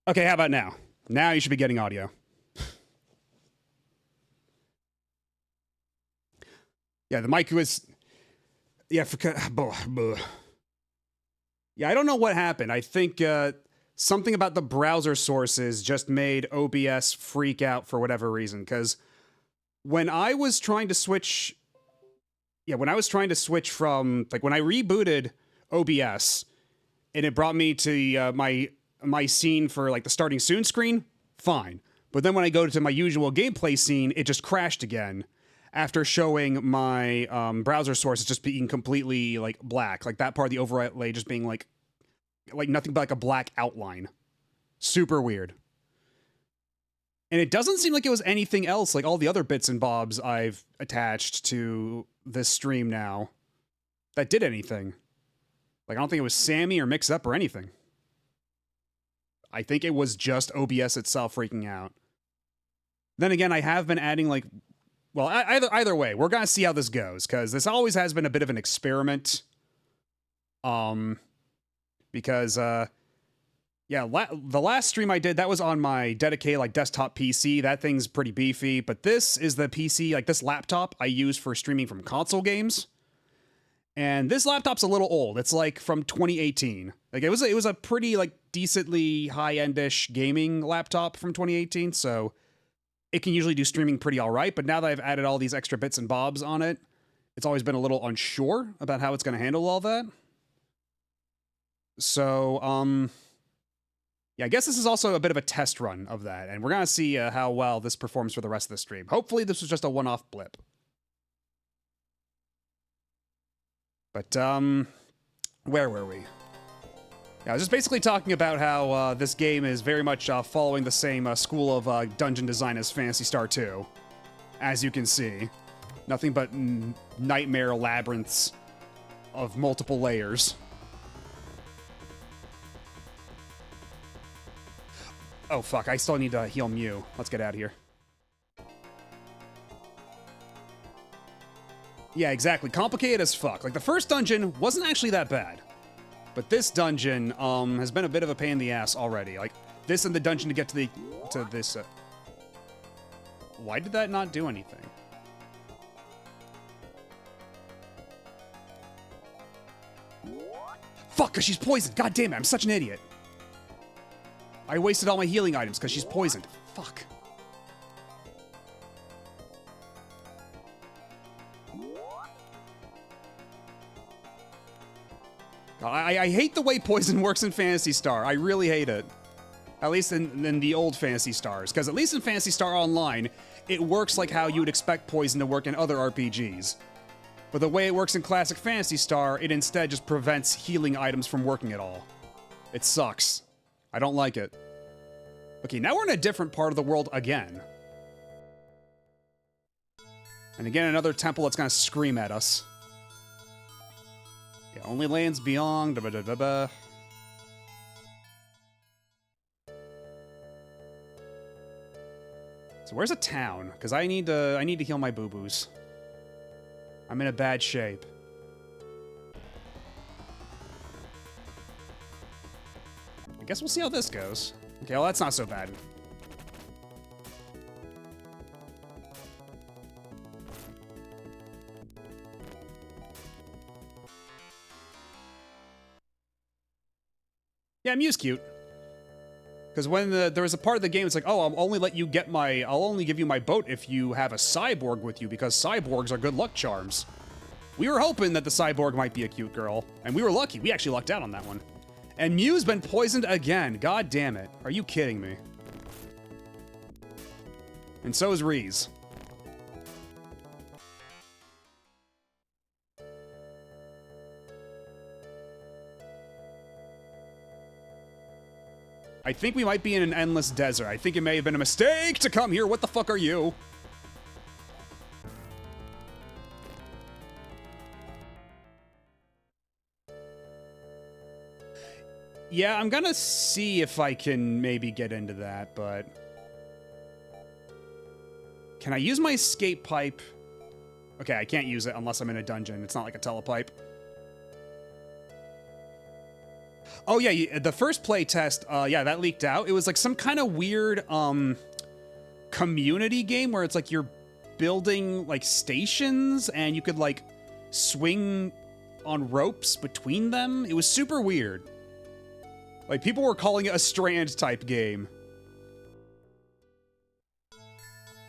Okay, how about now? Now you should be getting audio. Yeah, the mic was... Yeah, yeah, I don't know what happened. I think something about the browser sources just made OBS freak out for whatever reason, because when I was trying to switch... Yeah, when I was trying to switch from... Like, when I rebooted OBS, and it brought me to my scene for, like, the starting soon screen, fine. But then when I go to my usual gameplay scene, it just crashed again after showing my browser sources just being completely, like, black. Like, that part of the overlay just being, like nothing but, like, a black outline. Super weird. And it doesn't seem like it was anything else, like all the other bits and bobs I've attached to this stream now, that did anything. Like, I don't think it was Sammy or Mix Up or anything. I think it was just OBS itself freaking out. Then again, I have been adding, like... Well, either way, we're gonna see how this goes, because this always has been a bit of an experiment. Because, yeah, the last stream I did, that was on my dedicated, like, desktop PC. That thing's pretty beefy, but this is the PC, like, this laptop I use for streaming from console games. And this laptop's a little old. It's, like, from 2018. Like, it was a pretty, like, decently high-end-ish gaming laptop from 2018, so it can usually do streaming pretty all right. But now that I've added all these extra bits and bobs on it, it's always been a little unsure about how it's going to handle all that. So, yeah, I guess this is also a bit of a test run of that, and we're going to see how well this performs for the rest of the stream. Hopefully this was just a one-off blip. But, where were we? Yeah, I was just basically talking about how this game is very much following the same school of dungeon design as Phantasy Star II. As you can see. Nothing but nightmare labyrinths of multiple layers. Oh, fuck, I still need to heal Mew. Let's get out of here. Yeah, exactly. Complicated as fuck. Like, the first dungeon wasn't actually that bad. But this dungeon, has been a bit of a pain in the ass already. Like, this and the dungeon to get to this, Why did that not do anything? Fuck, because she's poisoned. God damn it, I'm such an idiot. I wasted all my healing items because she's poisoned. Fuck. I hate the way poison works in Phantasy Star. I really hate it. At least in the old Phantasy Stars. Because at least in Phantasy Star Online, it works like how you would expect poison to work in other RPGs. But the way it works in classic Phantasy Star, it instead just prevents healing items from working at all. It sucks. I don't like it. Okay, now we're in a different part of the world again. And again, another temple that's gonna scream at us. Yeah, only lands beyond. Da -ba -da -ba -ba. So where's a town? Because I need to heal my boo-boos. I'm in a bad shape. I guess we'll see how this goes. Okay, well, that's not so bad. Yeah, Mew's cute. Because when there was a part of the game, it's like, oh, I'll only give you my boat if you have a cyborg with you, because cyborgs are good luck charms. We were hoping that the cyborg might be a cute girl, and we were lucky. We actually lucked out on that one. And Mew's been poisoned again. God damn it. Are you kidding me? And so is Reese. I think we might be in an endless desert. I think it may have been a mistake to come here. What the fuck are you? Yeah, I'm gonna see if I can maybe get into that, but... Can I use my escape pipe? Okay, I can't use it unless I'm in a dungeon. It's not like a telepipe. Oh yeah, the first play test, yeah, that leaked out. It was like some kind of weird community game where it's like you're building like stations and you could like swing on ropes between them. It was super weird. Like people were calling it a Strand type game.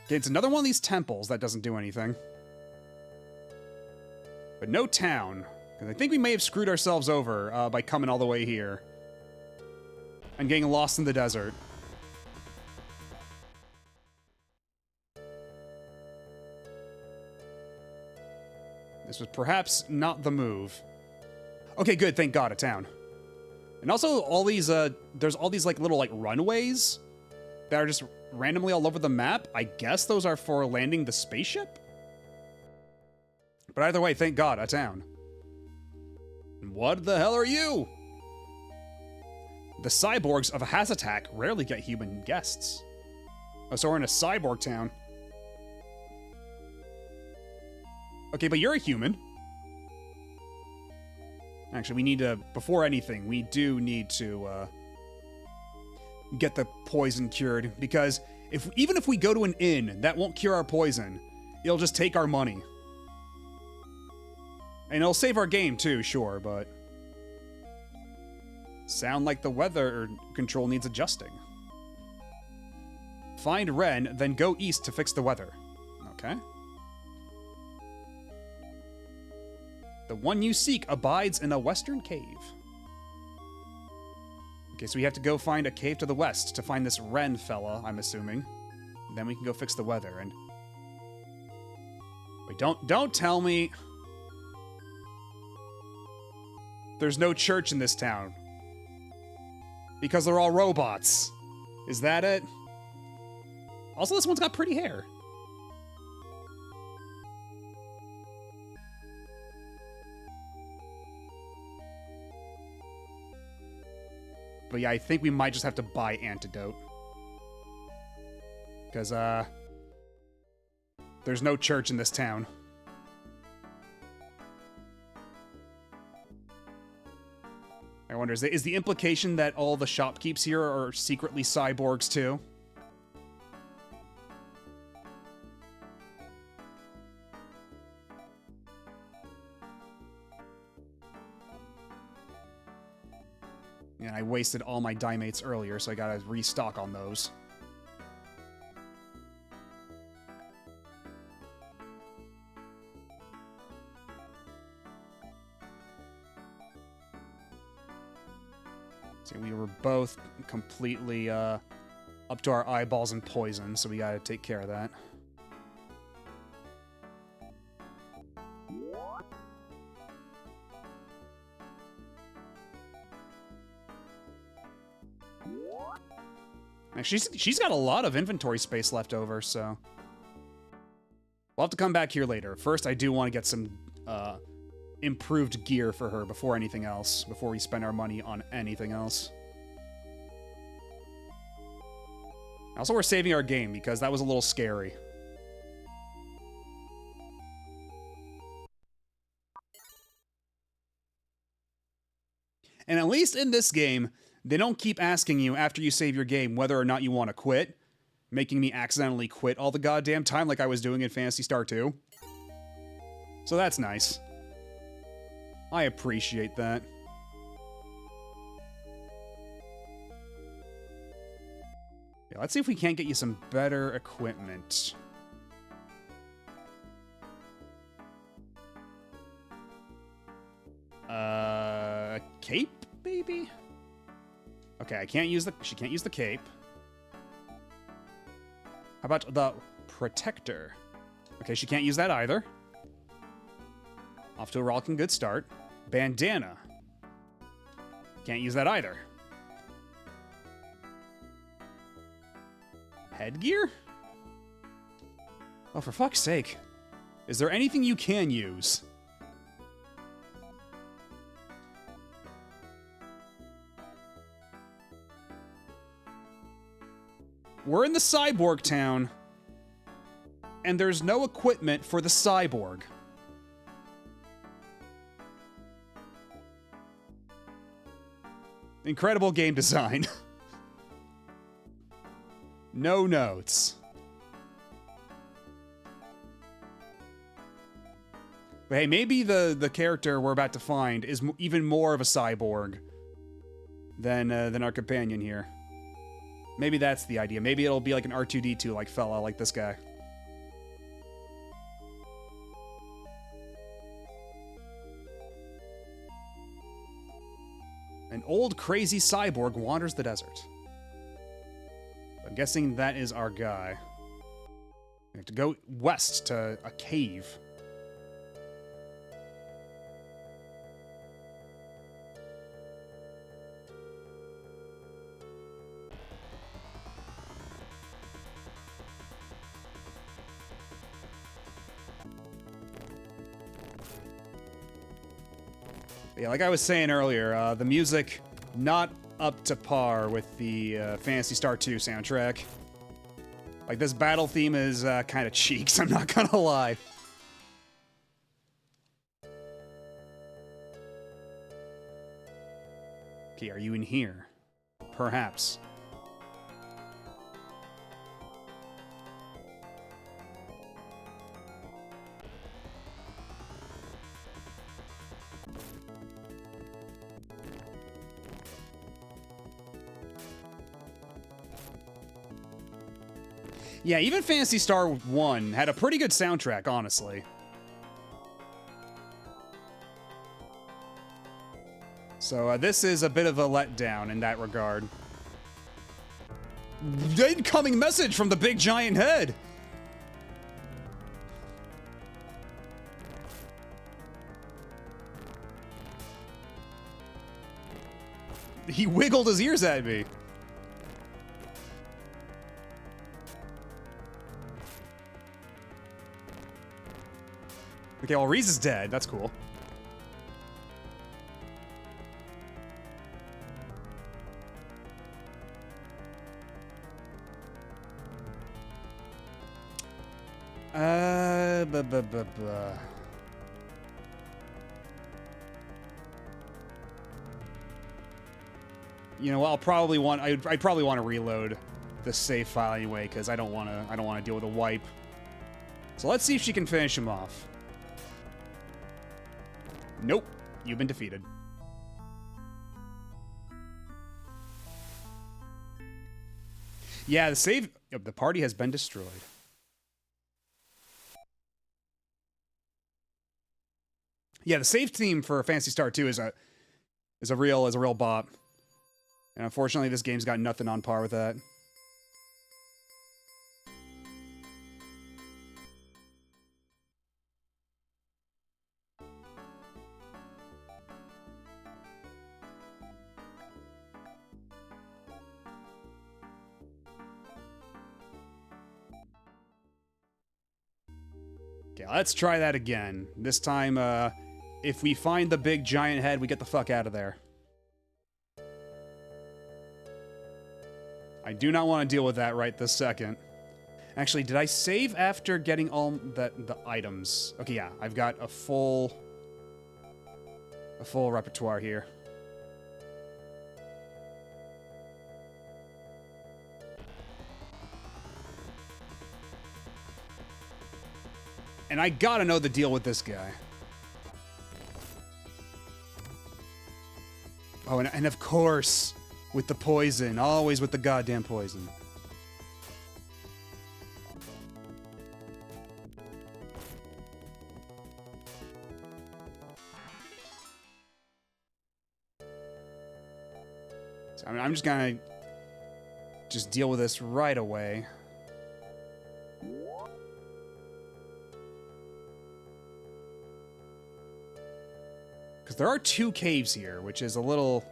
Okay, it's another one of these temples that doesn't do anything. But no town. I think we may have screwed ourselves over by coming all the way here. And getting lost in the desert. This was perhaps not the move. Okay, good, thank God, a town. And also all these, there's all these like little like runways that are just randomly all over the map. I guess those are for landing the spaceship? But either way, thank God, a town. What the hell are you? The cyborgs of Hazatak rarely get human guests. Oh, so we're in a cyborg town. Okay, but you're a human. Actually, we need to, before anything, we do need to get the poison cured, because even if we go to an inn, that won't cure our poison. It'll just take our money. And it'll save our game too, sure, but... Sound like the weather control needs adjusting. Find Ren, then go east to fix the weather. Okay. The one you seek abides in a western cave. Okay, so we have to go find a cave to the west to find this Ren fella, I'm assuming. Then we can go fix the weather, and... Wait, don't tell me... There's no church in this town. Because they're all robots. Is that it? Also, this one's got pretty hair. But yeah, I think we might just have to buy antidote. Because, there's no church in this town. I wonder, is the implication that all the shopkeepers here are secretly cyborgs too? Yeah, I wasted all my dimates earlier, so I gotta restock on those. See, we were both completely up to our eyeballs in poison, so we gotta take care of that. She's got a lot of inventory space left over, so... We'll have to come back here later. First, I do want to get some improved gear for her before anything else, before we spend our money on anything else. Also, we're saving our game, because that was a little scary. And at least in this game, they don't keep asking you after you save your game whether or not you want to quit, making me accidentally quit all the goddamn time like I was doing in Phantasy Star 2. So that's nice. I appreciate that. Yeah, let's see if we can't get you some better equipment. Cape, maybe? Okay, she can't use the cape. How about the protector? Okay, she can't use that either. Off to a rollicking good start. Bandana. Can't use that either. Headgear? Oh, for fuck's sake. Is there anything you can use? We're in the cyborg town, and there's no equipment for the cyborg. Incredible game design. No notes. But hey, maybe the character we're about to find is even more of a cyborg than our companion here. Maybe that's the idea. Maybe it'll be like an R2-D2 like fella, like this guy. An old crazy cyborg wanders the desert. I'm guessing that is our guy. We have to go west to a cave. Yeah, like I was saying earlier, the music not up to par with the Phantasy Star II soundtrack. Like, this battle theme is kind of cheeks, I'm not gonna lie. Okay, are you in here? Perhaps. Yeah, even Phantasy Star 1 had a pretty good soundtrack, honestly. So this is a bit of a letdown in that regard. Incoming message from the big giant head! He wiggled his ears at me. Okay, well, Reese is dead. That's cool. You know, I'd probably want to reload the save file anyway, because I don't want to deal with a wipe. So let's see if she can finish him off. Nope, you've been defeated. Yeah, the party has been destroyed. Yeah, the save team for Phantasy Star 2 is a real bop. And unfortunately, this game's got nothing on par with that. Okay, let's try that again. This time, if we find the big giant head, we get the fuck out of there. I do not want to deal with that right this second. Actually, did I save after getting all the items? Okay, yeah, I've got a full repertoire here. And I gotta know the deal with this guy. Oh, and of course, with the poison. Always with the goddamn poison. So, I mean, I'm just gonna deal with this right away. Because there are 2 caves here, which is a little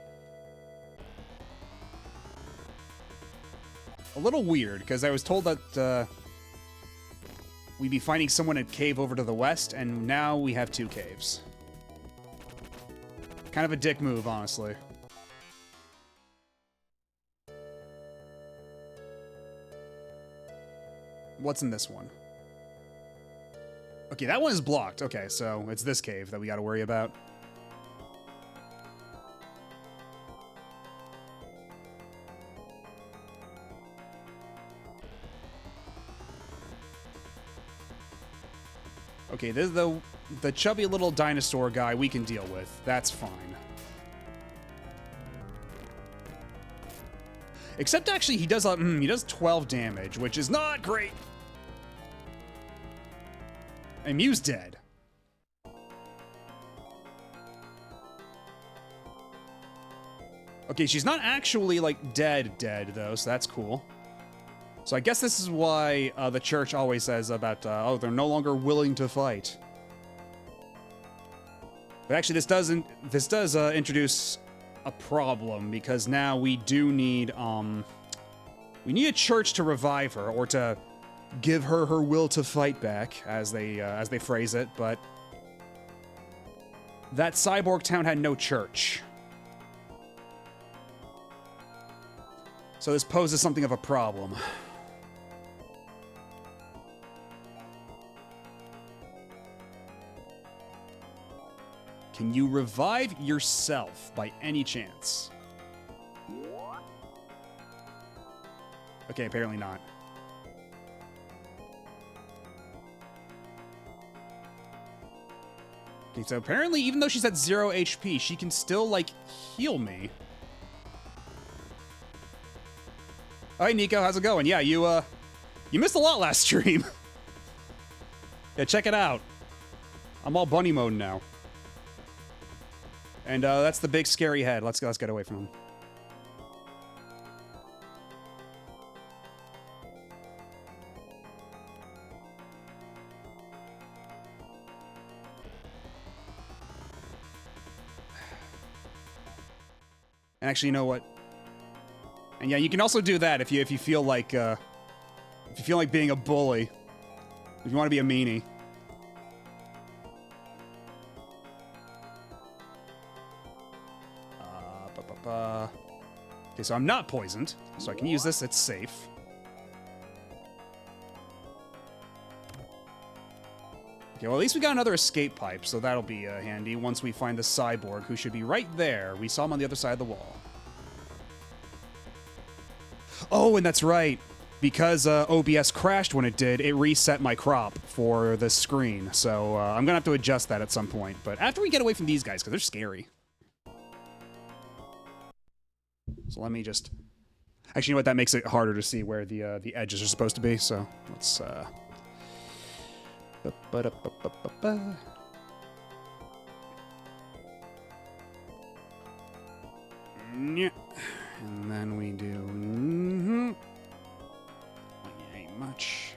weird, because I was told that we'd be finding someone in a cave over to the west, and now we have 2 caves. Kind of a dick move, honestly. What's in this one? Okay, that one is blocked. Okay, so it's this cave that we gotta worry about. Okay, the chubby little dinosaur guy we can deal with. That's fine. Except actually he does 12 damage, which is not great. And Mew's dead. Okay, she's not actually like dead though, so that's cool. So I guess this is why the church always says about, oh, they're no longer willing to fight. But actually, this does introduce a problem, because now we do need we need a church to revive her, or to give her her will to fight back, as they phrase it. But that cyborg town had no church, so this poses something of a problem. Can you revive yourself by any chance? Okay, apparently not. Okay, so apparently even though she's at 0 HP, she can still, like, heal me. Hi, Nico, how's it going? Yeah, you missed a lot last stream. Yeah, check it out. I'm all bunny mode now. And that's the big scary head. Let's get away from him. And actually, you know what? And yeah, you can also do that if you feel like being a bully. If you want to be a meanie. Okay, so I'm not poisoned, so I can use this. It's safe. Okay, well, at least we got another escape pipe, so that'll be handy once we find the cyborg, who should be right there. We saw him on the other side of the wall. Oh, and that's right. Because OBS crashed when it did, it reset my crop for the screen. So I'm going to have to adjust that at some point. But after we get away from these guys, because they're scary. So let me just... Actually, you know what? That makes it harder to see where the edges are supposed to be. So let's... And then we do... Ain't much.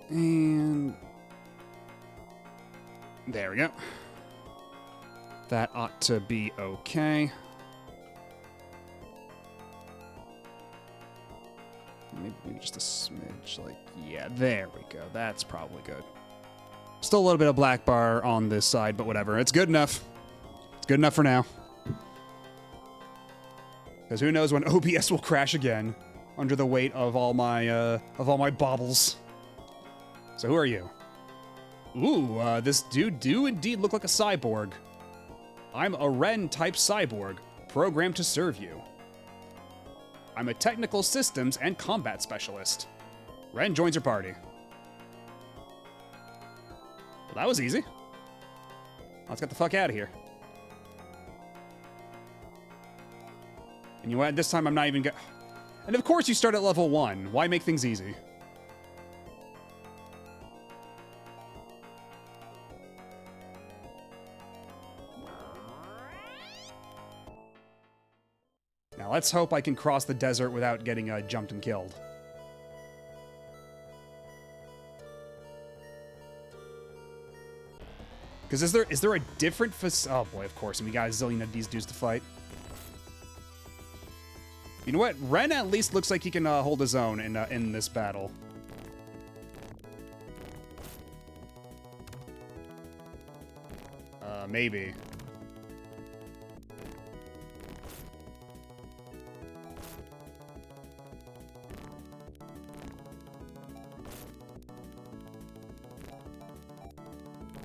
And... There we go. That ought to be okay. Maybe just a smidge, like, yeah, there we go. That's probably good. Still a little bit of black bar on this side, but whatever. It's good enough. It's good enough for now. Because who knows when OBS will crash again under the weight of all my baubles. So who are you? Ooh, this dude do indeed look like a cyborg. I'm a Ren-type cyborg, programmed to serve you. I'm a technical systems and combat specialist. Ren joins your party. Well, that was easy. Let's get the fuck out of here. And you know what? This time I'm not even gonna... And of course you start at level 1. Why make things easy? Now let's hope I can cross the desert without getting jumped and killed. Because is there a different oh boy, of course, and we got a zillion of these dudes to fight. You know what? Ren at least looks like he can hold his own in this battle. Maybe.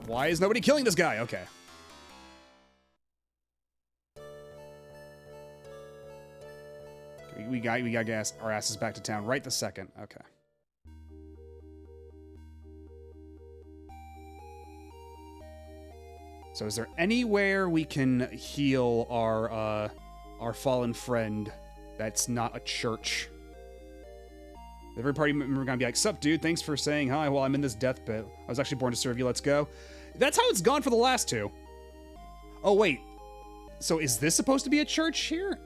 Why is nobody killing this guy? Okay. gotta get our asses back to town right the second. Okay. So is there anywhere we can heal our fallen friend that's not a church? Every party member gonna be like, "Sup, dude? Thanks for saying hi. Well, I'm in this death pit. I was actually born to serve you. Let's go." That's how it's gone for the last two. Oh wait, so is this supposed to be a church here?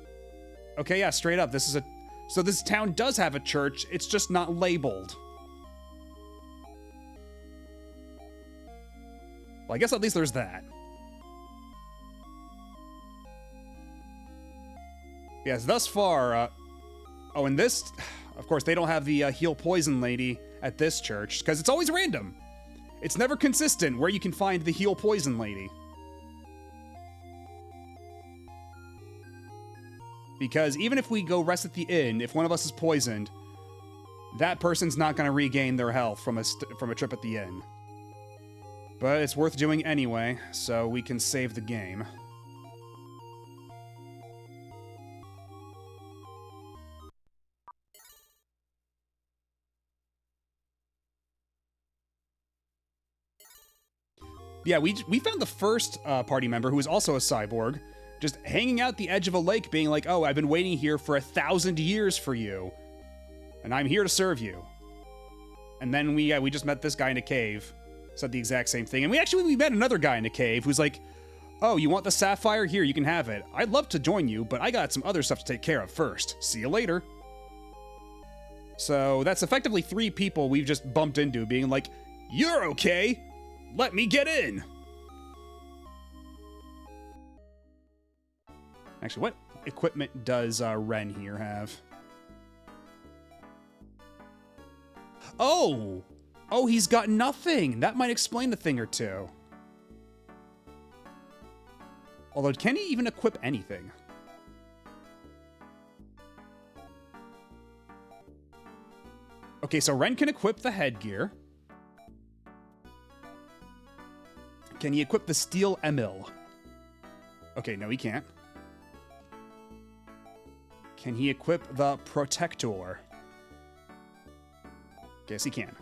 Okay, yeah, straight up. So this town does have a church. It's just not labeled. Well, I guess at least there's that. Yes, thus far. Oh, and this. Of course, they don't have the heal poison lady at this church, because it's always random. It's never consistent where you can find the heal poison lady. Because even if we go rest at the inn, if one of us is poisoned, that person's not going to regain their health from a trip at the inn. But it's worth doing anyway, so we can save the game. Yeah, we found the first party member who was also a cyborg, just hanging out the edge of a lake being like, "Oh, I've been waiting here for 1,000 years for you, and I'm here to serve you." And then we just met this guy in a cave, said the exact same thing. And we met another guy in a cave who's like, "Oh, you want the sapphire? Here, you can have it. I'd love to join you, but I got some other stuff to take care of first. See you later." So that's effectively 3 people we've just bumped into being like, "You're okay. Let me get in." Actually, what equipment does Ren here have? Oh! Oh, he's got nothing! That might explain a thing or two. Although, can he even equip anything? Okay, so Ren can equip the headgear. Can he equip the steel Emil? Okay, no, he can't. Can he equip the protector? Yes, he can.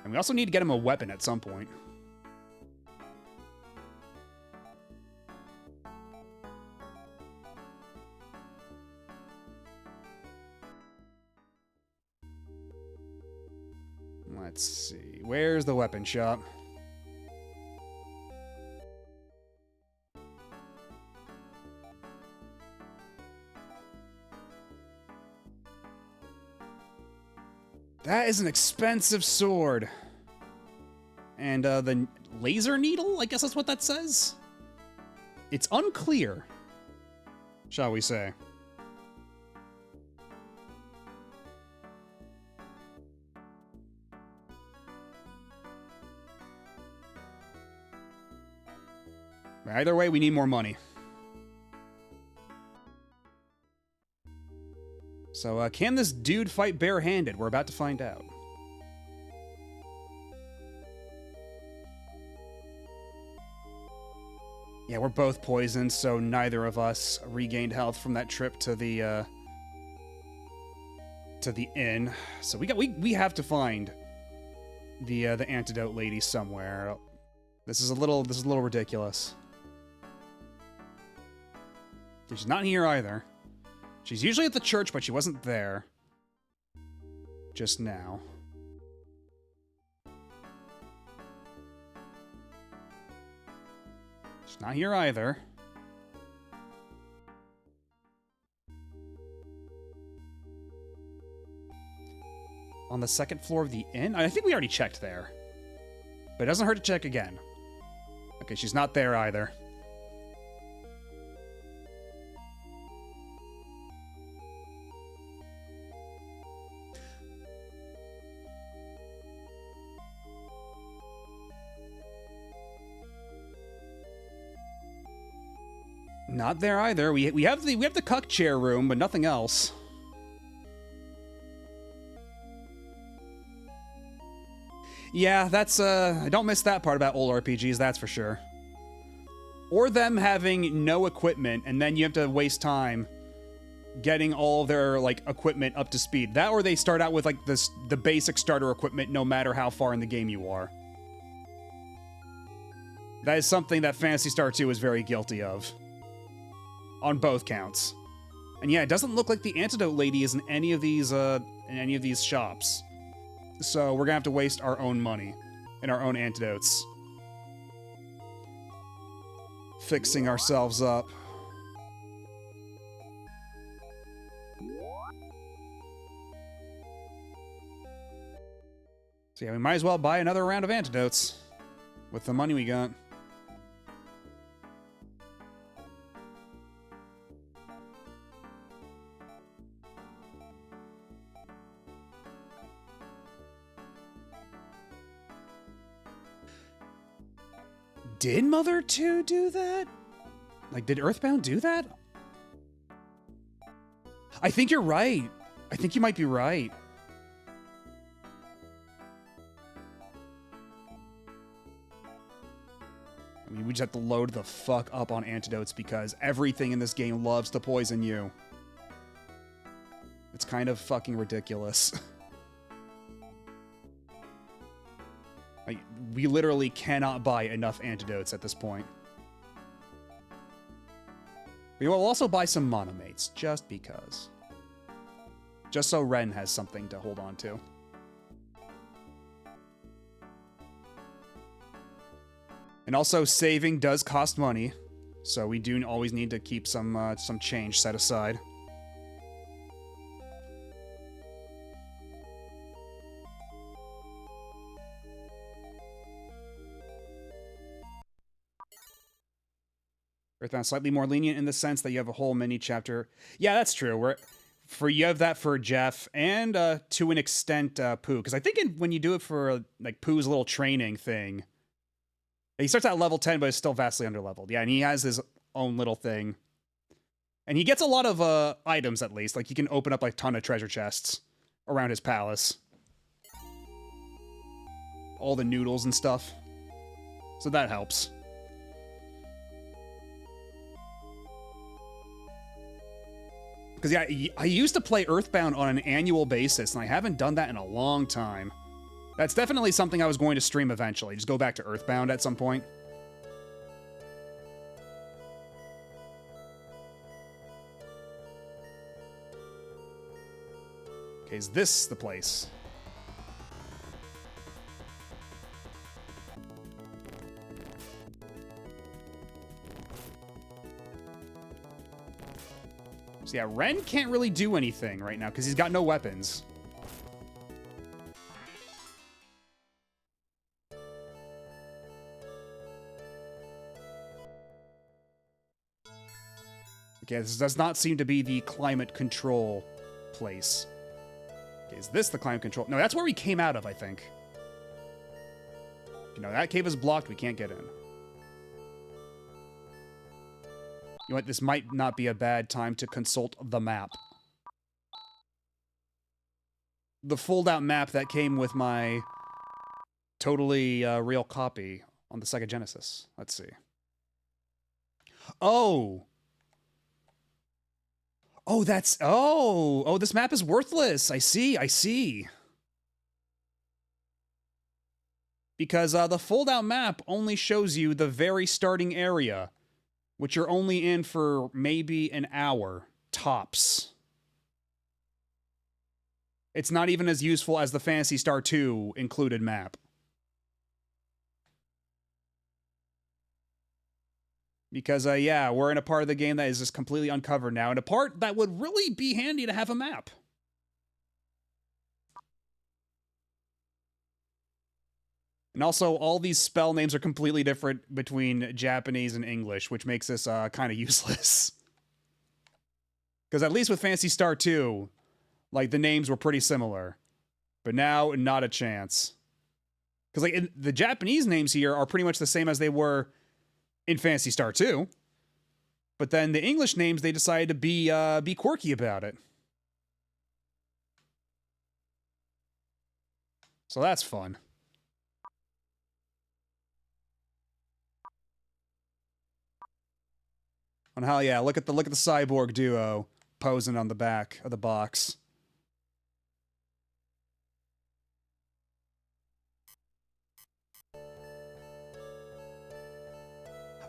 And we also need to get him a weapon at some point. Let's see. Where's the weapon shop? That is an expensive sword. And the laser needle? I guess that's what that says? It's unclear, shall we say. Either way, we need more money. So, can this dude fight barehanded? We're about to find out. Yeah, we're both poisoned, so neither of us regained health from that trip to the inn. So we have to find the antidote lady somewhere. This is a little ridiculous. She's not here either. She's usually at the church, but she wasn't there just now. She's not here either. On the second floor of the inn? I think we already checked there. But it doesn't hurt to check again. Okay, she's not there either. Not there either. We have the cuck chair room, but nothing else. Yeah, that's I don't miss that part about old RPGs, that's for sure. Or them having no equipment, and then you have to waste time getting all their, like, equipment up to speed. That, or they start out with, like, the basic starter equipment no matter how far in the game you are. That is something that Phantasy Star II is very guilty of. On both counts. And yeah, it doesn't look like the antidote lady is in any of these shops. So we're gonna have to waste our own money and our own antidotes. Fixing ourselves up. So yeah, we might as well buy another round of antidotes with the money we got. Did Mother 2 do that? Like, did Earthbound do that? I think you're right. I think you might be right. I mean, we just have to load the fuck up on antidotes because everything in this game loves to poison you. It's kind of fucking ridiculous. Like, we literally cannot buy enough antidotes at this point. We will also buy some monomates, just because. Just so Ren has something to hold on to. And also, saving does cost money, so we do always need to keep some change set aside. Earthbound slightly more lenient in the sense that you have a whole mini chapter. Yeah, that's true. You have that for Jeff and to an extent Pooh, because I think when you do it for like Pooh's little training thing, he starts at level 10, but is still vastly underleveled. Yeah, and he has his own little thing, and he gets a lot of items at least. Like he can open up like a ton of treasure chests around his palace, all the noodles and stuff. So that helps. Because, yeah, I used to play Earthbound on an annual basis, and I haven't done that in a long time. That's definitely something I was going to stream eventually. Just go back to Earthbound at some point. Okay, is this the place? So yeah, Ren can't really do anything right now because he's got no weapons. Okay, this does not seem to be the climate control place. Okay, is this the climate control? No, that's where we came out of, I think. You know, that cave is blocked. We can't get in. You know what? This might not be a bad time to consult the map. The fold-out map that came with my totally real copy on the Sega Genesis. Let's see. Oh! Oh, that's... Oh! Oh, this map is worthless! I see. Because the fold-out map only shows you the very starting area, which you're only in for maybe an hour, tops. It's not even as useful as the Phantasy Star II included map. Because, yeah, we're in a part of the game that is just completely uncovered now, and a part that would really be handy to have a map. And also, all these spell names are completely different between Japanese and English, which makes this kind of useless. Because at least with Phantasy Star 2, like, the names were pretty similar. But now, not a chance. Because, like, the Japanese names here are pretty much the same as they were in Phantasy Star 2. But then the English names, they decided to be quirky about it. So that's fun. And hell yeah, look at the cyborg duo posing on the back of the box.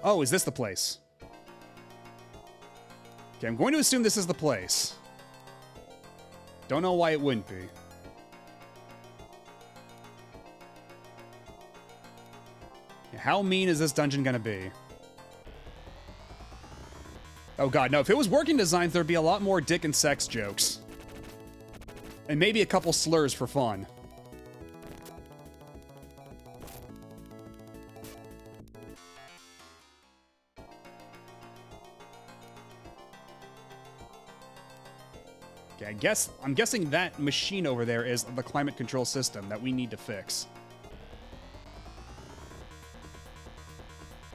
Oh, is this the place? Okay, I'm going to assume this is the place. Don't know why it wouldn't be. How mean is this dungeon gonna be? Oh god, no. If it was working designs, there'd be a lot more dick and sex jokes. And maybe a couple slurs for fun. Okay, I'm guessing that machine over there is the climate control system that we need to fix.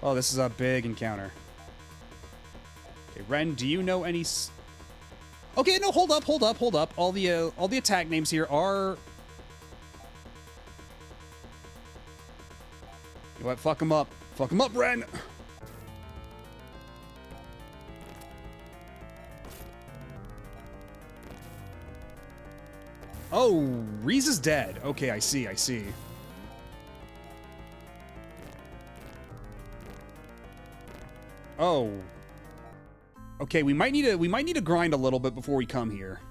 Oh, this is a big encounter. Okay, Ren, do you know any... Okay, no, hold up. All the attack names here are... You know what? Fuck them up. Fuck them up, Ren! Oh, Reese is dead. Okay, I see. Oh. Okay, we might need to grind a little bit before we come here.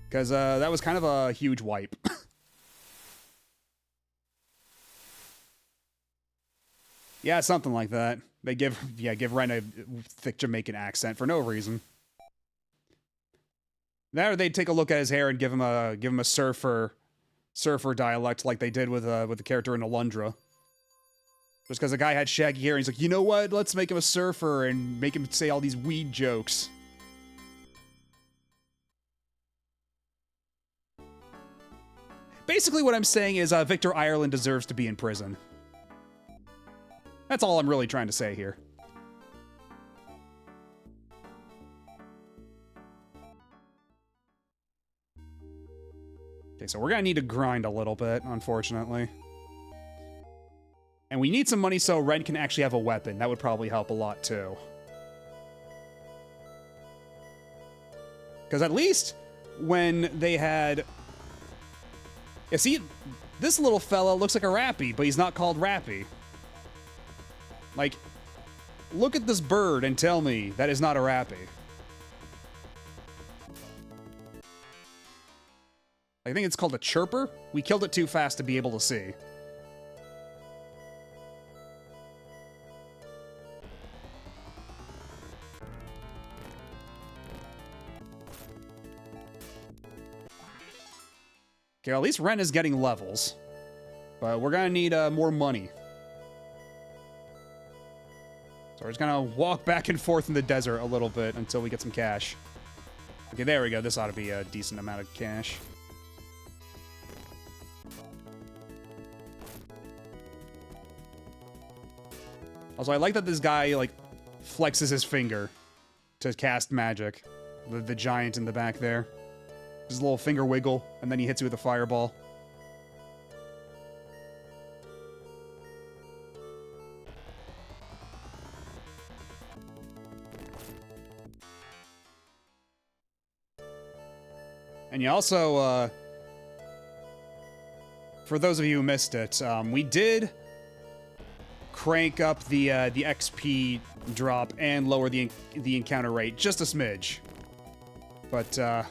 Because that was kind of a huge wipe. Yeah, something like that. They give Ren a thick Jamaican accent for no reason. Now they'd take a look at his hair and give him a surfer dialect like they did with the character in Alundra. Just because the guy had shaggy hair, and he's like, you know what? Let's make him a surfer and make him say all these weed jokes. Basically, what I'm saying is Victor Ireland deserves to be in prison. That's all I'm really trying to say here. Okay, so we're gonna need to grind a little bit, unfortunately. And we need some money so Ren can actually have a weapon. That would probably help a lot, too. Because at least when they had... Yeah, see, this little fella looks like a Rappy, but he's not called Rappy. Like, look at this bird and tell me that is not a Rappy. I think it's called a chirper. We killed it too fast to be able to see. Okay, at least Ren is getting levels. But we're gonna need more money. So we're just gonna walk back and forth in the desert a little bit until we get some cash. Okay, there we go. This ought to be a decent amount of cash. Also, I like that this guy, like, flexes his finger to cast magic. The giant in the back there. Just a little finger wiggle, and then he hits you with a fireball. And you also, for those of you who missed it, we did crank up the XP drop and lower the encounter rate just a smidge. But,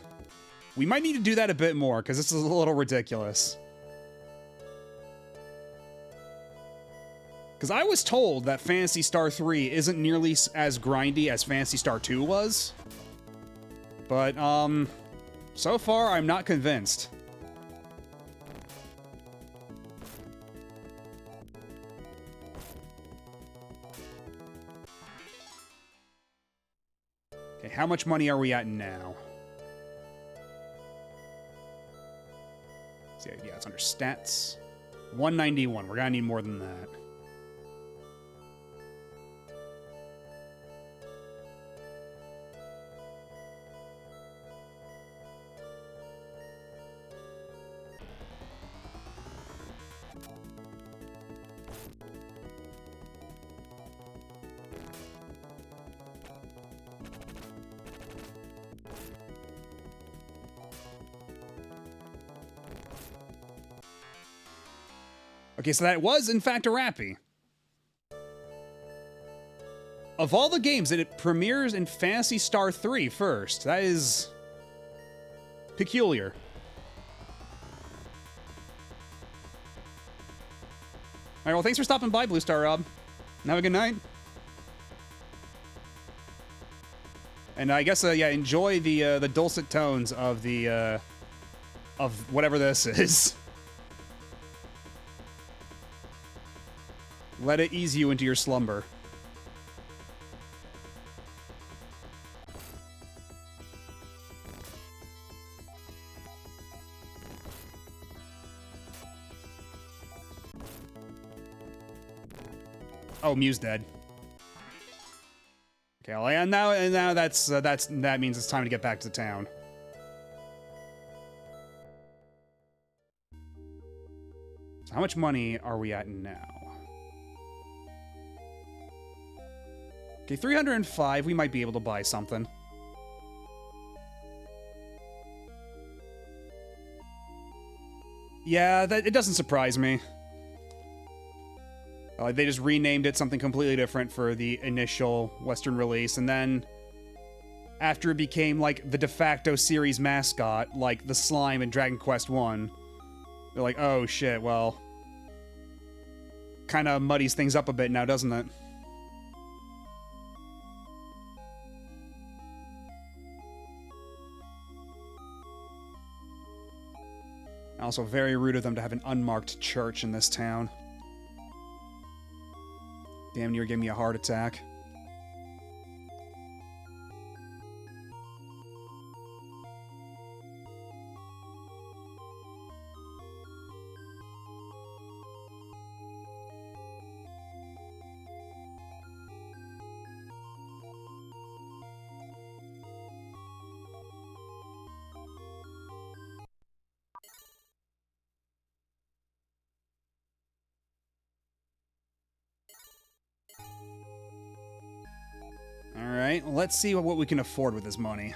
we might need to do that a bit more, because this is a little ridiculous. Because I was told that Phantasy Star 3 isn't nearly as grindy as Phantasy Star 2 was. But, so far, I'm not convinced. Okay, how much money are we at now? So yeah, it's under stats. 191. We're gonna need more than that. Okay, so that was, in fact, a Rappy. Of all the games, it premieres in Phantasy Star III first. That is peculiar. Alright, well, thanks for stopping by, Blue Star Rob. Have a good night. And I guess, yeah, enjoy the dulcet tones of the, of whatever this is. Let it ease you into your slumber. Oh, Mew's dead. Okay, well, and now that means it's time to get back to town. So how much money are we at now? Okay, 305. We might be able to buy something. Yeah, it doesn't surprise me. They just renamed it something completely different for the initial Western release, and then after it became, like, the de facto series mascot, like the slime in Dragon Quest I, they're like, oh shit, well, kind of muddies things up a bit now, doesn't it? Also very rude of them to have an unmarked church in this town. Damn near gave me a heart attack. Alright, let's see what we can afford with this money.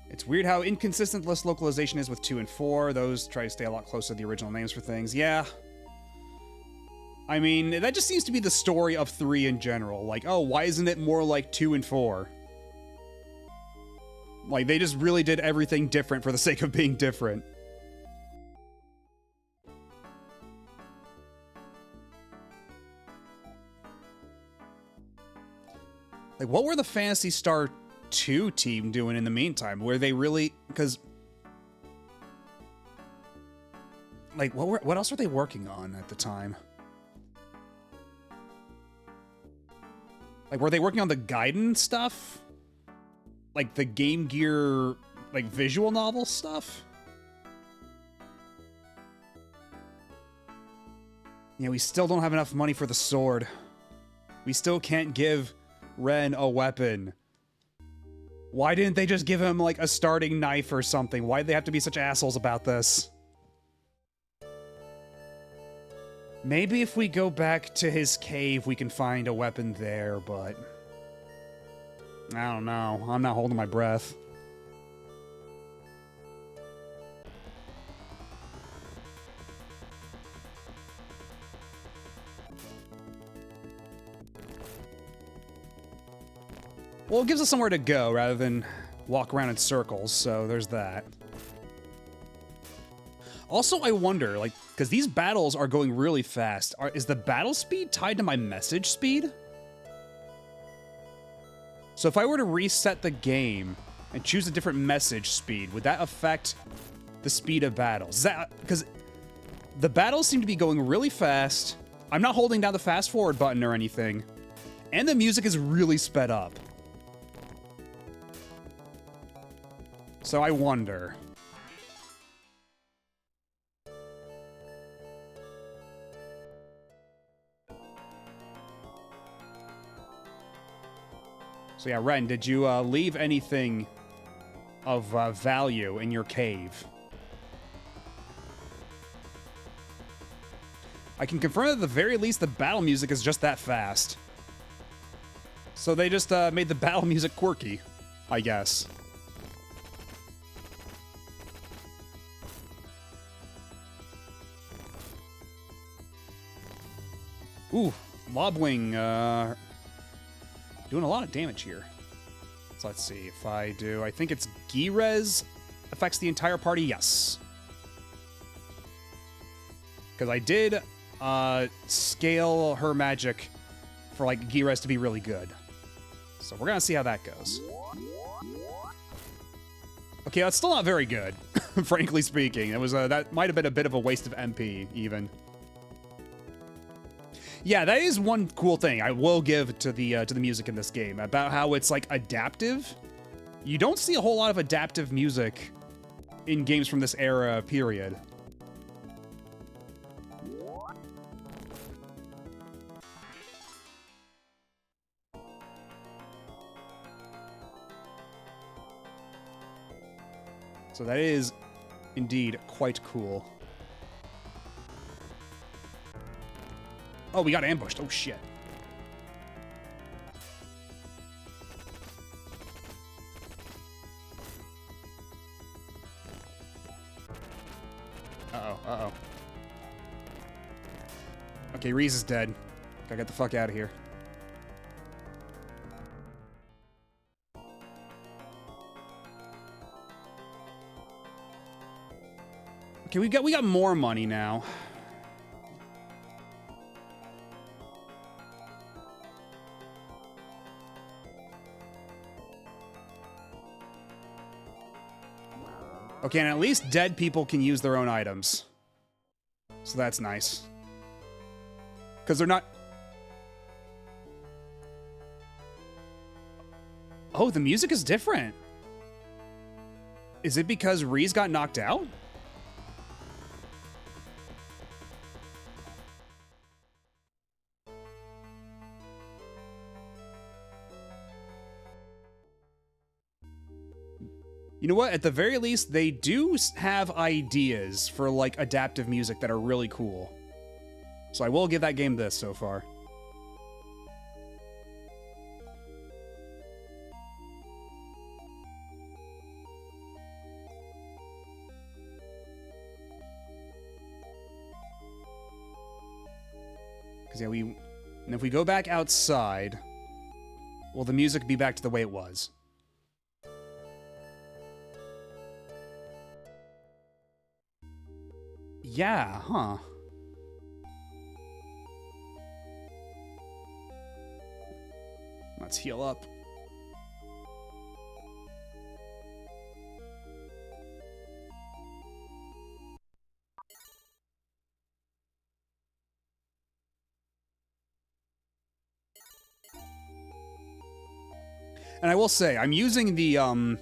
It's weird how inconsistent this localization is with 2 and 4. Those try to stay a lot closer to the original names for things. Yeah. I mean, that just seems to be the story of 3 in general. Like, oh, why isn't it more like 2 and 4? Like, they just really did everything different for the sake of being different. Like, what were the Phantasy Star II team doing in the meantime? Were they really... Because... Like, what else were they working on at the time? Like, were they working on the Gaiden stuff? Like, the Game Gear, like, visual novel stuff? Yeah, we still don't have enough money for the sword. We still can't give Ren a weapon. Why didn't they just give him, like, a starting knife or something? Why'd they have to be such assholes about this? Maybe if we go back to his cave, we can find a weapon there, but... I don't know. I'm not holding my breath. Well, it gives us somewhere to go rather than walk around in circles, so there's that. Also, I wonder, like, because these battles are going really fast, is the battle speed tied to my message speed? So if I were to reset the game and choose a different message speed, would that affect the speed of battles? Is that, because the battles seem to be going really fast, I'm not holding down the fast forward button or anything, and the music is really sped up. So I wonder. So yeah, Ren, did you leave anything of value in your cave? I can confirm that at the very least the battle music is just that fast. So they just made the battle music quirky, I guess. Ooh, Lobwing, doing a lot of damage here. So let's see if I do. I think it's Girez affects the entire party. Yes. Because I did scale her magic for like Girez to be really good. So we're gonna see how that goes. Okay, that's still not very good, frankly speaking. It was that might have been a bit of a waste of MP even. Yeah, that is one cool thing I will give to the music in this game about how it's like adaptive. You don't see a whole lot of adaptive music in games from this era period. So that is indeed quite cool. Oh, we got ambushed. Oh, shit. Uh-oh, uh-oh. Okay, Reese is dead. Gotta get the fuck out of here. Okay, we got more money now. Okay, and at least dead people can use their own items. So that's nice. Because they're not... Oh, the music is different. Is it because Reese got knocked out? You know what? At the very least, they do have ideas for, like, adaptive music that are really cool. So I will give that game this so far. Because, yeah, and if we go back outside, will the music be back to the way it was? Yeah, huh. Let's heal up. And I will say, I'm using the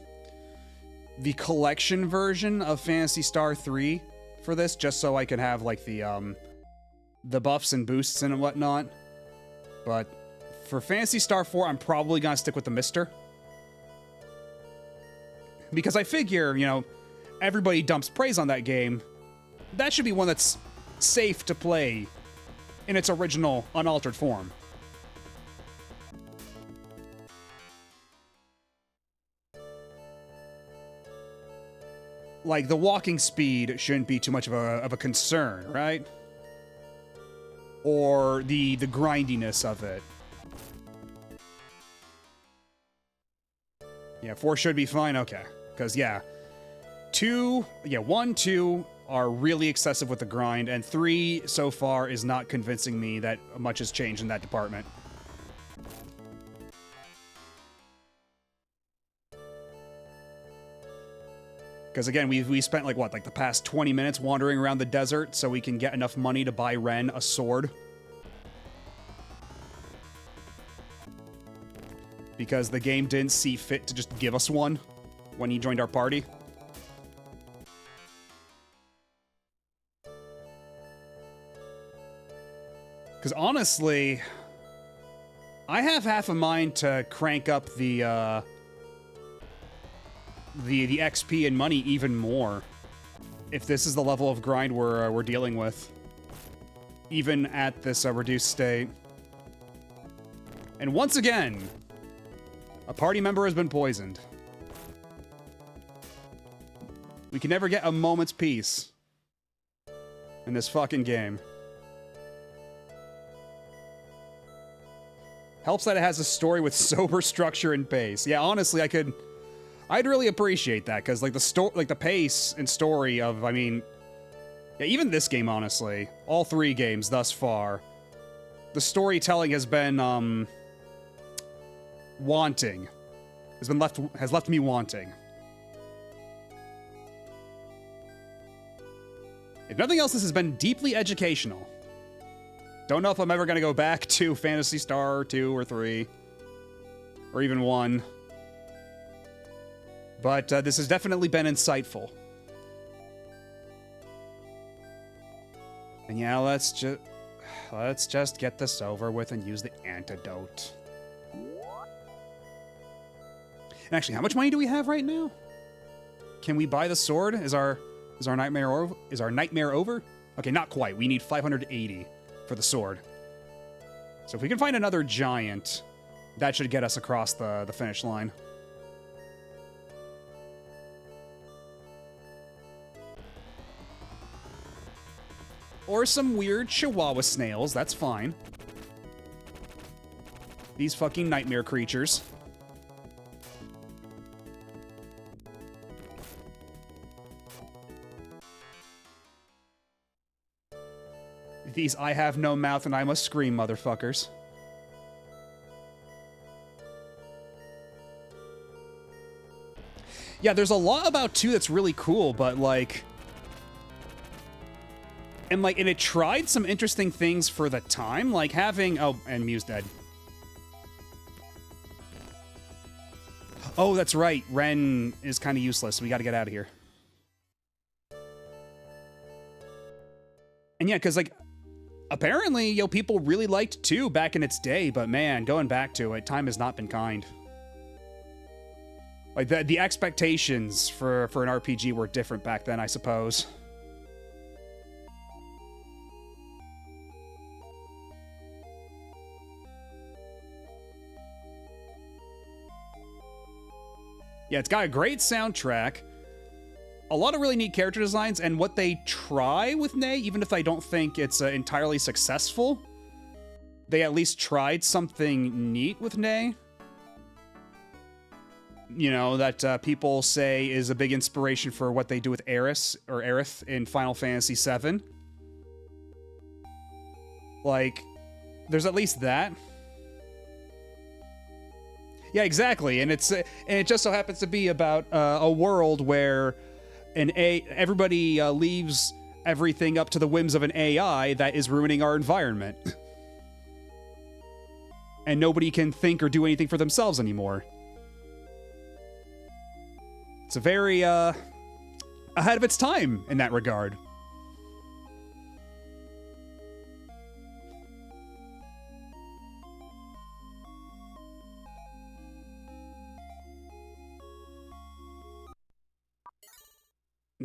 collection version of Phantasy Star III for this, just so I can have, like, the buffs and boosts and whatnot. But for Phantasy Star IV, I'm probably gonna stick with the Mister. Because I figure, you know, everybody dumps praise on that game. That should be one that's safe to play in its original, unaltered form. Like, the walking speed shouldn't be too much of a concern, right? Or the grindiness of it. Yeah, 4 should be fine? Okay. Because, yeah. 1, 2 are really excessive with the grind, and 3 so far is not convincing me that much has changed in that department. Because again, we spent like what, like the past 20 minutes wandering around the desert so we can get enough money to buy Ren a sword. Because the game didn't see fit to just give us one when he joined our party. Because honestly, I have half a mind to crank up the XP and money even more, if this is the level of grind we're dealing with, even at this reduced state. And once again, a party member has been poisoned. We can never get a moment's peace in this fucking game. Helps that it has a story with sober structure and pace. Yeah, honestly, I'd really appreciate that, because like the pace and story of, I mean, yeah, even this game, honestly, all 3 games thus far, the storytelling has been wanting. Has left me wanting. If nothing else, this has been deeply educational. Don't know if I'm ever going to go back to Phantasy Star 2 or 3. Or even 1. But this has definitely been insightful. And yeah, let's just get this over with and use the antidote. And actually, how much money do we have right now? Can we buy the sword? Is our nightmare over? Okay, not quite. We need 580 for the sword. So if we can find another giant, that should get us across the finish line. Or some weird chihuahua snails, that's fine. These fucking nightmare creatures. These I have no mouth and I must scream motherfuckers. Yeah, there's a lot about 2 that's really cool, but like... And it tried some interesting things for the time, like having... Oh, and Mew's dead. Oh, that's right. Ren is kind of useless. We gotta get out of here. And yeah, because, like, apparently, people really liked 2 back in its day, but man, going back to it, time has not been kind. Like, the expectations for an RPG were different back then, I suppose. Yeah, it's got a great soundtrack, a lot of really neat character designs, and what they try with Ney, even if I don't think it's entirely successful, they at least tried something neat with Ney. You know, that people say is a big inspiration for what they do with Aerith in Final Fantasy VII. Like, there's at least that. Yeah, exactly, and it just so happens to be about a world where everybody leaves everything up to the whims of an AI that is ruining our environment, and nobody can think or do anything for themselves anymore. It's a very ahead of its time in that regard.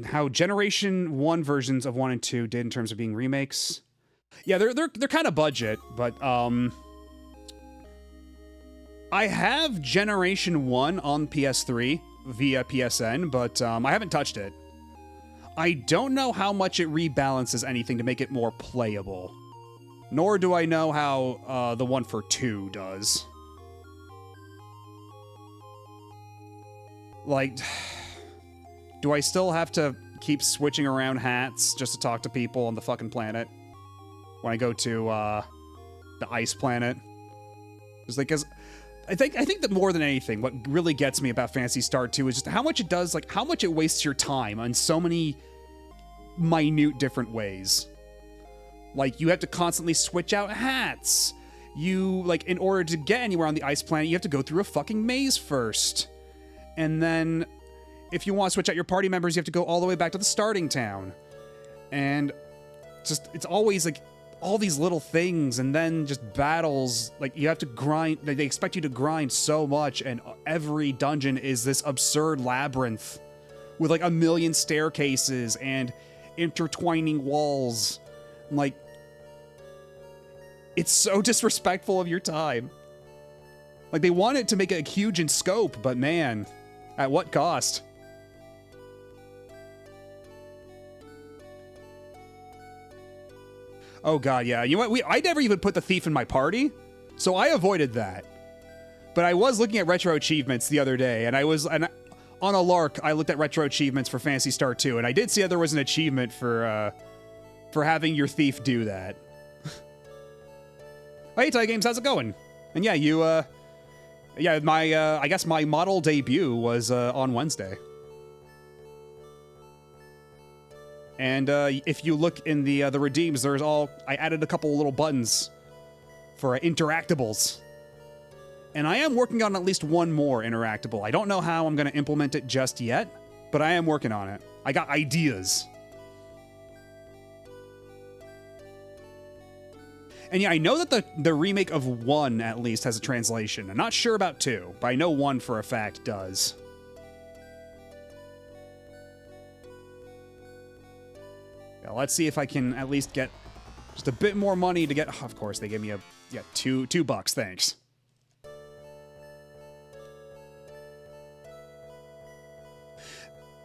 How Generation 1 versions of 1 and 2 did in terms of being remakes. Yeah, they're kind of budget, but I have Generation 1 on PS3 via PSN, but I haven't touched it. I don't know how much it rebalances anything to make it more playable. Nor do I know how the one for 2 does. Like... Do I still have to keep switching around hats just to talk to people on the fucking planet? When I go to, the ice planet? It's like, 'cause I think that more than anything, what really gets me about Phantasy Star 2 is just how much it does, like, how much it wastes your time on so many minute different ways. Like, you have to constantly switch out hats. You, like, in order to get anywhere on the ice planet, you have to go through a fucking maze first. And then... if you want to switch out your party members, you have to go all the way back to the starting town. And just, it's always like all these little things, and then just battles. Like, you have to grind, they expect you to grind so much, and every dungeon is this absurd labyrinth with like a million staircases and intertwining walls. Like, it's so disrespectful of your time. Like, they want it to make it huge in scope, but man, at what cost? Oh god, yeah. You know what? I never even put the thief in my party. So I avoided that. But I was looking at retro achievements the other day, and on a lark, I looked at retro achievements for Phantasy Star 2, and I did see that there was an achievement for having your thief do that. Hey, Ty Games, how's it going? And yeah, I guess my model debut was on Wednesday. And if you look in the redeems, I added a couple little buttons for interactables. And I am working on at least one more interactable. I don't know how I'm going to implement it just yet, but I am working on it. I got ideas. And yeah, I know that the remake of 1 at least has a translation. I'm not sure about 2, but I know 1 for a fact does. Yeah, let's see if I can at least get just a bit more money to get... Of course, they gave me $2, thanks.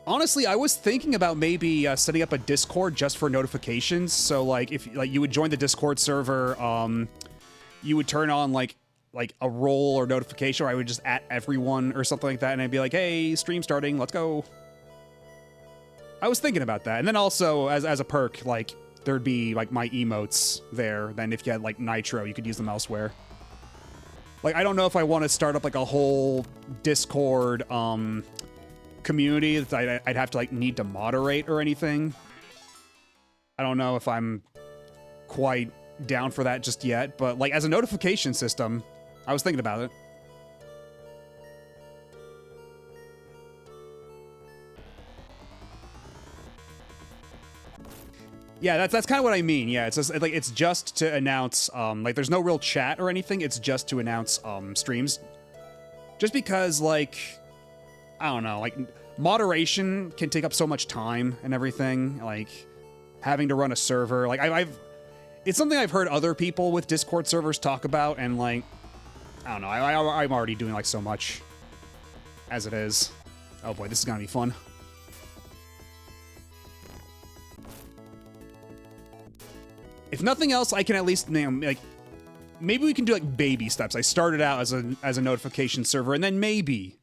Honestly, I was thinking about maybe setting up a Discord just for notifications. So, like, if you would join the Discord server, you would turn on like a role or notification, or I would just @ everyone or something like that, and I'd be like, "Hey, stream starting, let's go." I was thinking about that, and then also as a perk, like there'd be like my emotes there. Then if you had like Nitro, you could use them elsewhere. Like, I don't know if I want to start up like a whole Discord community that I'd have to like need to moderate or anything. I don't know if I'm quite down for that just yet, but like as a notification system, I was thinking about it. Yeah, that's kind of what I mean. Yeah, it's just to announce like there's no real chat or anything. It's just to announce streams. Just because like I don't know, like moderation can take up so much time and everything, like having to run a server. Like it's something I've heard other people with Discord servers talk about, and like, I don't know, I'm already doing like so much as it is. Oh boy, this is gonna be fun. If nothing else, I can at least, like, maybe we can do like baby steps. I started out as a notification server, and then maybe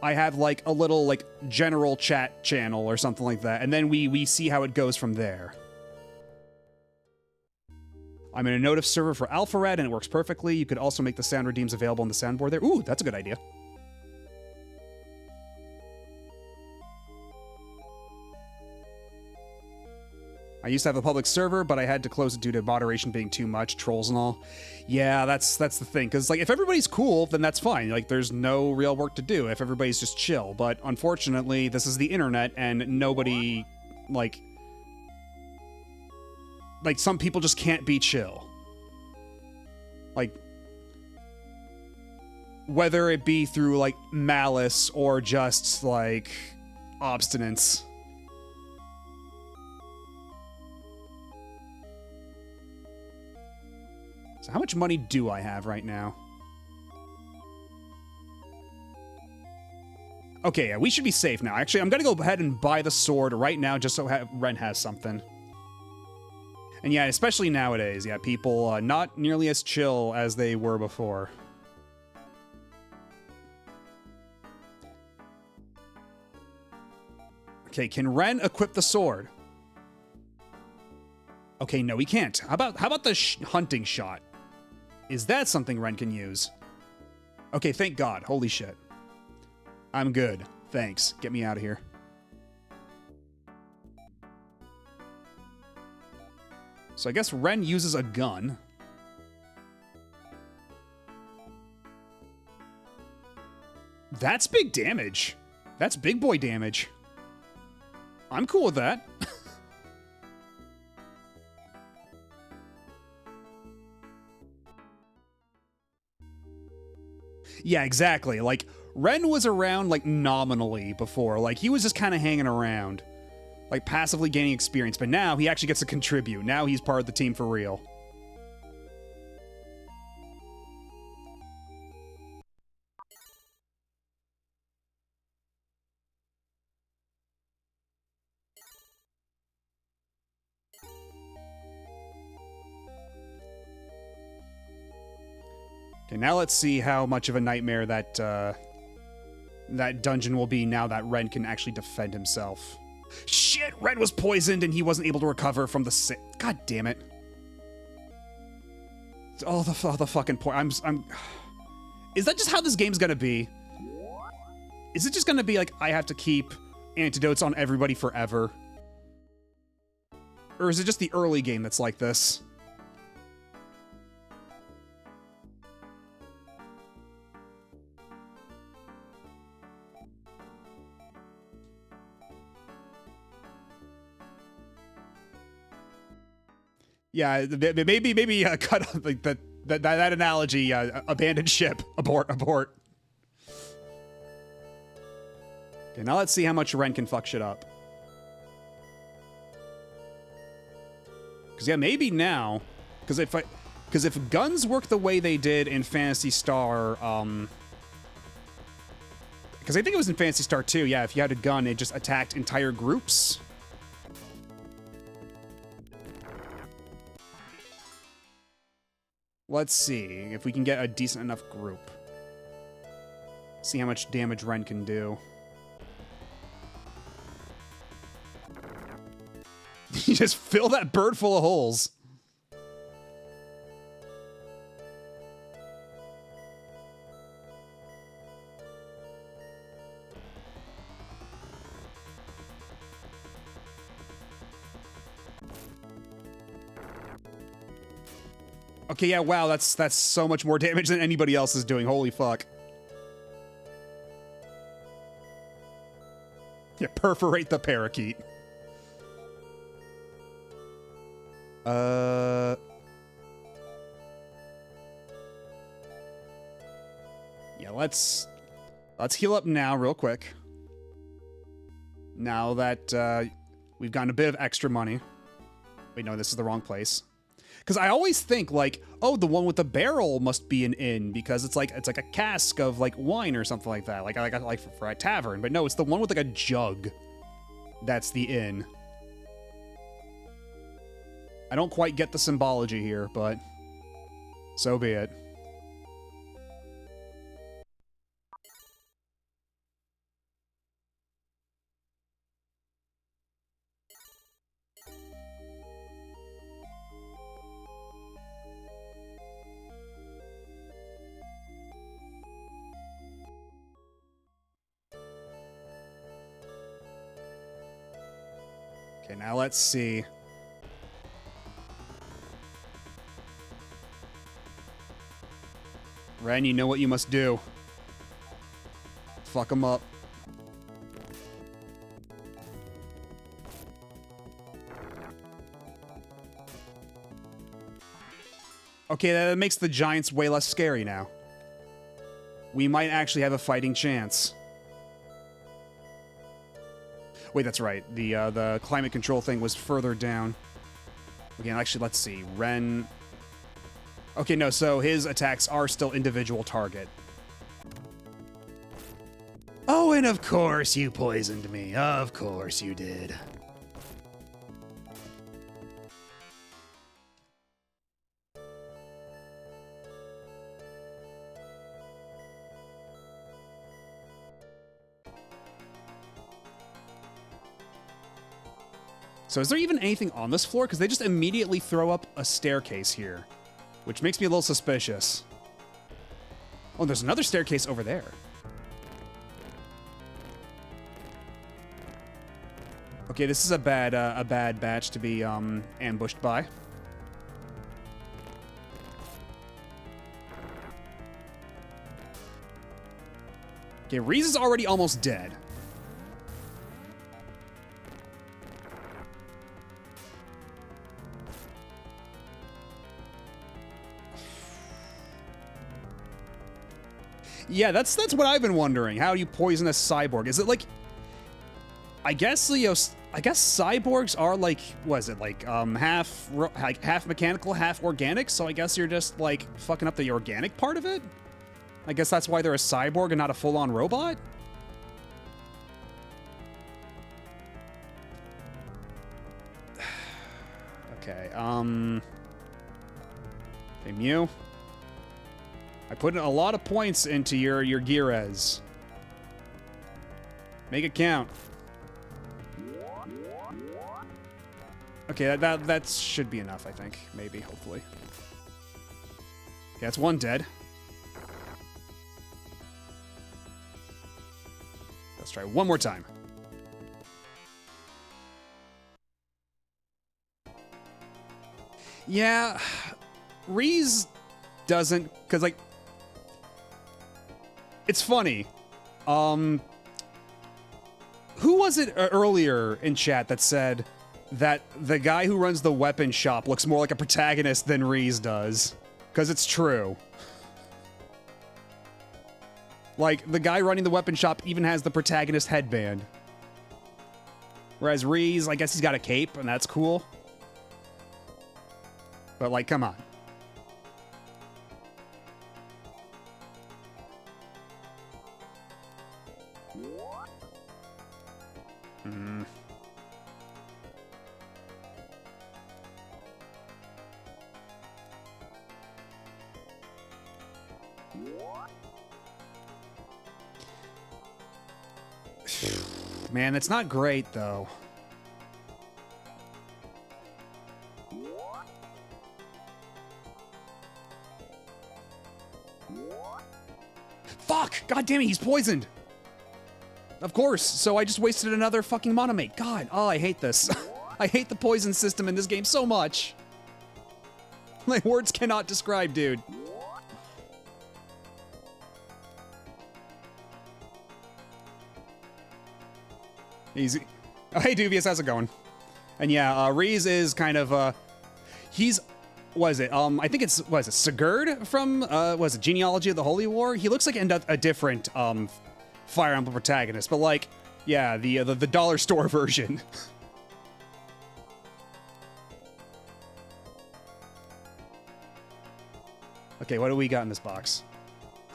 I have like a little like general chat channel or something like that, and then we see how it goes from there. I'm in a notif server for Alpharad, and it works perfectly. You could also make the sound redeems available on the soundboard there. Ooh, that's a good idea. I used to have a public server, but I had to close it due to moderation being too much, trolls and all. Yeah, that's the thing, because like if everybody's cool, then that's fine. Like there's no real work to do if everybody's just chill. But unfortunately, this is the internet, and nobody like some people just can't be chill. Like whether it be through like malice or just like obstinance. So how much money do I have right now? Okay, yeah, we should be safe now. Actually, I'm gonna go ahead and buy the sword right now just so Ren has something. And yeah, especially nowadays, yeah, people not nearly as chill as they were before. Okay, can Ren equip the sword? Okay, no, he can't. How about the hunting shot? Is that something Ren can use? Okay, thank God. Holy shit. I'm good. Thanks. Get me out of here. So I guess Ren uses a gun. That's big damage. That's big boy damage. I'm cool with that. Yeah, exactly. Like, Ren was around, like, nominally before. Like, he was just kind of hanging around. Like, passively gaining experience. But now, he actually gets to contribute. Now he's part of the team for real. Okay, now let's see how much of a nightmare that that dungeon will be now that Ren can actually defend himself. Shit, Ren was poisoned and he wasn't able to recover from the God damn it. Oh, the fucking point. Is that just how this game's gonna be? Is it just gonna be like, I have to keep antidotes on everybody forever? Or is it just the early game that's like this? Yeah, maybe cut like that analogy. Abandoned ship, abort. Okay, now let's see how much Ren can fuck shit up. Because yeah, maybe now, because if guns work the way they did in Phantasy Star, because I think it was in Phantasy Star 2. Yeah, if you had a gun, it just attacked entire groups. Let's see if we can get a decent enough group. See how much damage Ren can do. You just fill that bird full of holes. Okay, yeah, wow, that's so much more damage than anybody else is doing. Holy fuck. Yeah, perforate the parakeet. Yeah, let's heal up now real quick. Now that we've gotten a bit of extra money. Wait, no, this is the wrong place. Because I always think like, oh, the one with the barrel must be an inn because it's like a cask of like wine or something like that, like for a tavern. But no, it's the one with like a jug. That's the inn. I don't quite get the symbology here, but so be it. Okay, now let's see. Ren, you know what you must do. Fuck them up. Okay, that makes the giants way less scary now. We might actually have a fighting chance. Wait, that's right. The climate control thing was further down. Okay, actually, let's see. Ren... Okay, no, so his attacks are still individual target. Oh, and of course you poisoned me. Of course you did. So is there even anything on this floor? Because they just immediately throw up a staircase here, which makes me a little suspicious. Oh, there's another staircase over there. Okay, this is a bad batch to be ambushed by. Okay, Reese is already almost dead. Yeah, that's what I've been wondering. How do you poison a cyborg? Is it like... I guess cyborgs are like, what is it, like half mechanical, half organic, so I guess you're just like fucking up the organic part of it? I guess that's why they're a cyborg and not a full-on robot? Okay, okay, Mew. I put a lot of points into your Gearez. Make it count. Okay, that should be enough, I think. Maybe, hopefully. Okay, that's one dead. Let's try one more time. Yeah, Reese doesn't, because, like, it's funny. Who was it earlier in chat that said that the guy who runs the weapon shop looks more like a protagonist than Reese does? Because it's true. Like, the guy running the weapon shop even has the protagonist headband. Whereas Reese, I guess he's got a cape, and that's cool. But, like, come on. Man, that's not great, though. Fuck! God damn it, he's poisoned! Of course, so I just wasted another fucking monomate. God, oh, I hate this. I hate the poison system in this game so much. My words cannot describe, dude. Easy. Oh, hey, Dubious, how's it going? And yeah, Reese is kind of, he's, what is it? I think it's, what is it, Sigurd from, what is it, Genealogy of the Holy War? He looks like a different, Fire Emblem protagonist, but like, yeah, the dollar store version. Okay, what do we got in this box?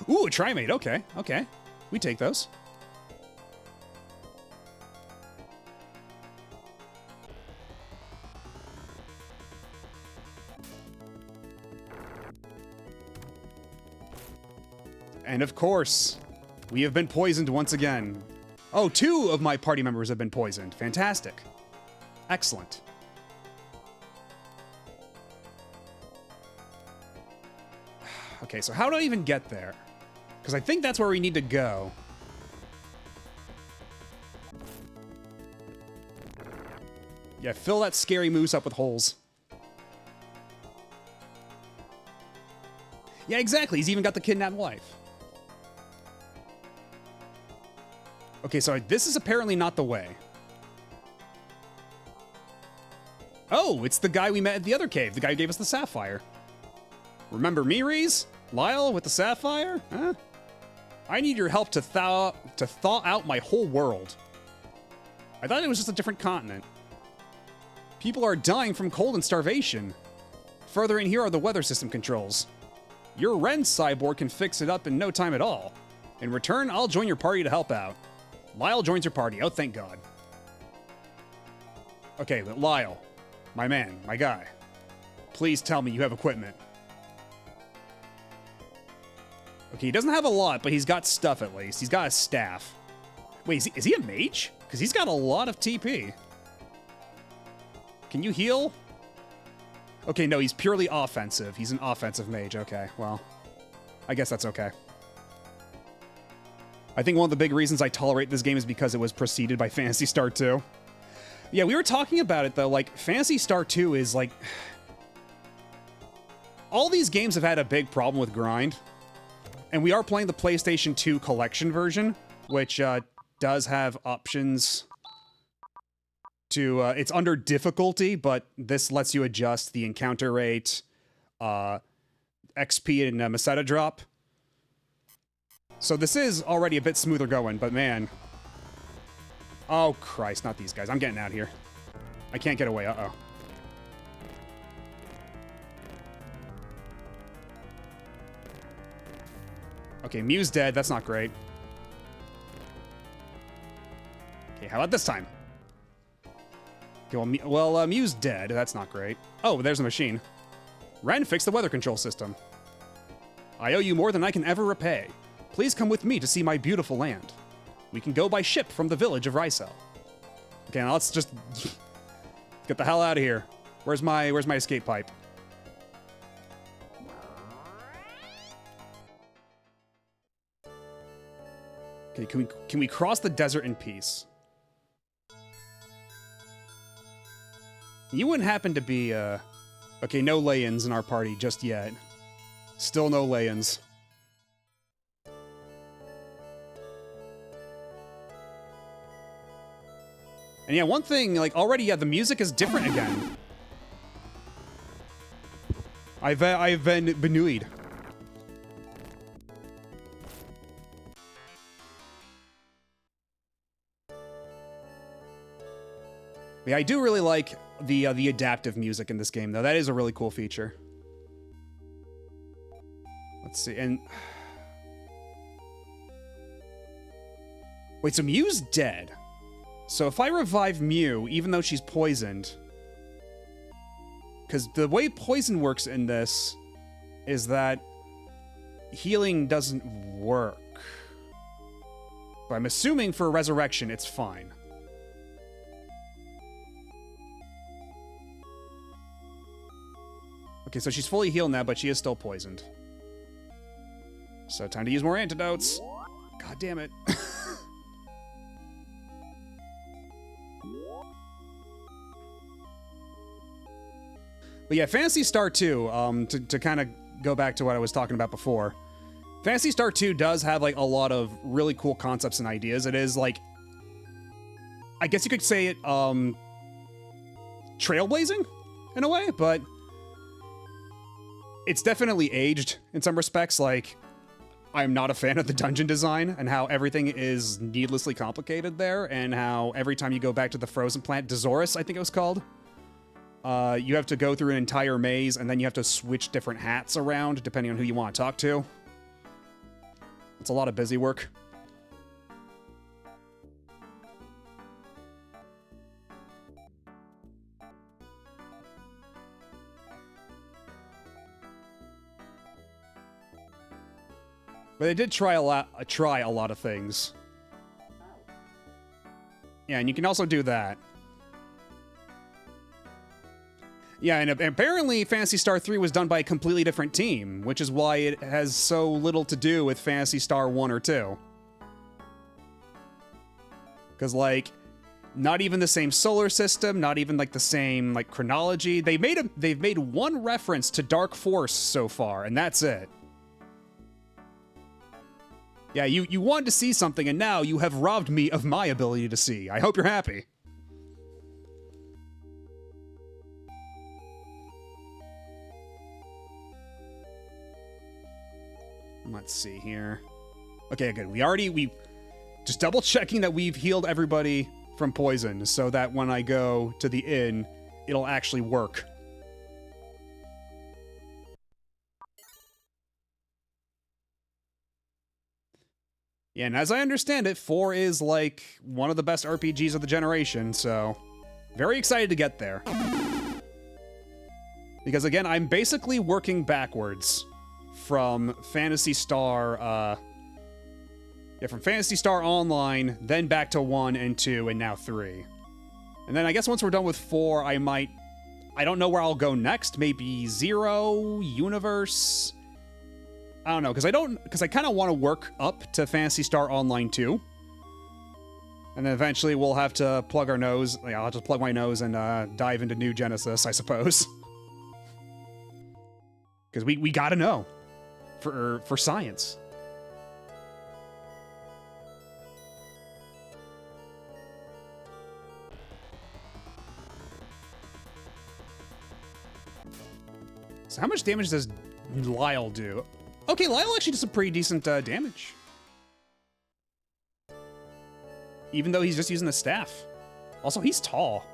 Ooh, a Trimate, okay, okay. We take those. And of course, we have been poisoned once again. Oh, 2 of my party members have been poisoned. Fantastic. Excellent. Okay, so how do I even get there? Because I think that's where we need to go. Yeah, fill that scary moose up with holes. Yeah, exactly. He's even got the kidnapped wife. Okay, so this is apparently not the way. Oh, it's the guy we met at the other cave. The guy who gave us the sapphire. Remember me, Reese? Lyle with the sapphire? Huh? I need your help to thaw out my whole world. I thought it was just a different continent. People are dying from cold and starvation. Further in here are the weather system controls. Your Ren cyborg can fix it up in no time at all. In return, I'll join your party to help out. Lyle joins your party. Oh, thank God. Okay, but Lyle, my man, my guy, please tell me you have equipment. Okay, he doesn't have a lot, but he's got stuff at least. He's got a staff. Wait, is he a mage? Because he's got a lot of TP. Can you heal? Okay, no, he's purely offensive. He's an offensive mage. Okay, well, I guess that's okay. I think one of the big reasons I tolerate this game is because it was preceded by Phantasy Star II. Yeah, we were talking about it, though. Like, Phantasy Star II is, like... all these games have had a big problem with grind. And we are playing the PlayStation 2 collection version, which does have options to... it's under difficulty, but this lets you adjust the encounter rate, XP and Meseta drop. So this is already a bit smoother going, but man. Oh, Christ, not these guys. I'm getting out of here. I can't get away. Uh-oh. Okay, Mew's dead. That's not great. Okay, how about this time? Okay, well, Mew's dead. That's not great. Oh, there's a machine. Ren fixed the weather control system. I owe you more than I can ever repay. Please come with me to see my beautiful land. We can go by ship from the village of Rysel. Okay, now let's just get the hell out of here. Where's my escape pipe? Okay, can we cross the desert in peace? You wouldn't happen to be okay, no lay-ins in our party just yet. Still no lay-ins. And yeah, one thing, like, already, yeah, the music is different again. I've been benuid. Yeah, I do really like the adaptive music in this game, though. That is a really cool feature. Let's see, and... Wait, so Mew's dead. So if I revive Mew, even though she's poisoned... Because the way poison works in this is that healing doesn't work. But I'm assuming for resurrection, it's fine. Okay, so she's fully healed now, but she is still poisoned. So time to use more antidotes. God damn it. But yeah, Phantasy Star 2, to kind of go back to what I was talking about before, Phantasy Star 2 does have, like, a lot of really cool concepts and ideas. It is, like, I guess you could say it, trailblazing, in a way, but it's definitely aged in some respects. Like, I'm not a fan of the dungeon design and how everything is needlessly complicated there, and how every time you go back to the frozen plant, Dezoris, I think it was called, you have to go through an entire maze, and then you have to switch different hats around depending on who you want to talk to. It's a lot of busy work. But they did try a lot of things. Yeah, and you can also do that. Yeah, and apparently Phantasy Star 3 was done by a completely different team, which is why it has so little to do with Phantasy Star 1 or 2. Because, like, not even the same solar system, not even, like, the same, like, chronology. They've made one reference to Dark Force so far, and that's it. Yeah, you wanted to see something, and now you have robbed me of my ability to see. I hope you're happy. Let's see here. Okay, good. We just double checking that we've healed everybody from poison so that when I go to the inn, it'll actually work. Yeah, and as I understand it, 4 is like one of the best RPGs of the generation, so very excited to get there. Because again, I'm basically working backwards from Phantasy Star, from Phantasy Star Online, then back to 1 and 2, and now 3. And then I guess once we're done with 4, I don't know where I'll go next. Maybe 0, Universe. I don't know, because I kind of want to work up to Phantasy Star Online 2. And then eventually we'll have to plug our nose. Yeah, I'll just plug my nose and dive into New Genesis, I suppose. Because we gotta know. For science. So how much damage does Lyle do? Okay, Lyle actually does some pretty decent damage. Even though he's just using the staff. Also, he's tall.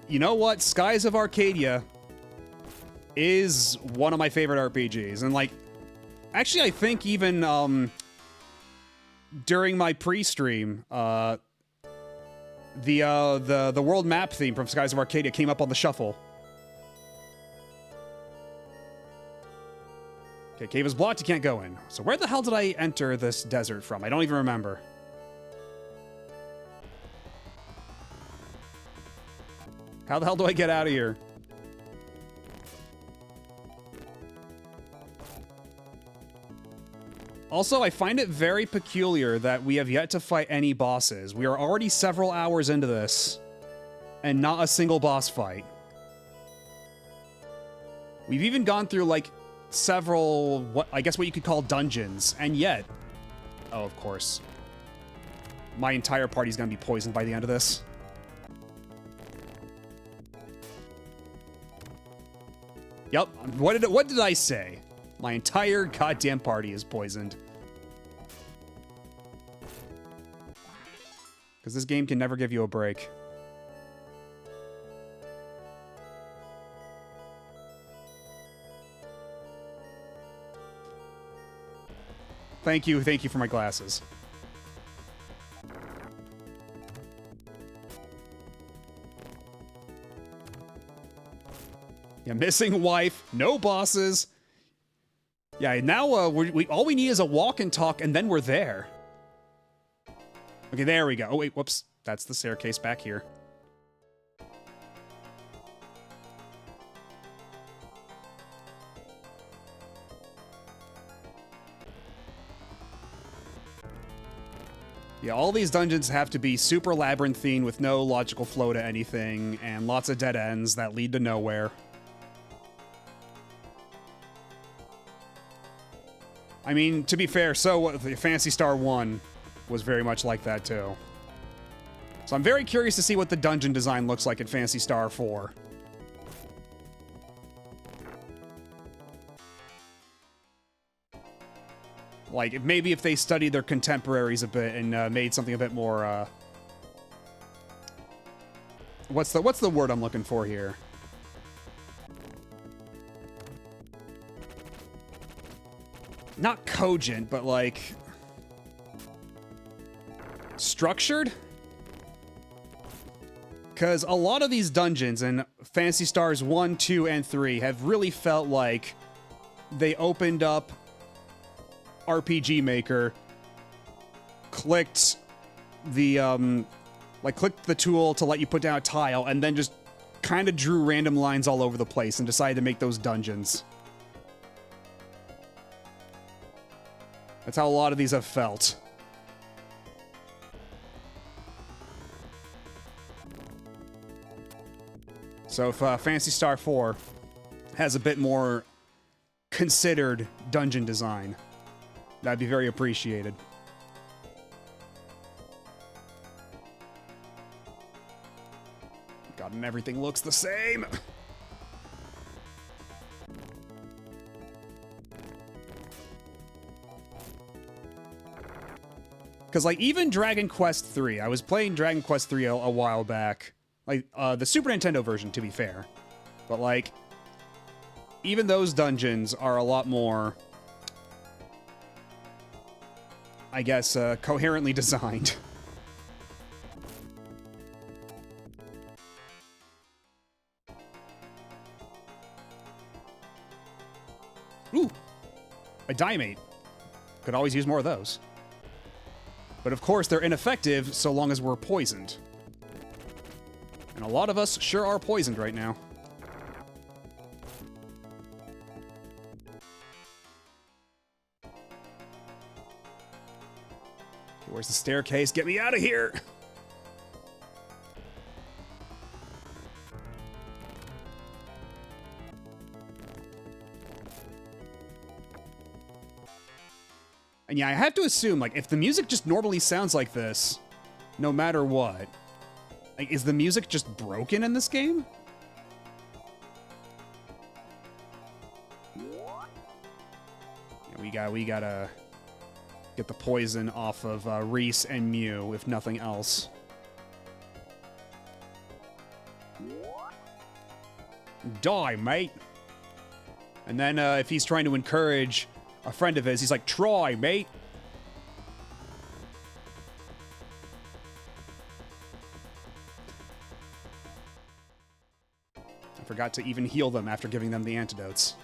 You know what? Skies of Arcadia is one of my favorite RPGs. And, like, actually, I think even, during my pre-stream, the world map theme from Skies of Arcadia came up on the shuffle. Okay, cave is blocked, you can't go in. So where the hell did I enter this desert from? I don't even remember. How the hell do I get out of here? Also, I find it very peculiar that we have yet to fight any bosses. We are already several hours into this, and not a single boss fight. We've even gone through, like, several, I guess what you could call dungeons, and yet... Oh, of course. My entire party's gonna be poisoned by the end of this. Yep, what did I say? My entire goddamn party is poisoned. Because this game can never give you a break. Thank you for my glasses. Yeah, missing wife, no bosses. Yeah, now all we need is a walk and talk, and then we're there. Okay, there we go. Oh, wait, whoops. That's the staircase back here. Yeah, all these dungeons have to be super labyrinthine with no logical flow to anything, and lots of dead ends that lead to nowhere. I mean, to be fair, so the Phantasy Star 1 was very much like that, too. So I'm very curious to see what the dungeon design looks like in Phantasy Star 4. Like, maybe if they studied their contemporaries a bit and made something a bit more, What's the word I'm looking for here? Not cogent, but like... structured? Because a lot of these dungeons in Phantasy Stars 1, 2, and 3 have really felt like they opened up RPG Maker, clicked the, clicked the tool to let you put down a tile, and then just kind of drew random lines all over the place and decided to make those dungeons. That's how a lot of these have felt. So if Phantasy Star 4 has a bit more considered dungeon design, that'd be very appreciated. God, and everything looks the same! Because, like, even Dragon Quest 3, I was playing Dragon Quest 3 a while back. Like, the Super Nintendo version, to be fair. But, like, even those dungeons are a lot more, I guess, coherently designed. Ooh! A Diamate. Could always use more of those. But of course, they're ineffective so long as we're poisoned. And a lot of us sure are poisoned right now. Okay, where's the staircase? Get me out of here! And yeah, I have to assume, like, if the music just normally sounds like this, no matter what, like, is the music just broken in this game? Yeah, we gotta get the poison off of Reese and Mew, if nothing else. Die, mate! And then if he's trying to encourage a friend of his, he's like, try, mate. Forgot to even heal them after giving them the antidotes.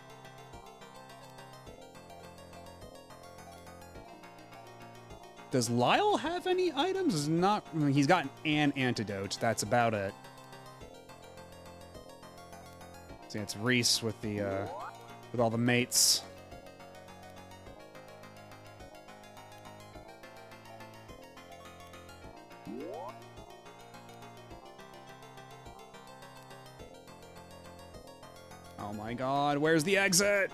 Does Lyle have any items? Is not. I mean, he's got an antidote. That's about it. See, it's Reese with the with all the mates. Oh my God! Where's the exit?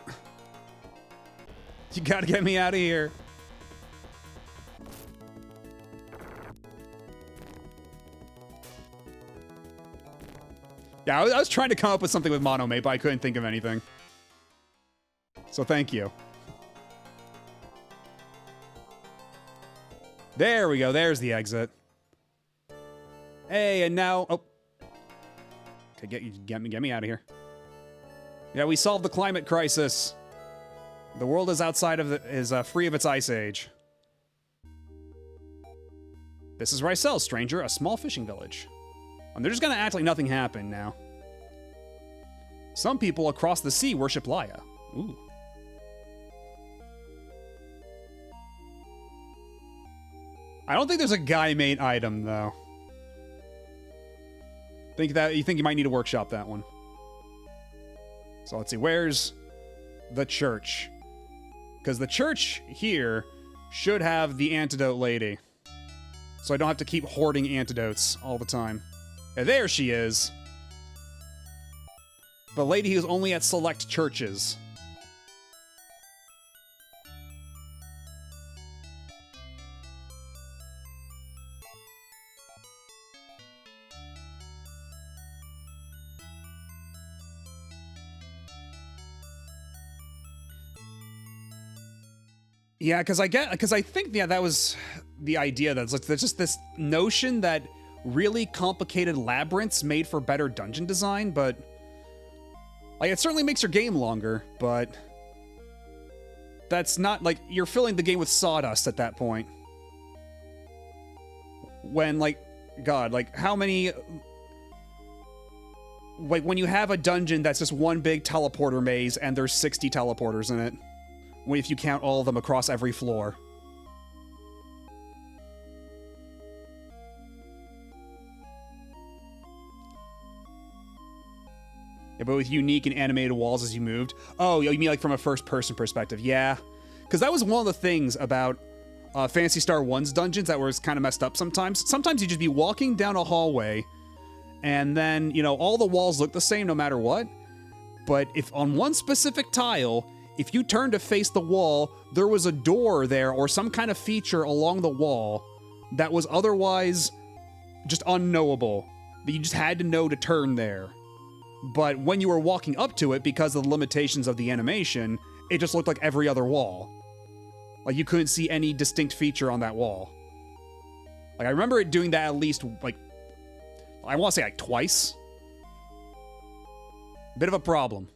You gotta get me out of here. Yeah, I was trying to come up with something with Monomate, but I couldn't think of anything. So thank you. There we go. There's the exit. Hey, and now... Oh. Okay, get me out of here. Yeah, we solved the climate crisis. The world is outside of is free of its ice age. This is Rysel, stranger, a small fishing village. And they're just gonna act like nothing happened now. Some people across the sea worship Laya. Ooh. I don't think there's a guy mate item though. You think you might need to workshop that one. So let's see, where's the church? Because the church here should have the antidote lady. So I don't have to keep hoarding antidotes all the time. Yeah, there she is. The lady who's only at select churches. Yeah, because I think that was the idea. That's like there's just this notion that really complicated labyrinths made for better dungeon design, but like it certainly makes your game longer, but that's not like you're filling the game with sawdust at that point. When like God, like how many like when you have a dungeon that's just one big teleporter maze and there's 60 teleporters in it. If you count all of them across every floor. Yeah, but with unique and animated walls as you moved. Oh, you mean like from a first-person perspective? Yeah. Because that was one of the things about Phantasy Star 1's dungeons that was kind of messed up sometimes. Sometimes you'd just be walking down a hallway, and then, you know, all the walls look the same no matter what. But if on one specific tile... If you turned to face the wall, there was a door there or some kind of feature along the wall that was otherwise just unknowable, that you just had to know to turn there. But when you were walking up to it, because of the limitations of the animation, it just looked like every other wall. Like you couldn't see any distinct feature on that wall. Like I remember it doing that at least, like, I want to say like twice. Bit of a problem.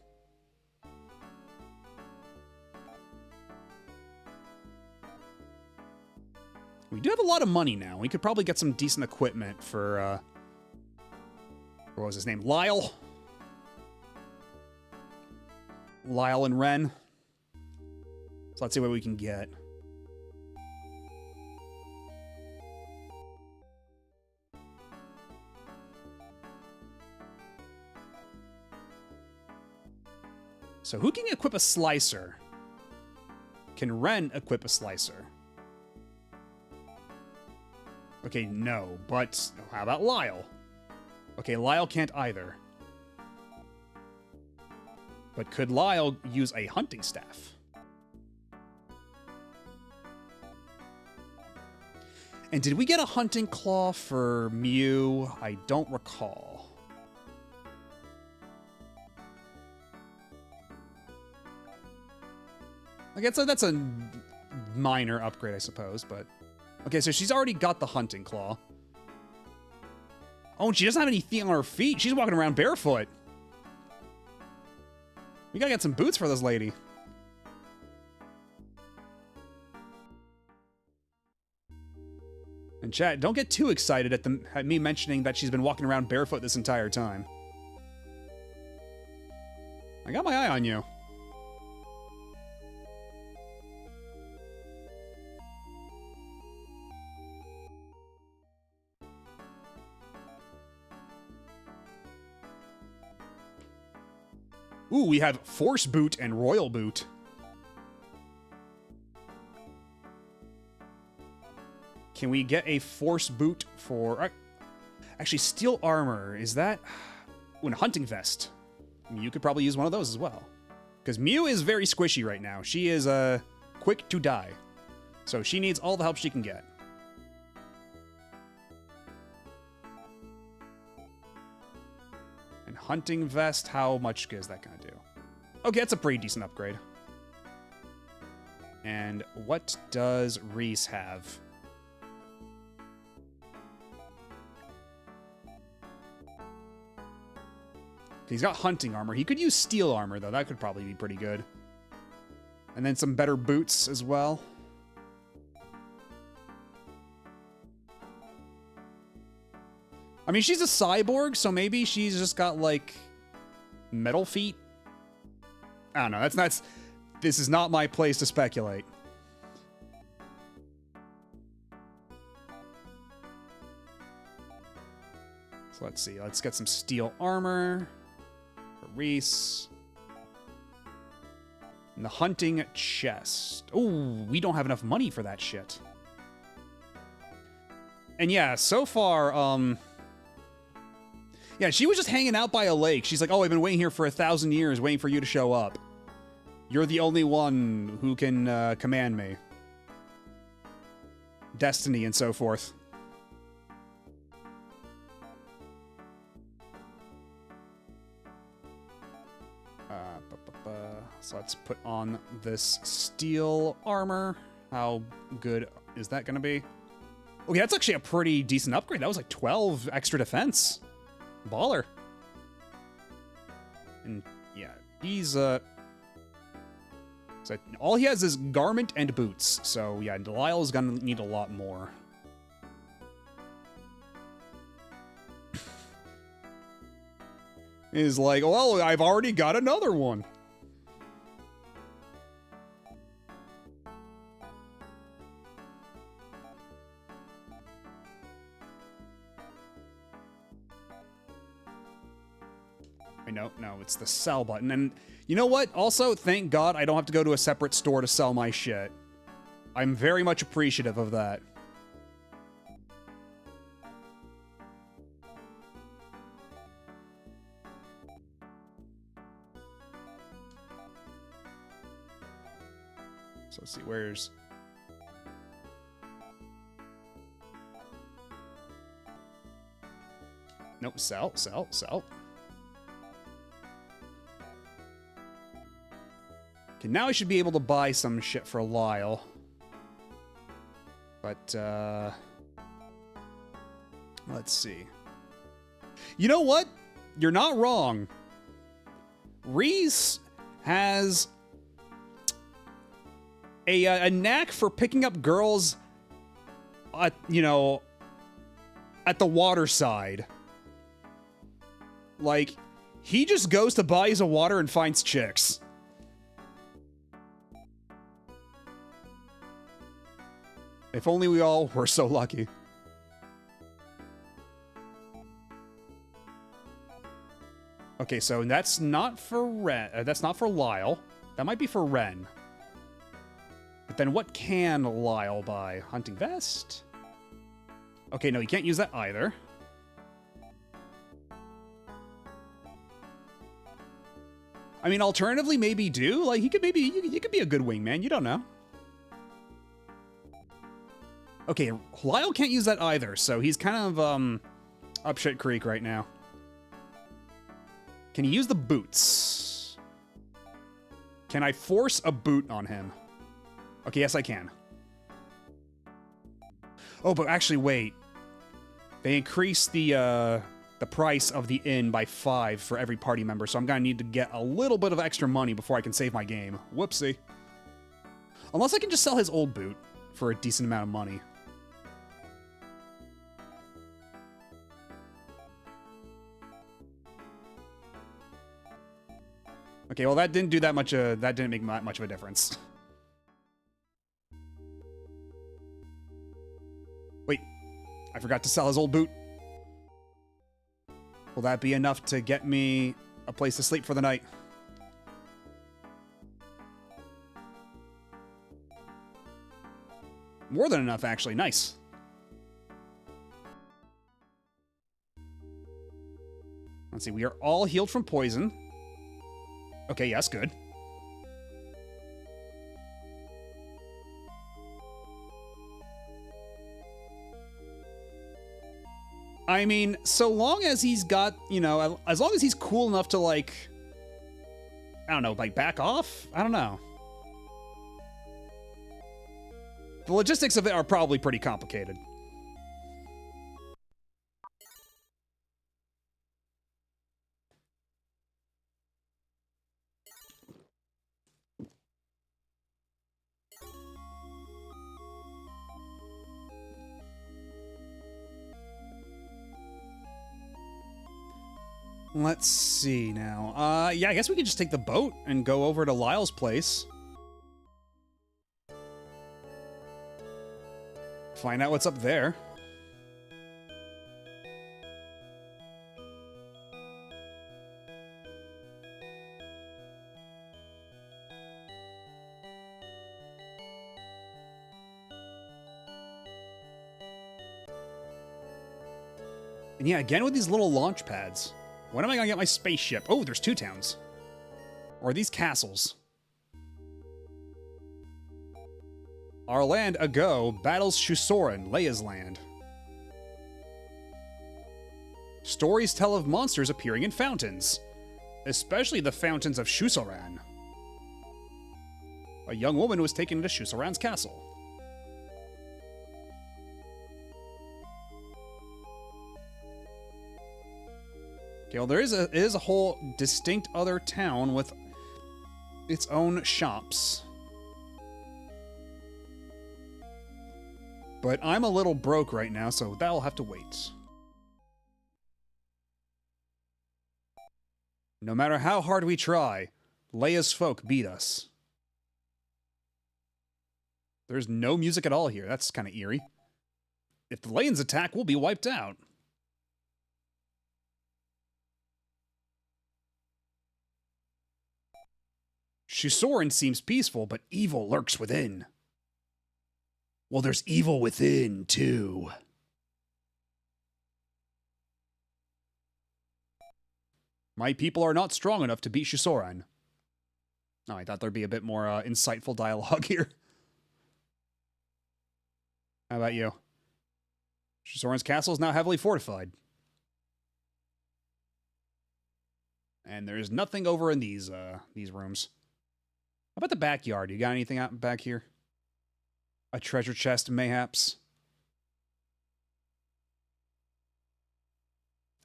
We do have a lot of money now. We could probably get some decent equipment for, what was his name? Lyle? Lyle and Ren. So let's see what we can get. So who can equip a slicer? Can Ren equip a slicer? Okay, no, but how about Lyle? Okay, Lyle can't either. But could Lyle use a hunting staff? And did we get a hunting claw for Mew? I don't recall. I guess that's a minor upgrade, I suppose, but... Okay, so she's already got the hunting claw. Oh, and she doesn't have any feet on her feet. She's walking around barefoot. We gotta get some boots for this lady. And chat, don't get too excited at me mentioning that she's been walking around barefoot this entire time. I got my eye on you. Ooh, we have Force Boot and Royal Boot. Can we get a Force Boot for... Actually, Steel Armor, is that... Ooh, and Hunting Vest. Mew could probably use one of those as well. Because Mew is very squishy right now. She is quick to die. So she needs all the help she can get. And Hunting Vest, how much good is that going to do? Okay, that's a pretty decent upgrade. And what does Reese have? He's got hunting armor. He could use steel armor, though. That could probably be pretty good. And then some better boots as well. I mean, she's a cyborg, so maybe she's just got, like, metal feet. I don't know. This is not my place to speculate. So let's see. Let's get some steel armor. Reese. And the hunting chest. Oh, we don't have enough money for that shit. And yeah, so far, yeah, she was just hanging out by a lake. She's like, oh, I've been waiting here for 1,000 years, waiting for you to show up. You're the only one who can command me. Destiny and so forth. So let's put on this steel armor. How good is that going to be? Okay, that's actually a pretty decent upgrade. That was like 12 extra defense. Baller. And yeah, he's so all he has is garment and boots. So yeah, Delisle's gonna need a lot more. He's like, well, I've already got another one. No, it's the sell button. And you know what? Also, thank God I don't have to go to a separate store to sell my shit. I'm very much appreciative of that. So let's see, where's... Nope, sell. Okay, now I should be able to buy some shit for Lyle. But, let's see. You know what? You're not wrong. Reese has a knack for picking up girls, at the water side. Like, he just goes to bodies of water and finds chicks. If only we all were so lucky. Okay, so that's not for Ren. That's not for Lyle. That might be for Ren. But then what can Lyle buy? Hunting vest? Okay, no, he can't use that either. I mean, alternatively, maybe do. Like, he could be a good wingman. You don't know. Okay, Lyle can't use that either, so he's kind of, up shit creek right now. Can he use the boots? Can I force a boot on him? Okay, yes, I can. Oh, but actually, wait. They increased the price of the inn by 5 for every party member, so I'm gonna need to get a little bit of extra money before I can save my game. Whoopsie. Unless I can just sell his old boot for a decent amount of money. Okay, well that didn't do that much. That didn't make much of a difference. Wait, I forgot to sell his old boot. Will that be enough to get me a place to sleep for the night? More than enough, actually. Nice. Let's see, we are all healed from poison. Okay, yes, good. I mean, so long as he's got, you know, as long as he's cool enough to, like, I don't know, like, back off? I don't know. The logistics of it are probably pretty complicated. Let's see now. Yeah, I guess we could just take the boat and go over to Lyle's place. Find out what's up there. And yeah, again with these little launch pads. When am I gonna get my spaceship? Oh, there's 2 towns. Or are these castles? Our land ago battles Shusoran, Leia's land. Stories tell of monsters appearing in fountains, especially the fountains of Shusoran. A young woman was taken to Shusoran's castle. Okay, well, there is a whole distinct other town with its own shops. But I'm a little broke right now, so that'll have to wait. No matter how hard we try, Leia's folk beat us. There's no music at all here. That's kind of eerie. If the Leians attack, we'll be wiped out. Shusoran seems peaceful, but evil lurks within. Well, there's evil within, too. My people are not strong enough to beat Shusoran. Oh, I thought there'd be a bit more insightful dialogue here. How about you? Shusoran's castle is now heavily fortified. And there's nothing over in these rooms. How about the backyard? You got anything out back here? A treasure chest, mayhaps?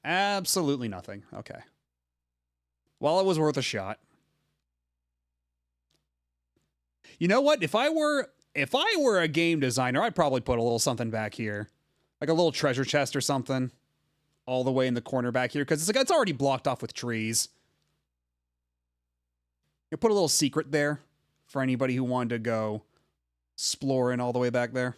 Absolutely nothing. Okay. Well, it was worth a shot. You know what? If I were a game designer, I'd probably put a little something back here. Like a little treasure chest or something. All the way in the corner back here. Because it's already blocked off with trees. You put a little secret there for anybody who wanted to go exploring all the way back there.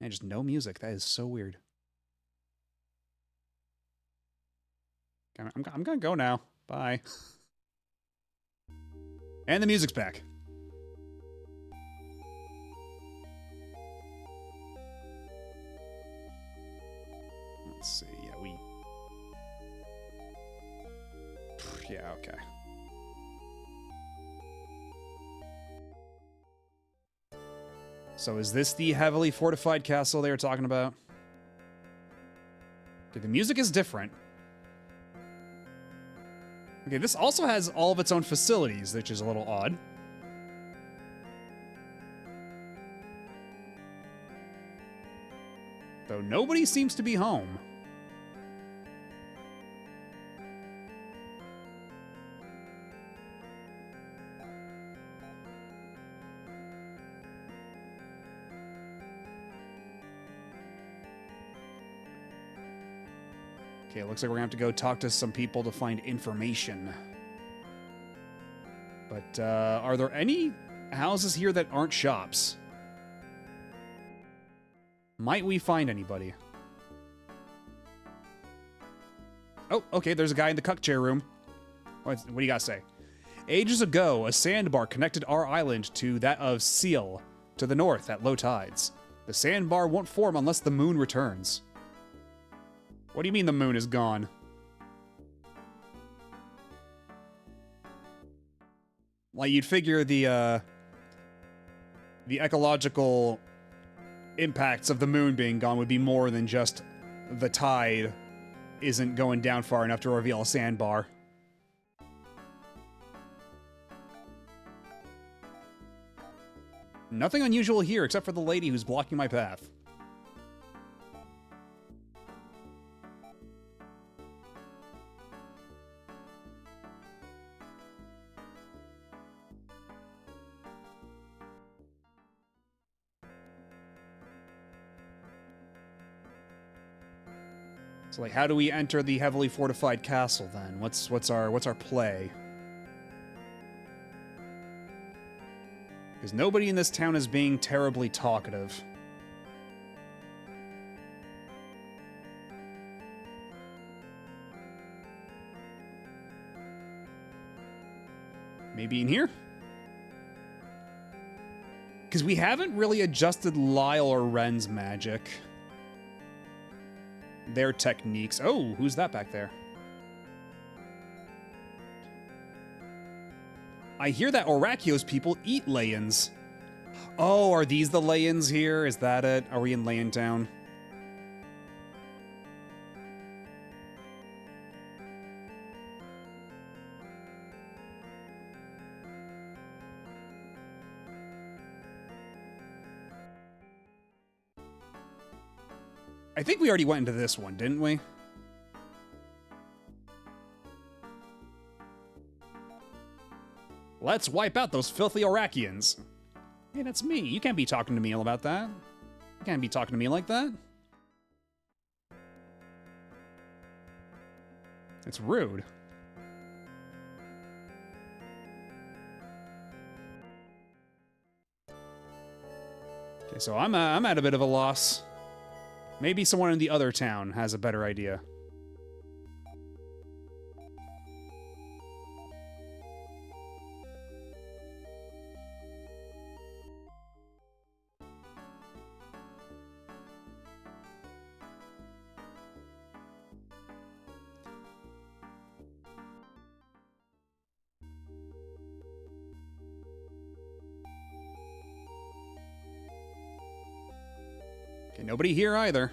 And just no music. That is so weird. I'm gonna go now. Bye. And the music's back. Let's see. Yeah, okay. So is this the heavily fortified castle they were talking about? Okay, the music is different. Okay, this also has all of its own facilities, which is a little odd. Though nobody seems to be home. Okay, looks like we're gonna have to go talk to some people to find information. But, are there any houses here that aren't shops? Might we find anybody? Oh, okay, there's a guy in the cuck chair room. What do you gotta say? Ages ago, a sandbar connected our island to that of Seal, to the north at low tides. The sandbar won't form unless the moon returns. What do you mean the moon is gone? Like, you'd figure the ecological impacts of the moon being gone would be more than just the tide isn't going down far enough to reveal a sandbar. Nothing unusual here except for the lady who's blocking my path. So, like, how do we enter the heavily fortified castle then? What's our play? Because nobody in this town is being terribly talkative. Maybe in here? Because we haven't really adjusted Lyle or Ren's magic. Their techniques. Oh, who's that back there? I hear that Orakios people eat lay-ins. Oh, are these the lay-ins here? Is that it? Are we in Lay-in Town? I think we already went into this one, didn't we? Let's wipe out those filthy Orakians. Hey, that's me. You can't be talking to me about that. You can't be talking to me like that. It's rude. Okay, so I'm at a bit of a loss. Maybe someone in the other town has a better idea. Okay, nobody here either.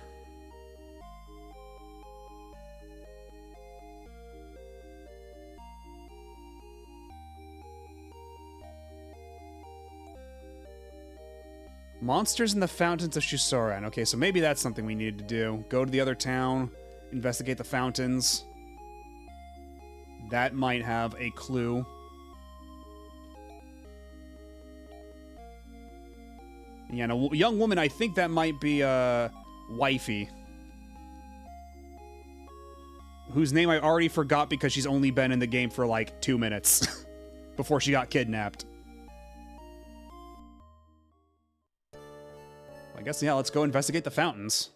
Monsters in the fountains of Shusoran. Okay, so maybe that's something we need to do. Go to the other town, investigate the fountains. That might have a clue. Yeah, and a young woman, I think that might be, Wifey. Whose name I already forgot because she's only been in the game for, like, 2 minutes. Before she got kidnapped. I guess, yeah, let's go investigate the fountains.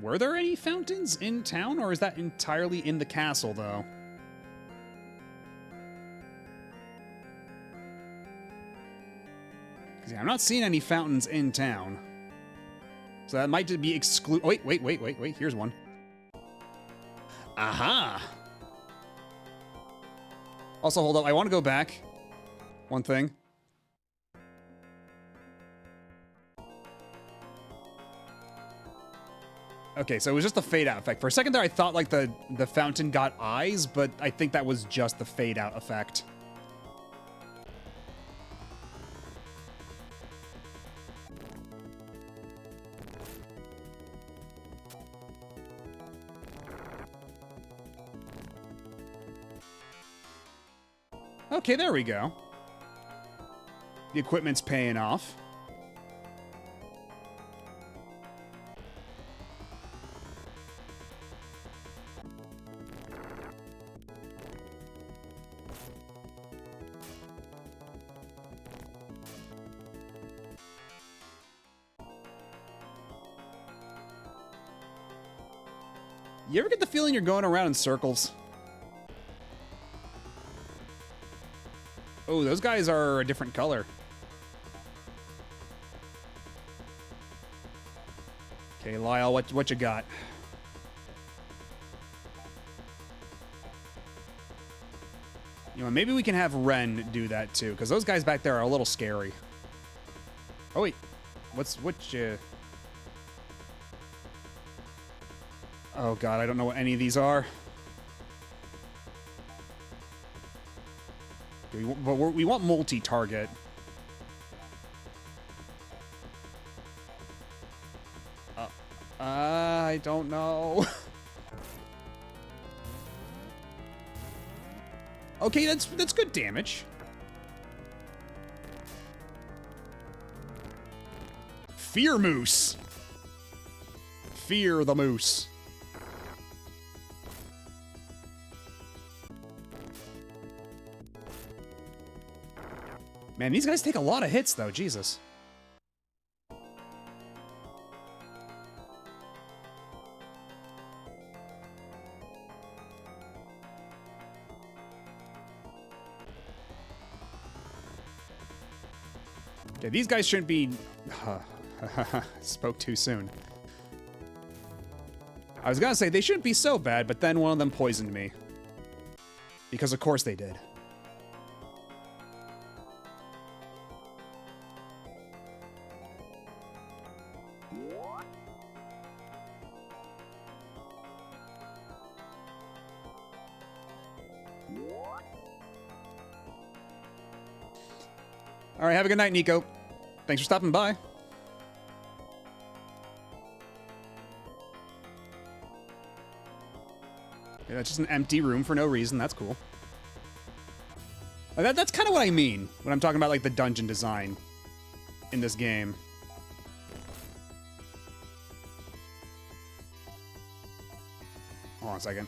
Were there any fountains in town, or is that entirely in the castle, though? Yeah, I'm not seeing any fountains in town. So that might just be wait, here's one. Aha! Also, hold up, I want to go back. One thing. Okay, so it was just the fade out effect. For a second there, I thought like the fountain got eyes, but I think that was just the fade out effect. Okay, there we go. The equipment's paying off. You ever get the feeling you're going around in circles? Oh, those guys are a different color. Okay, Lyle, what you got? You know, maybe we can have Ren do that too, because those guys back there are a little scary. Oh wait, which? Oh god, I don't know what any of these are. But we want multi-target. I don't know. Okay, that's good damage. Fear Moose. Fear the Moose. Man, these guys take a lot of hits, though. Jesus. Okay, these guys shouldn't be... Spoke too soon. I was gonna say, they shouldn't be so bad, but then one of them poisoned me. Because of course they did. All right, have a good night, Nico. Thanks for stopping by. Yeah, that's just an empty room for no reason. That's cool. That's kind of what I mean when I'm talking about, like, the dungeon design in this game. Hold on a second.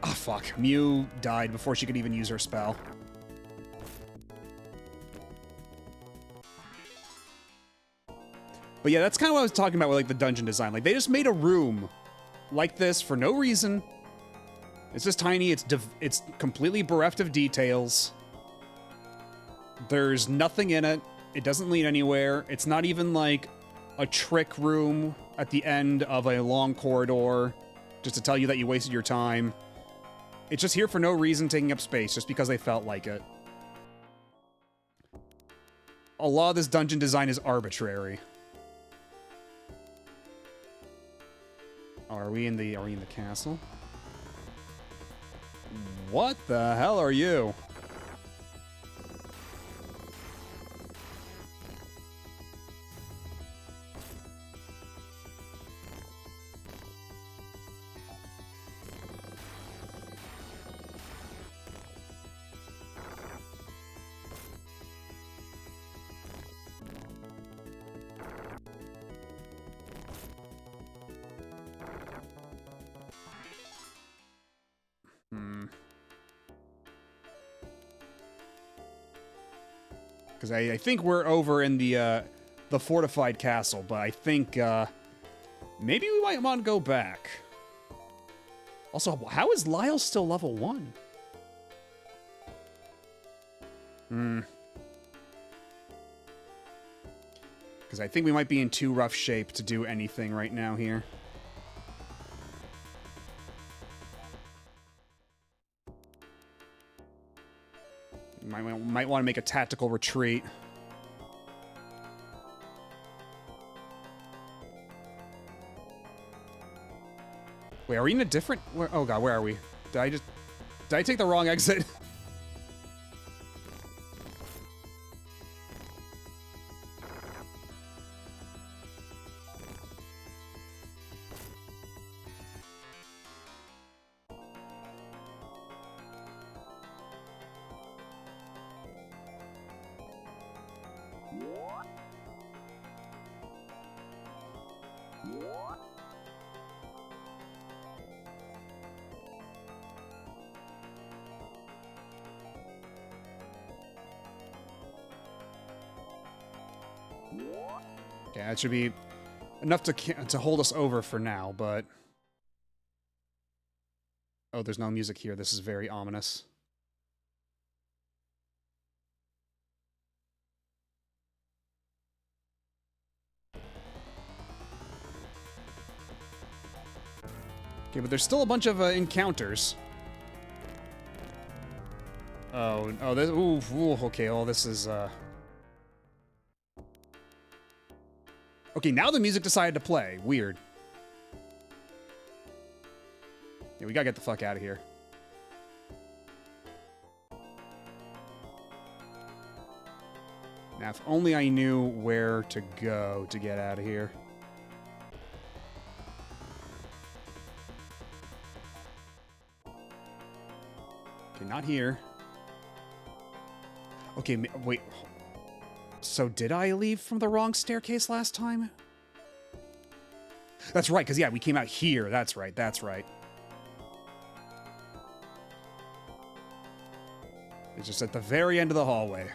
Oh, fuck. Mew died before she could even use her spell. But yeah, that's kind of what I was talking about with, like, the dungeon design. Like, they just made a room like this for no reason. It's just tiny. It's completely bereft of details. There's nothing in it. It doesn't lead anywhere. It's not even, like, a trick room at the end of a long corridor just to tell you that you wasted your time. It's just here for no reason, taking up space, just because they felt like it. A lot of this dungeon design is arbitrary. Oh, are we in the castle? What the hell are you? Because I think we're over in the fortified castle, but I think maybe we might want to go back. Also, how is Lyle still level 1? Because I think we might be in too rough shape to do anything right now here. Might want to make a tactical retreat. Wait, are we in a different... oh god, where are we? Did I take the wrong exit? Okay, that should be enough to hold us over for now, but... Oh, there's no music here. This is very ominous. Okay, but there's still a bunch of encounters. Oh, this, ooh, okay, well, this is, Okay, now the music decided to play. Weird. Yeah, we gotta get the fuck out of here. Now, if only I knew where to go to get out of here. Okay, not here. Okay, wait. So did I leave from the wrong staircase last time? That's right, because yeah, we came out here. That's right, that's right. It's just at the very end of the hallway.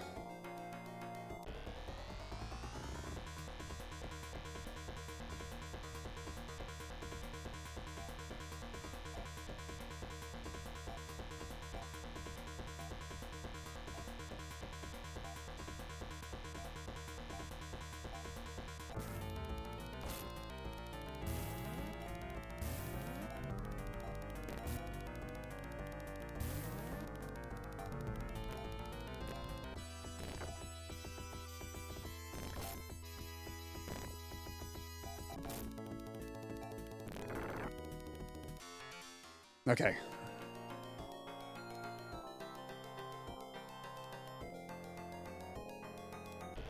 Okay.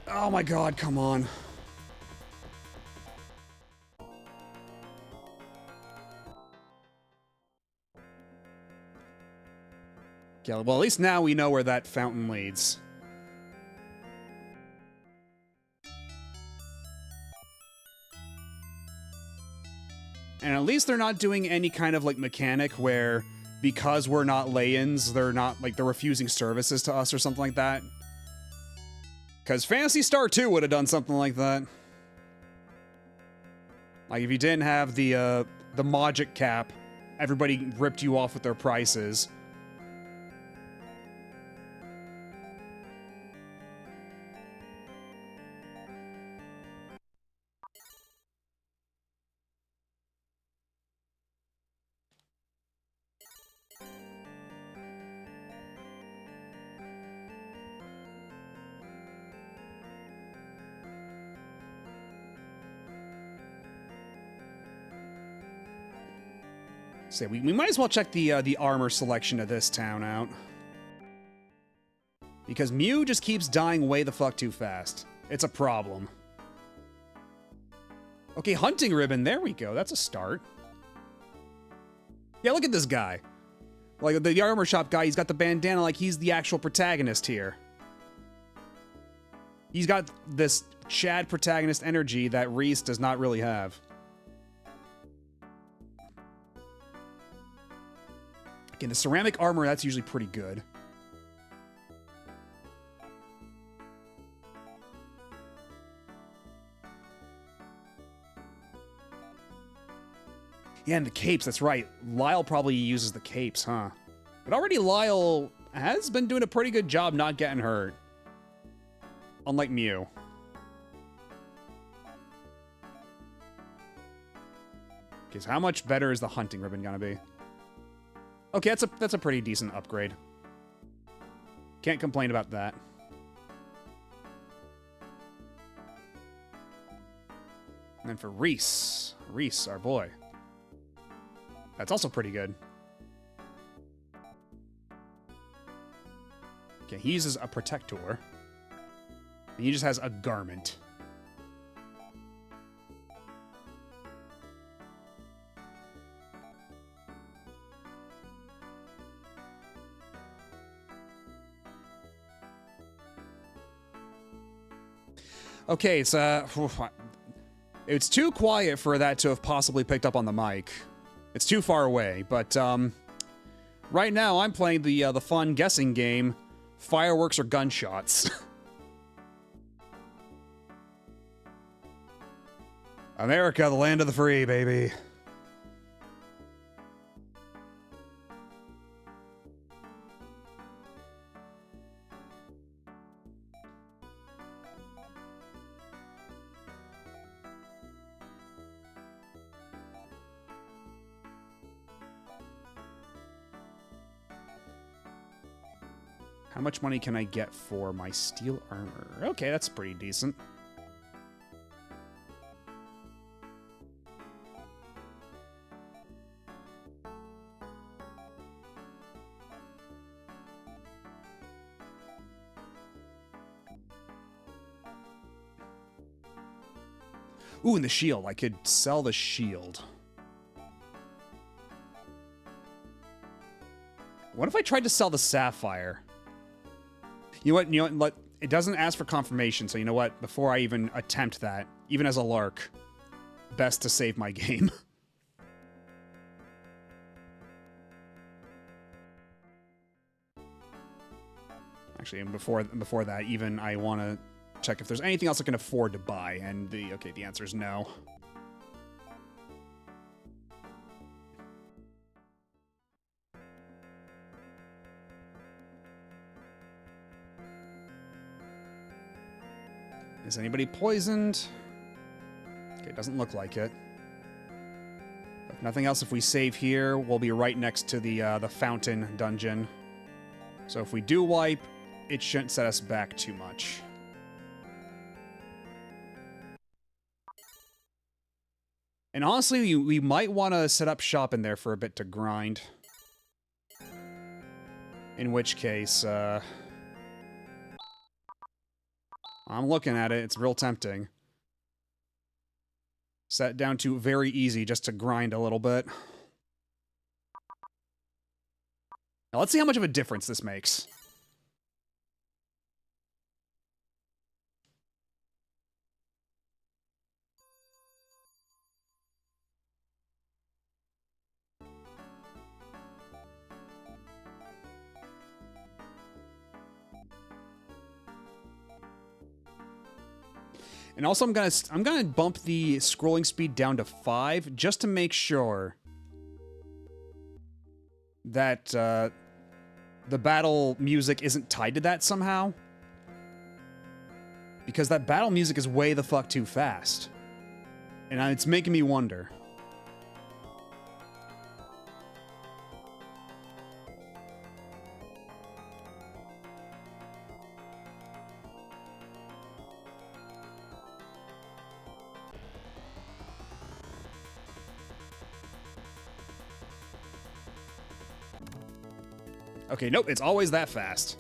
Oh my god, come on. Yeah, well, at least now we know where that fountain leads. And at least they're not doing any kind of, like, mechanic where, because we're not lay-ins, they're not, like, they're refusing services to us or something like that. Because Phantasy Star II would have done something like that. Like, if you didn't have the Magic cap, everybody ripped you off with their prices. So we might as well check the armor selection of this town out. Because Mew just keeps dying way the fuck too fast. It's a problem. Okay, hunting ribbon, there we go, that's a start. Yeah, look at this guy. Like, the armor shop guy, he's got the bandana like he's the actual protagonist here. He's got this Chad protagonist energy that Reese does not really have. Okay, the ceramic armor, that's usually pretty good. Yeah, and the capes, that's right. Lyle probably uses the capes, huh? But already Lyle has been doing a pretty good job not getting hurt. Unlike Mew. Okay, so how much better is the hunting ribbon gonna be? Okay, that's a pretty decent upgrade. Can't complain about that. And then for Reese, our boy. That's also pretty good. Okay, he uses a protector. And he just has a garment. Okay, it's too quiet for that to have possibly picked up on the mic. It's too far away, but right now I'm playing the fun guessing game, fireworks or gunshots. America, the land of the free, baby. How much money can I get for my steel armor? Okay, that's pretty decent. Ooh, and the shield. I could sell the shield. What if I tried to sell the sapphire? You know what? It doesn't ask for confirmation, so you know what? Before I even attempt that, even as a lark, best to save my game. Actually, and before that, even I want to check if there's anything else I can afford to buy, and the answer is no. Is anybody poisoned? Okay, doesn't look like it. If nothing else, if we save here, we'll be right next to the fountain dungeon. So if we do wipe, it shouldn't set us back too much. And honestly, we might want to set up shop in there for a bit to grind. In which case, I'm looking at it. It's real tempting. Set down to very easy just to grind a little bit. Now let's see how much of a difference this makes. And also, I'm gonna bump the scrolling speed down to 5 just to make sure that the battle music isn't tied to that somehow. Because that battle music is way the fuck too fast, and it's making me wonder. Okay, nope, it's always that fast.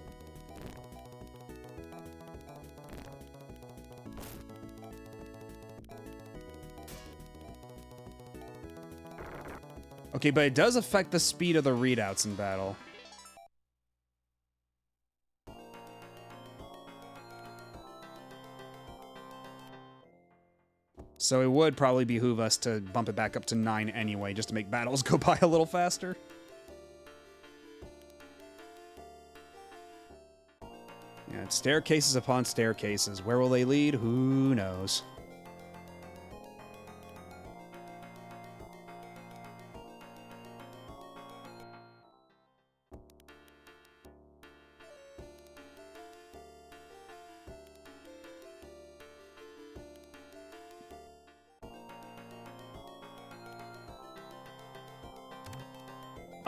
Okay, but it does affect the speed of the readouts in battle. So it would probably behoove us to bump it back up to 9 anyway, just to make battles go by a little faster. Yeah, it's staircases upon staircases. Where will they lead? Who knows?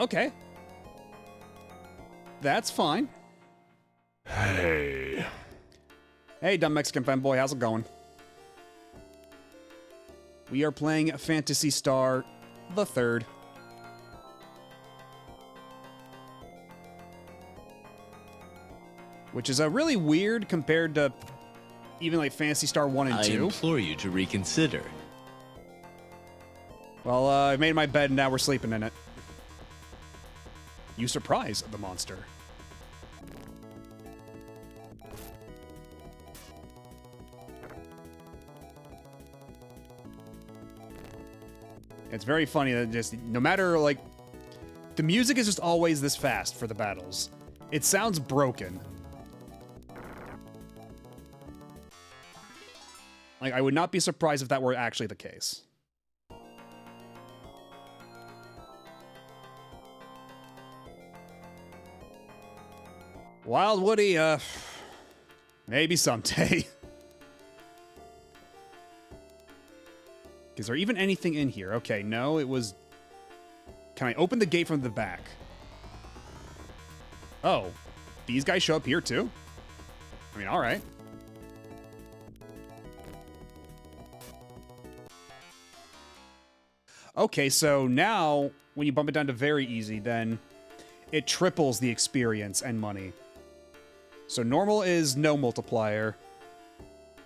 Okay. That's fine. Hey. Hey, dumb Mexican fanboy, how's it going? We are playing Phantasy Star III. Which is a really weird compared to even like Phantasy Star 1 and 2. I implore you to reconsider. Well, I made my bed and now we're sleeping in it. You surprise the monster. It's very funny that just, no matter, like, the music is just always this fast for the battles. It sounds broken. Like, I would not be surprised if that were actually the case. Wild Woody, maybe someday. Is there even anything in here? Okay, no, it was... Can I open the gate from the back? Oh, these guys show up here too? I mean, alright. Okay, so now, when you bump it down to very easy, then it triples the experience and money. So normal is no multiplier.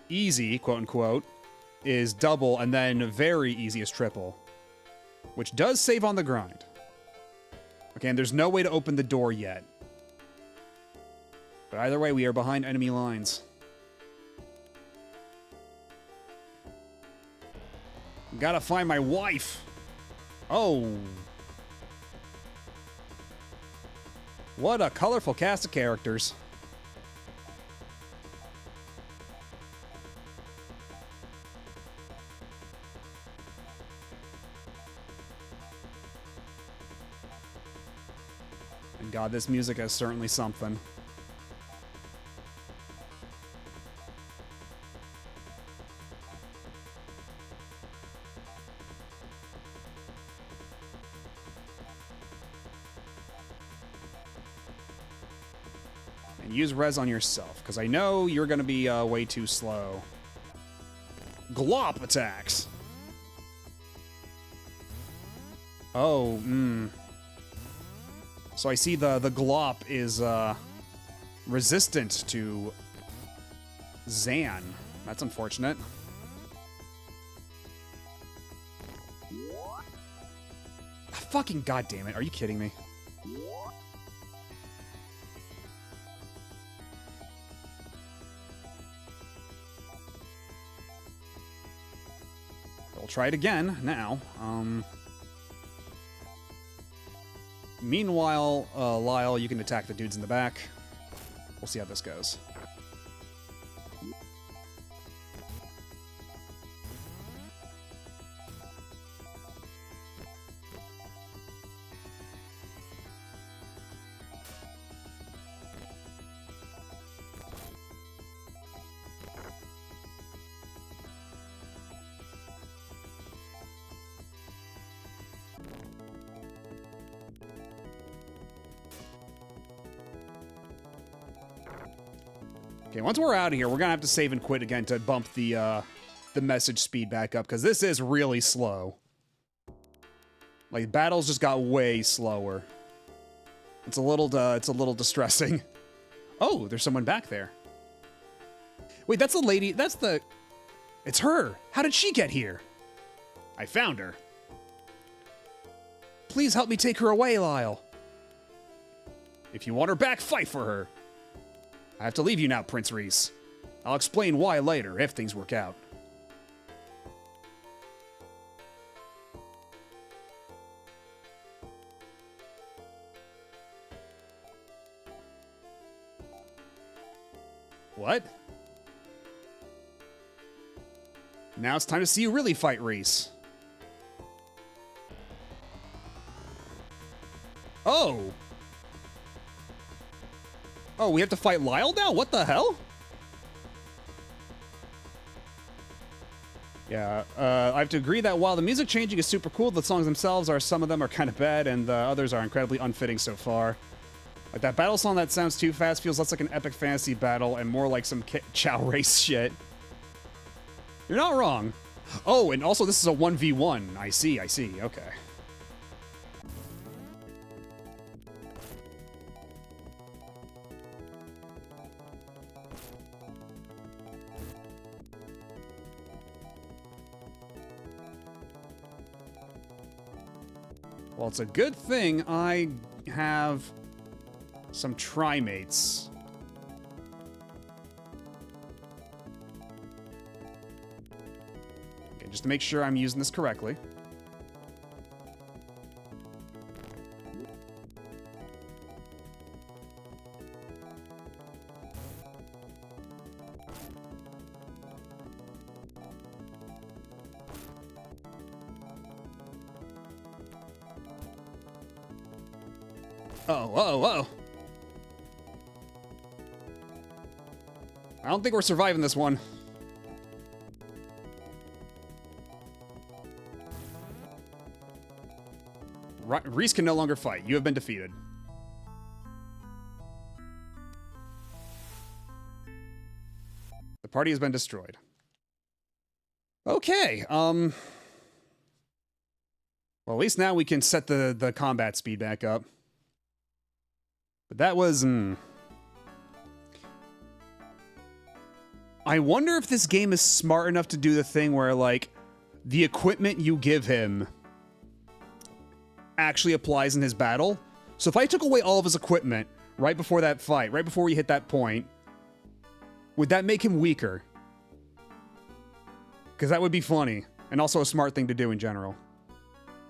Easy, quote-unquote, is double, and then very easy is triple. Which does save on the grind. Okay, and there's no way to open the door yet. But either way, we are behind enemy lines. Gotta find my wife. Oh. What a colorful cast of characters. And God, this music is certainly something. And use res on yourself, because I know you're going to be way too slow. Glop attacks! Oh, So I see the glop is resistant to Zan. That's unfortunate. Fucking goddamn it! Are you kidding me? We'll try it again now. Meanwhile, Lyle, you can attack the dudes in the back. We'll see how this goes. Okay, once we're out of here, we're gonna have to save and quit again to bump the message speed back up, because this is really slow. Like, battles just got way slower. It's a little distressing. Oh, there's someone back there. Wait, that's the lady. It's her. How did she get here? I found her. Please help me take her away, Lyle. If you want her back, fight for her. I have to leave you now, Prince Reese. I'll explain why later, if things work out. What? Now it's time to see you really fight Reese. Oh! Oh, we have to fight Lyle now? What the hell? Yeah, I have to agree that while the music changing is super cool, the songs themselves some of them are kind of bad, and the others are incredibly unfitting so far. Like, that battle song that sounds too fast feels less like an epic fantasy battle and more like some Chow race shit. You're not wrong. Oh, and also this is a 1v1. I see, okay. Well, it's a good thing I have some trimates. Okay, just to make sure I'm using this correctly. Oh, whoa, whoa. I don't think we're surviving this one. Reese can no longer fight. You have been defeated. The party has been destroyed. Okay, well, at least now we can set the combat speed back up. But that was, I wonder if this game is smart enough to do the thing where, like, the equipment you give him actually applies in his battle. So if I took away all of his equipment right before that fight, right before we hit that point, would that make him weaker? Because that would be funny, and also a smart thing to do in general.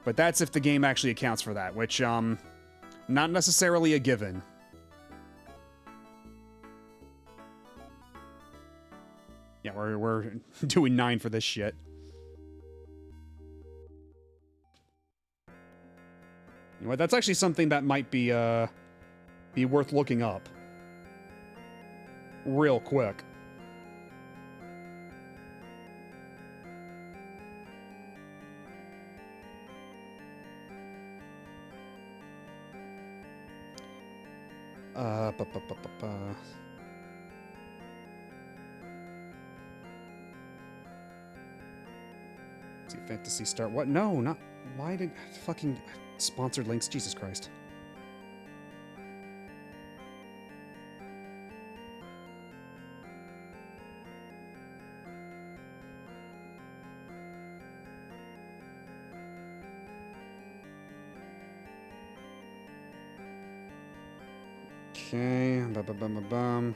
But that's if the game actually accounts for that, which, not necessarily a given. Yeah, we're doing 9 for this shit. You know what, that's actually something that might be worth looking up. Real quick. See, Phantasy Star. What? No, not. Why did fucking sponsored links? Jesus Christ. Okay. Bum.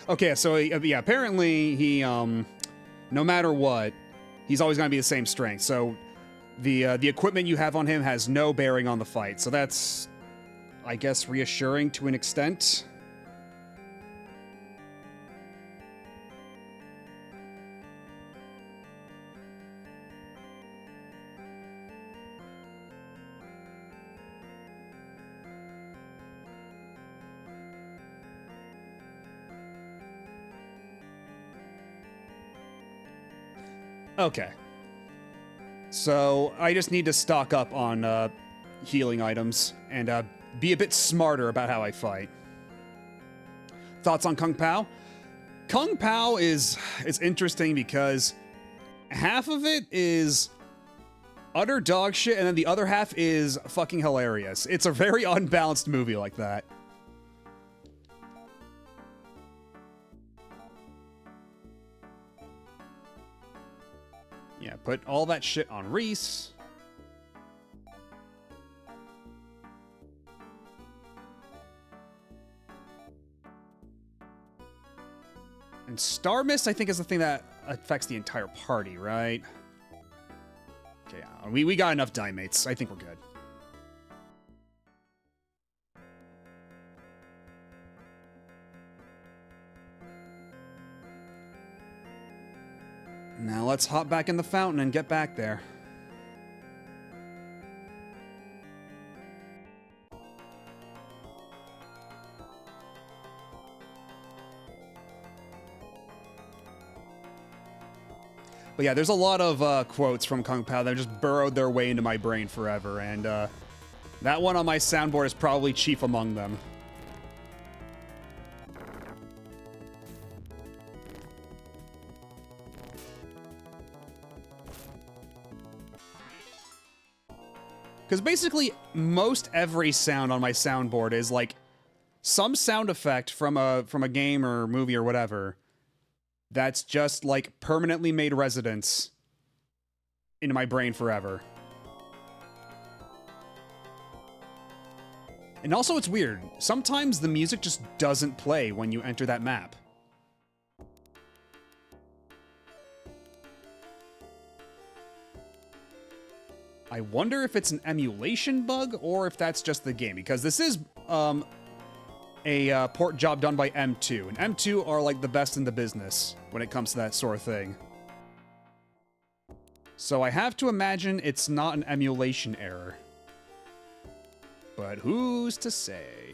Okay, so yeah, apparently he no matter what, he's always going to be the same strength. So the equipment you have on him has no bearing on the fight. So that's, I guess, reassuring to an extent. Okay. So I just need to stock up on healing items and be a bit smarter about how I fight. Thoughts on Kung Pao? Kung Pao is interesting because half of it is utter dog shit and then the other half is fucking hilarious. It's a very unbalanced movie like that. Yeah, put all that shit on Reese. And Star Mist, I think, is the thing that affects the entire party, right? Okay, we got enough Dimates. I think we're good. Now let's hop back in the fountain and get back there. But yeah, there's a lot of quotes from Kung Pao that just burrowed their way into my brain forever, and that one on my soundboard is probably chief among them. Because basically, most every sound on my soundboard is like some sound effect from a game or movie or whatever that's just like permanently made residence into my brain forever. And also, it's weird. Sometimes the music just doesn't play when you enter that map. I wonder if it's an emulation bug or if that's just the game, because this is a port job done by M2, and M2 are like the best in the business when it comes to that sort of thing. So I have to imagine it's not an emulation error. But who's to say?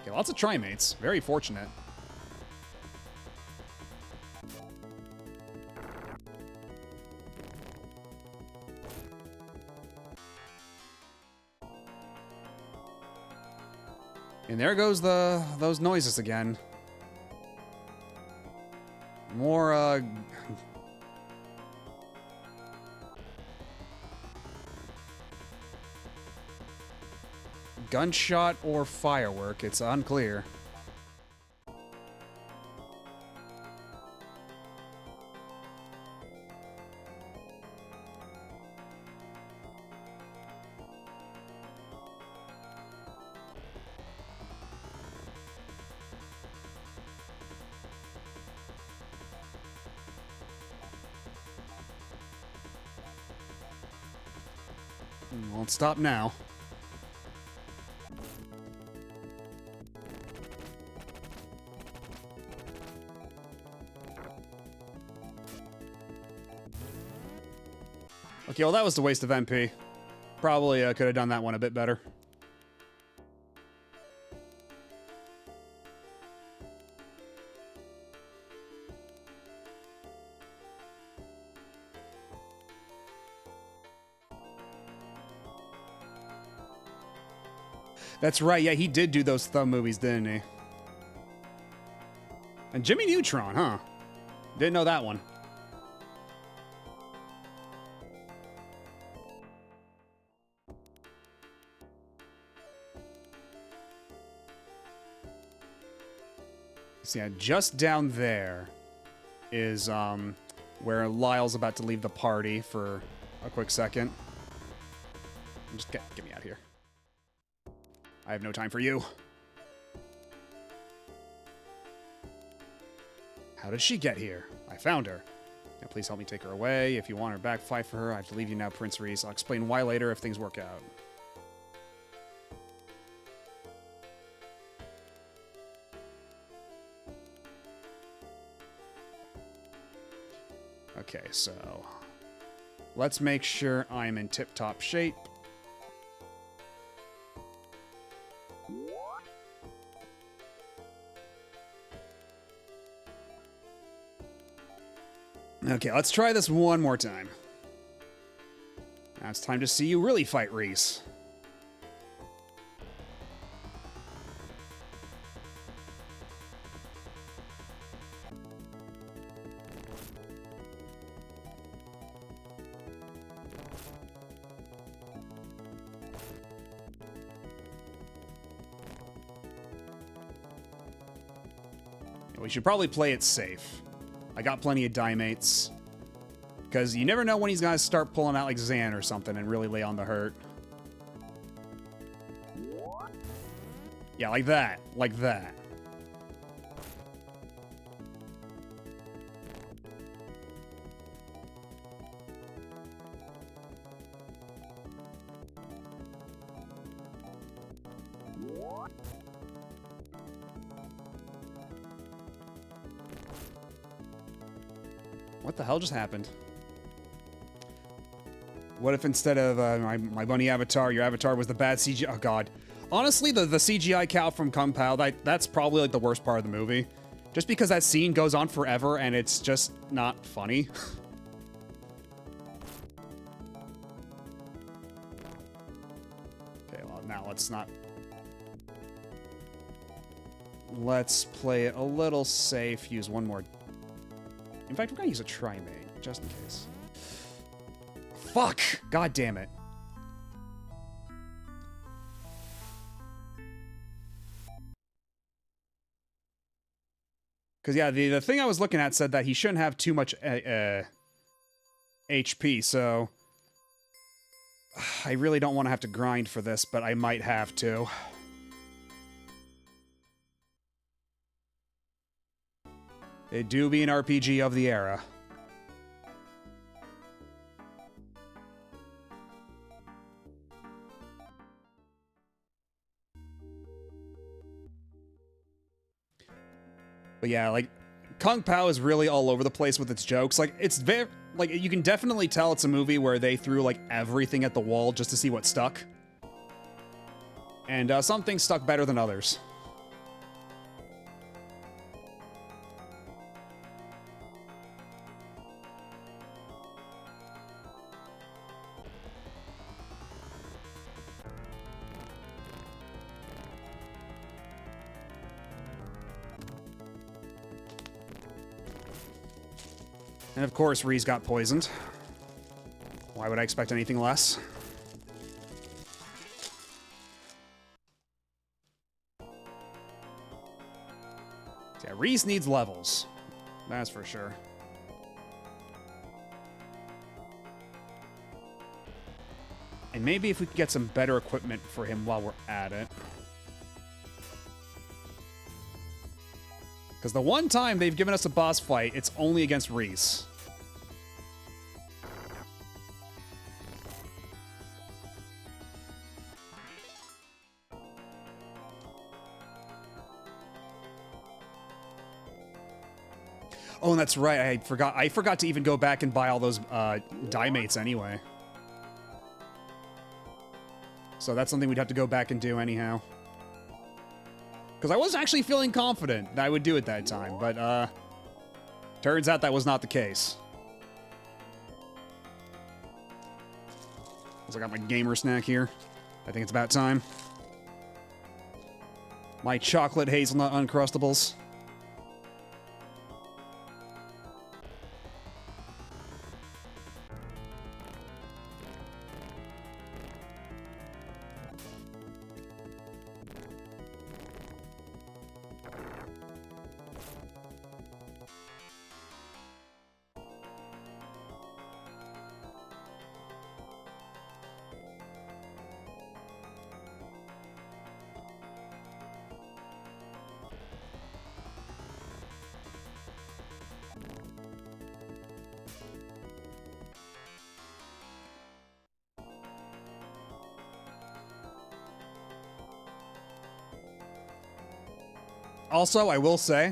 Okay, lots of trimates. Very fortunate. And there goes those noises again. More, gunshot or firework, it's unclear. Won't stop now. Okay, well that was a waste of MP. Probably could have done that one a bit better. That's right, yeah, he did do those thumb movies, didn't he? And Jimmy Neutron, huh? Didn't know that one. So yeah, just down there is where Lyle's about to leave the party for a quick second. Just get me out of here. I have no time for you. How did she get here? I found her. Now please help me take her away. If you want her back, fight for her. I have to leave you now, Prince Reese. I'll explain why later if things work out. Okay, so let's make sure I'm in tip-top shape. Okay, let's try this one more time. Now it's time to see you really fight Reese. We should probably play it safe. I got plenty of dimates. Because you never know when he's going to start pulling out like Zan or something and really lay on the hurt. Yeah, like that. Like that. What the hell just happened? What if instead of my bunny avatar, your avatar was the bad CGI? Oh god. Honestly, the CGI cow from Kung Pao, that's probably like the worst part of the movie. Just because that scene goes on forever and it's just not funny. Okay, well now let's not... Let's play it a little safe, use one more... In fact, we're gonna use a trimate, just in case. Fuck! God damn it. Because, yeah, the thing I was looking at said that he shouldn't have too much HP, so... I really don't want to have to grind for this, but I might have to. It do be an RPG of the era. But yeah, like, Kung Pao is really all over the place with its jokes. Like, it's very... Like, you can definitely tell it's a movie where they threw, like, everything at the wall just to see what stuck. And some things stuck better than others. And of course, Reese got poisoned. Why would I expect anything less? Yeah, Reese needs levels. That's for sure. And maybe if we could get some better equipment for him while we're at it. Because the one time they've given us a boss fight, it's only against Reese. Oh, and that's right. I forgot to even go back and buy all those Dimates anyway. So that's something we'd have to go back and do anyhow. Because I was actually feeling confident that I would do it that time, but turns out that was not the case. So I got my gamer snack here. I think it's about time. My chocolate hazelnut Uncrustables. Also, I will say,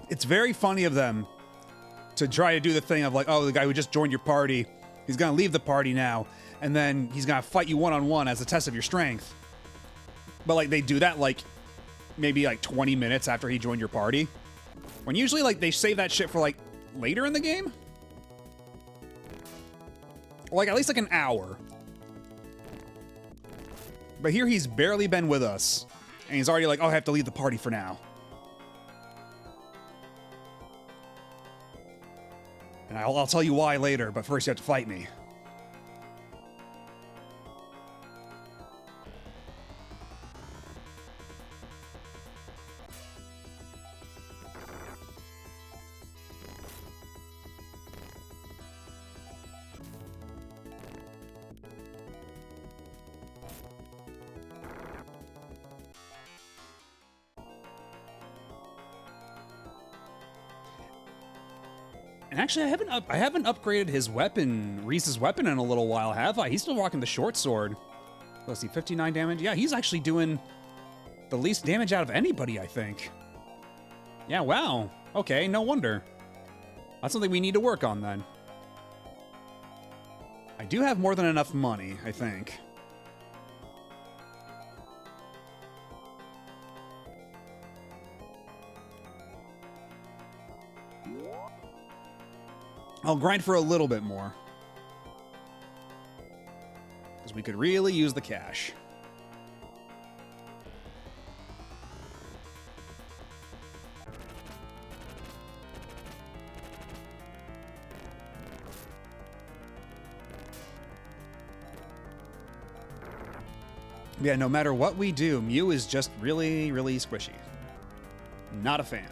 it's very funny of them to try to do the thing of like, oh, the guy who just joined your party, he's gonna leave the party now, and then he's gonna fight you one-on-one as a test of your strength. But like, they do that like, maybe like 20 minutes after he joined your party. When usually like, they save that shit for like, later in the game? Like, at least like an hour. But here he's barely been with us. And he's already like, oh, I have to leave the party for now. And I'll tell you why later, but first you have to fight me. And actually, I haven't upgraded his weapon, Reese's weapon, in a little while, have I? He's still rocking the short sword. Let's see, 59 damage. Yeah, he's actually doing the least damage out of anybody, I think. Yeah, wow. Okay, no wonder. That's something we need to work on then. I do have more than enough money, I think. I'll grind for a little bit more. Because we could really use the cash. Yeah, no matter what we do, Mew is just really, really squishy. Not a fan.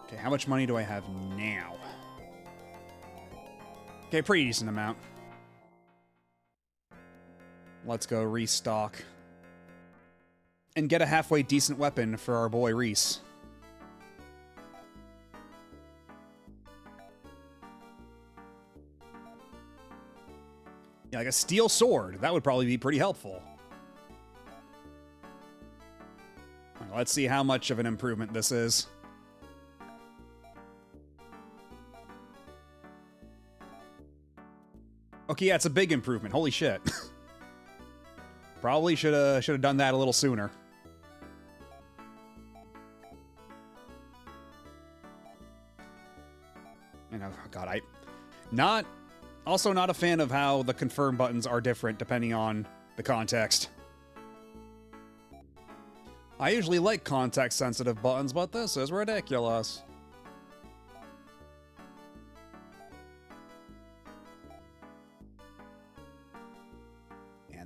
Okay, how much money do I have now? Okay, pretty decent amount. Let's go restock. And get a halfway decent weapon for our boy Reese. Yeah, like a steel sword. That would probably be pretty helpful. All right, let's see how much of an improvement this is. Okay, yeah, it's a big improvement. Holy shit. Probably should have done that a little sooner. And oh god, also not a fan of how the confirm buttons are different depending on the context. I usually like context sensitive buttons, but this is ridiculous.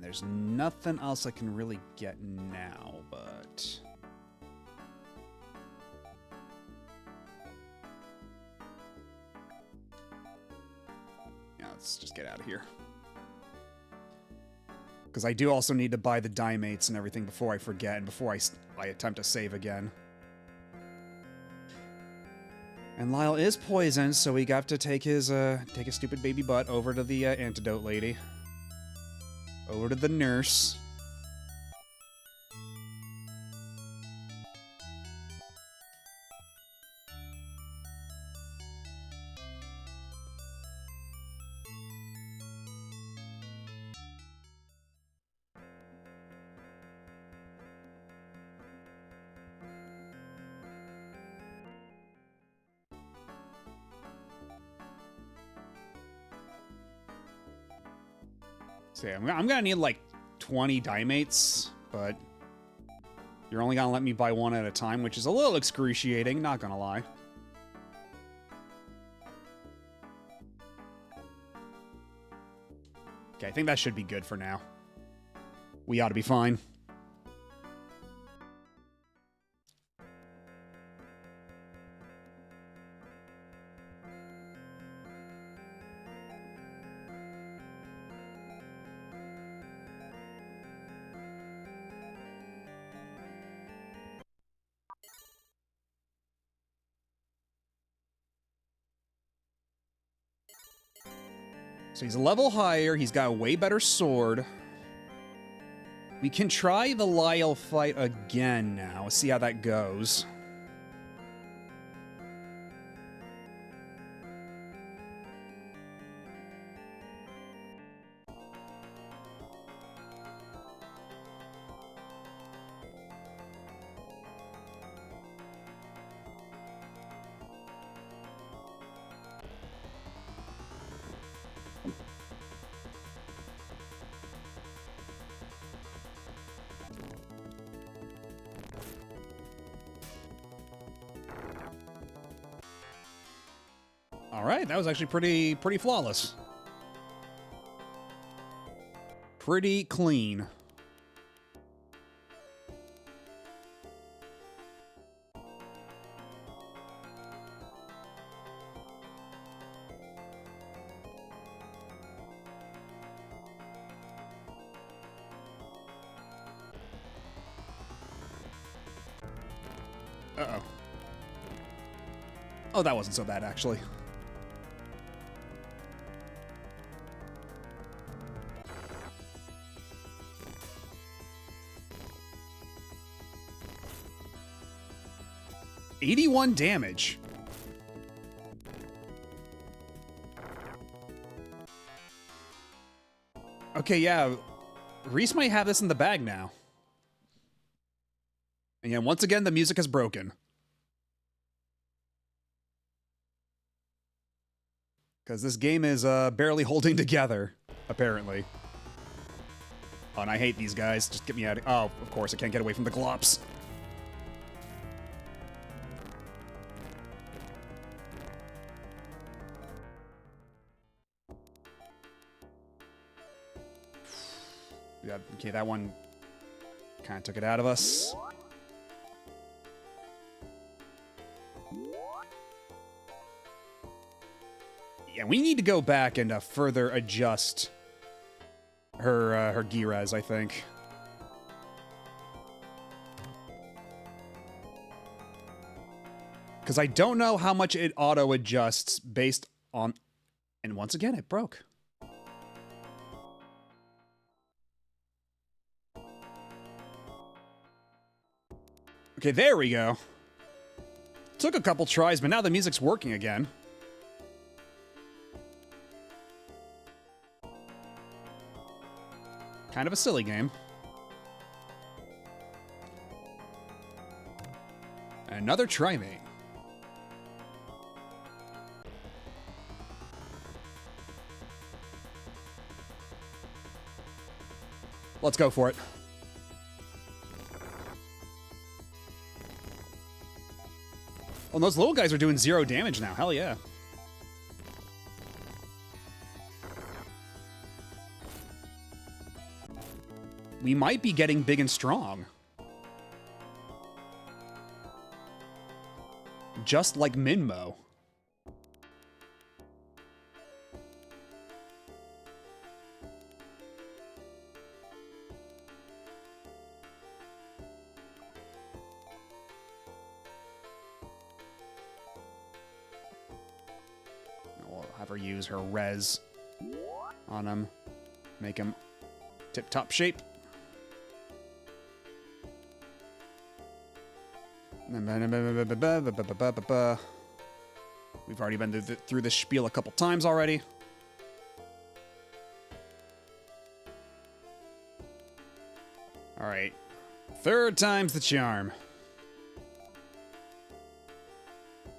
There's nothing else I can really get now, but... Yeah, let's just get out of here. Because I do also need to buy the dimates and everything before I forget and before I attempt to save again. And Lyle is poisoned, so we got to take his stupid baby butt over to the antidote lady. Over to the nurse. So yeah, I'm gonna need like 20 dimates, but you're only gonna let me buy one at a time, which is a little excruciating, not gonna lie. Okay, I think that should be good for now. We ought to be fine. So he's a level higher, he's got a way better sword. We can try the Lyle fight again now, see how that goes. All right, that was actually pretty flawless. Pretty clean. Uh-oh. Oh, that wasn't so bad, actually. $81 damage. Okay, yeah. Reese might have this in the bag now. And yeah, once again, the music is broken. Because this game is barely holding together, apparently. Oh, and I hate these guys. Just get me out of... Oh, of course, I can't get away from the glops. Yeah, okay, that one kind of took it out of us. Yeah, we need to go back and further adjust her Giras, I think. Because I don't know how much it auto-adjusts based on... And once again, it broke. Okay, there we go. Took a couple tries, but now the music's working again. Kind of a silly game. Another trimate. Let's go for it. Oh, those little guys are doing 0 damage now. Hell yeah. We might be getting big and strong. Just like Minmo. We'll have her use her res on him. Make him tip-top shape. We've already been through this spiel a couple times already. Alright. 3rd time's the charm.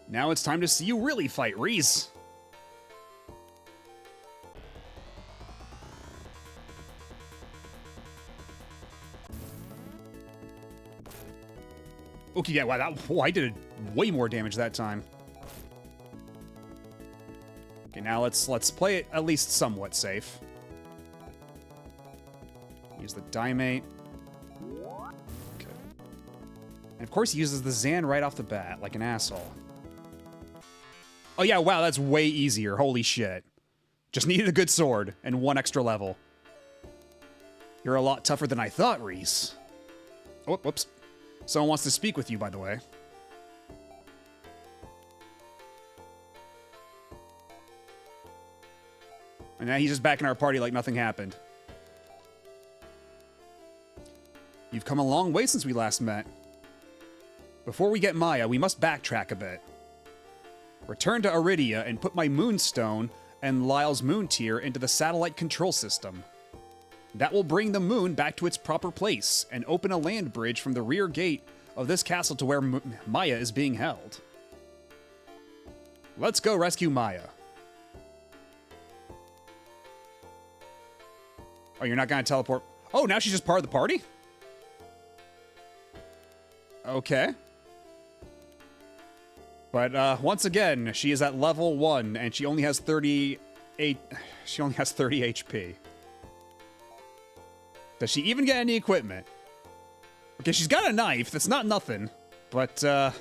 Now it's time to see you really fight, Reese. Okay, yeah, wow, I did way more damage that time. Okay, now let's play it at least somewhat safe. Use the Dimate. Okay. And of course he uses the Zan right off the bat, like an asshole. Oh yeah, wow, that's way easier. Holy shit. Just needed a good sword and 1 extra level. You're a lot tougher than I thought, Reese. Oh, whoops. Someone wants to speak with you, by the way. And now he's just back in our party like nothing happened. You've come a long way since we last met. Before we get Maya, we must backtrack a bit. Return to Iridia and put my Moonstone and Lyle's Moon Tier into the satellite control system. That will bring the moon back to its proper place and open a land bridge from the rear gate of this castle to where Maya is being held. Let's go rescue Maya. Oh, you're not going to teleport? Oh, now she's just part of the party? Okay. But once again, she is at level 1 and she only has 38. She only has 30 HP. Does she even get any equipment? Okay, she's got a knife. That's not nothing. But, yeah,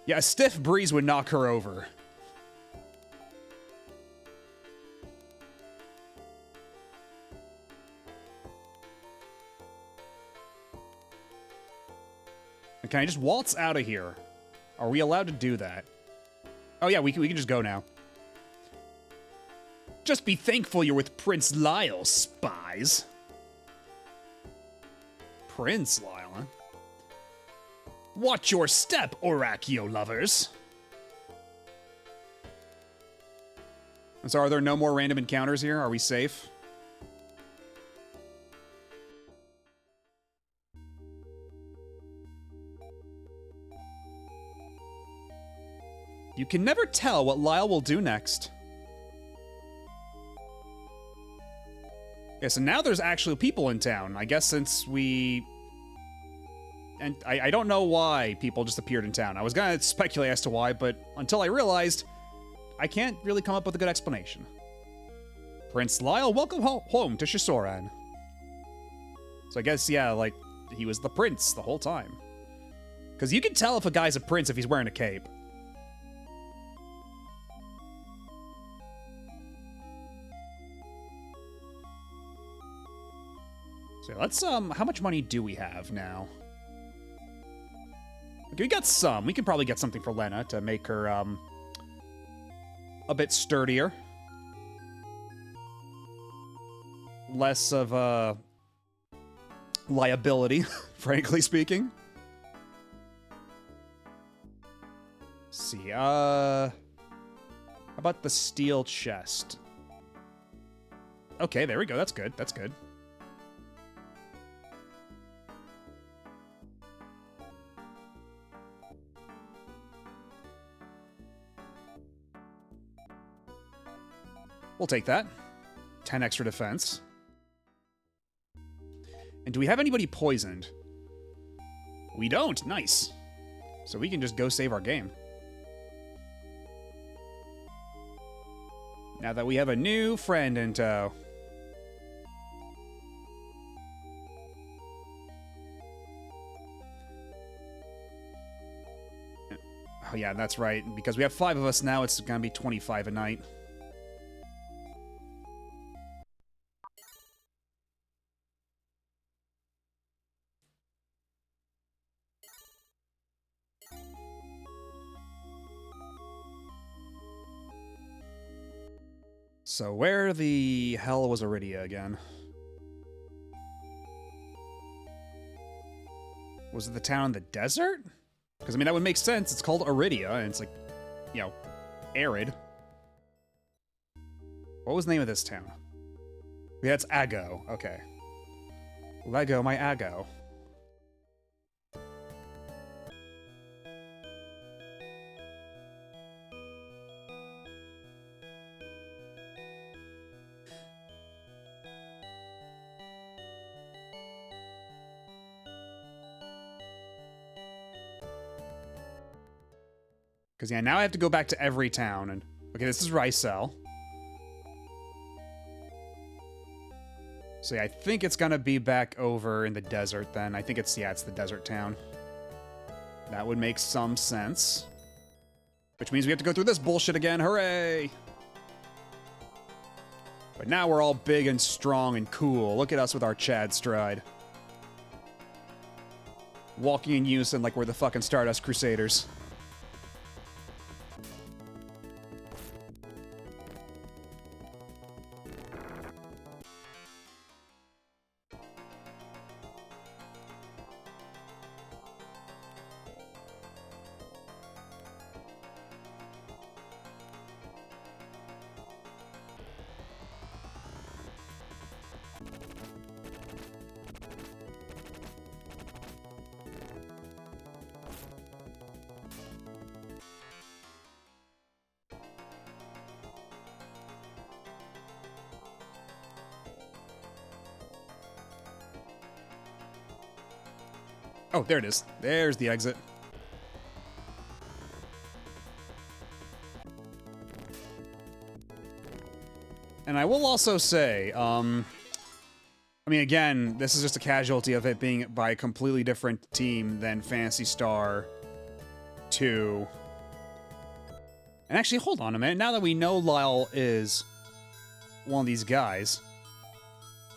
a stiff breeze would knock her over. And can I just waltz out of here? Are we allowed to do that? Oh, yeah, we can just go now. Just be thankful you're with Prince Lyle, spies. Prince Lyle, huh? Watch your step, Orakio lovers. And so are there no more random encounters here? Are we safe? You can never tell what Lyle will do next. Yeah, so now there's actually people in town. I guess since we... And I don't know why people just appeared in town. I was gonna speculate as to why, but until I realized, I can't really come up with a good explanation. Prince Lyle, welcome home to Shisoran. So I guess, yeah, like, he was the prince the whole time. Because you can tell if a guy's a prince if he's wearing a cape. So let's, how much money do we have now? Okay, we got some. We can probably get something for Lena to make her, a bit sturdier. Less of a liability, frankly speaking. Let's see, how about the steel chest? Okay, there we go. That's good. That's good. We'll take that. 10 extra defense. And do we have anybody poisoned? We don't. Nice. So we can just go save our game. Now that we have a new friend in tow. Oh yeah, that's right. Because we have 5 of us now, it's gonna be 25 a night. So where the hell was Iridia again? Was it the town in the desert? Because, I mean, that would make sense. It's called Iridia, and it's like, you know, arid. What was the name of this town? Yeah, it's Ago. Okay. Lego, my Ago. Because, yeah, now I have to go back to every town, and... Okay, this is Ricel. So, yeah, I think it's gonna be back over in the desert, then. I think it's, yeah, it's the desert town. That would make some sense. Which means we have to go through this bullshit again. Hooray! But now we're all big and strong and cool. Look at us with our Chad stride. Walking in unison like we're the fucking Stardust Crusaders. Oh, there it is. There's the exit. And I will also say, I mean, again, this is just a casualty of it being by a completely different team than Phantasy Star II. And actually, hold on a minute. Now that we know Lyle is one of these guys,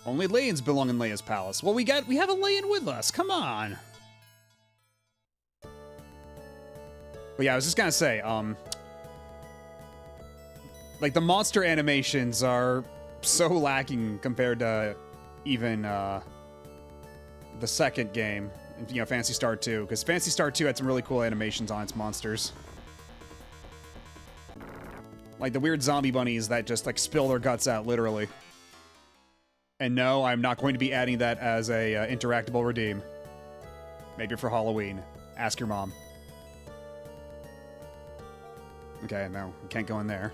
only Layans belong in Leia's palace. Well, we have a Layan with us. Come on. But yeah, I was just gonna say, like, the monster animations are so lacking compared to even, the second game, you know, Phantasy Star 2, because Phantasy Star 2 had some really cool animations on its monsters. Like the weird zombie bunnies that just, like, spill their guts out, literally. And no, I'm not going to be adding that as a interactable redeem. Maybe for Halloween. Ask your mom. Okay, no, we can't go in there.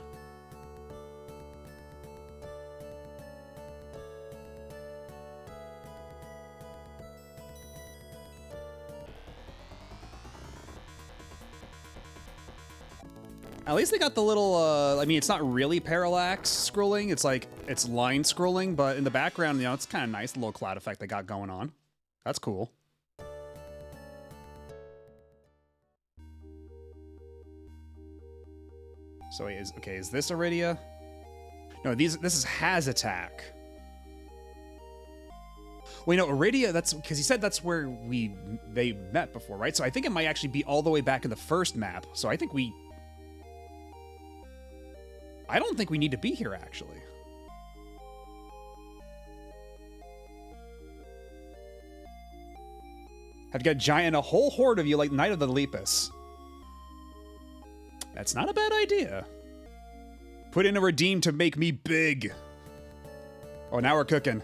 At least they got the little, I mean, it's not really parallax scrolling. It's like, it's line scrolling, but in the background, you know, it's kind of nice, the little cloud effect they got going on. That's cool. So wait, is this Iridia? No, this is Has Attack. Wait, no, Iridia, that's, because he said that's where they met before, right? So I think it might actually be all the way back in the first map. So I think I don't think we need to be here, actually. I've got giant, a whole horde of you like Knight of the Lepus. That's not a bad idea. Put in a redeem to make me big. Oh, now we're cooking.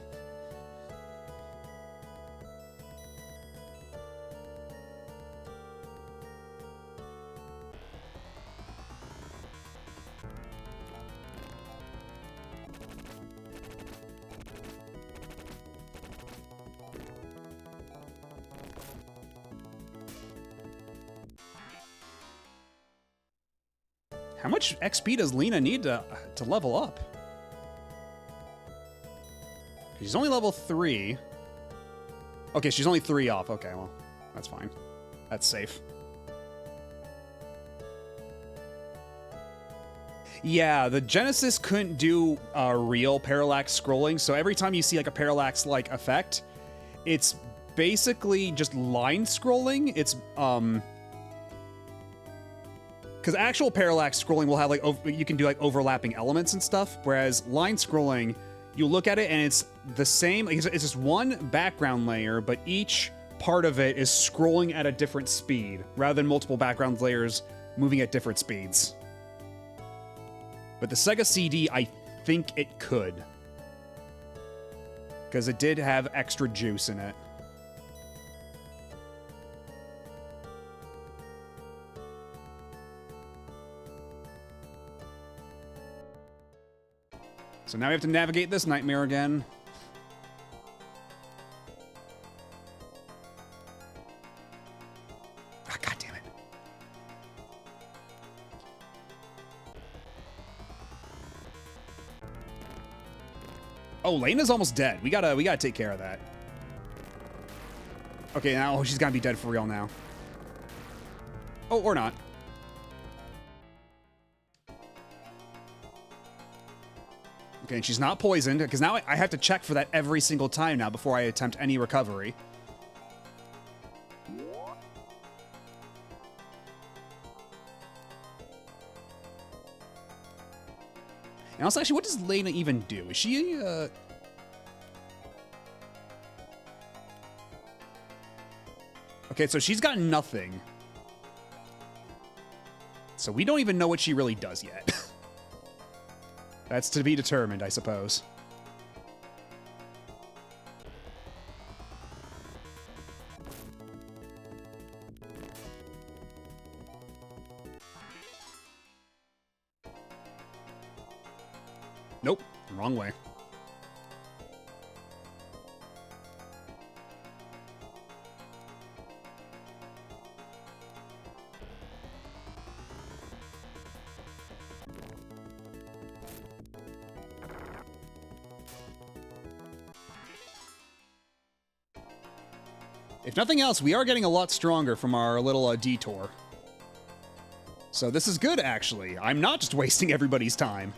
How much XP does Lena need to level up? She's only level 3. Okay, she's only 3 off. Okay, well, that's fine. That's safe. Yeah, the Genesis couldn't do real parallax scrolling, so every time you see like a parallax-like effect, it's basically just line scrolling. It's because actual parallax scrolling will have like you can do like overlapping elements and stuff, whereas line scrolling, you look at it and it's the same. Like, it's just one background layer, but each part of it is scrolling at a different speed, rather than multiple background layers moving at different speeds. But the Sega CD, I think it could, because it did have extra juice in it. So now we have to navigate this nightmare again. Ah, God damn it. Oh, Lena's almost dead. We gotta take care of that. Okay, now she's gotta be dead for real now. Oh, or not. Okay, and she's not poisoned, because now I have to check for that every single time now before I attempt any recovery. And also, actually, what does Lena even do? Is she, Okay, so she's got nothing. So we don't even know what she really does yet. That's to be determined, I suppose. Nope, wrong way. If nothing else, we are getting a lot stronger from our little detour. So this is good, actually. I'm not just wasting everybody's time.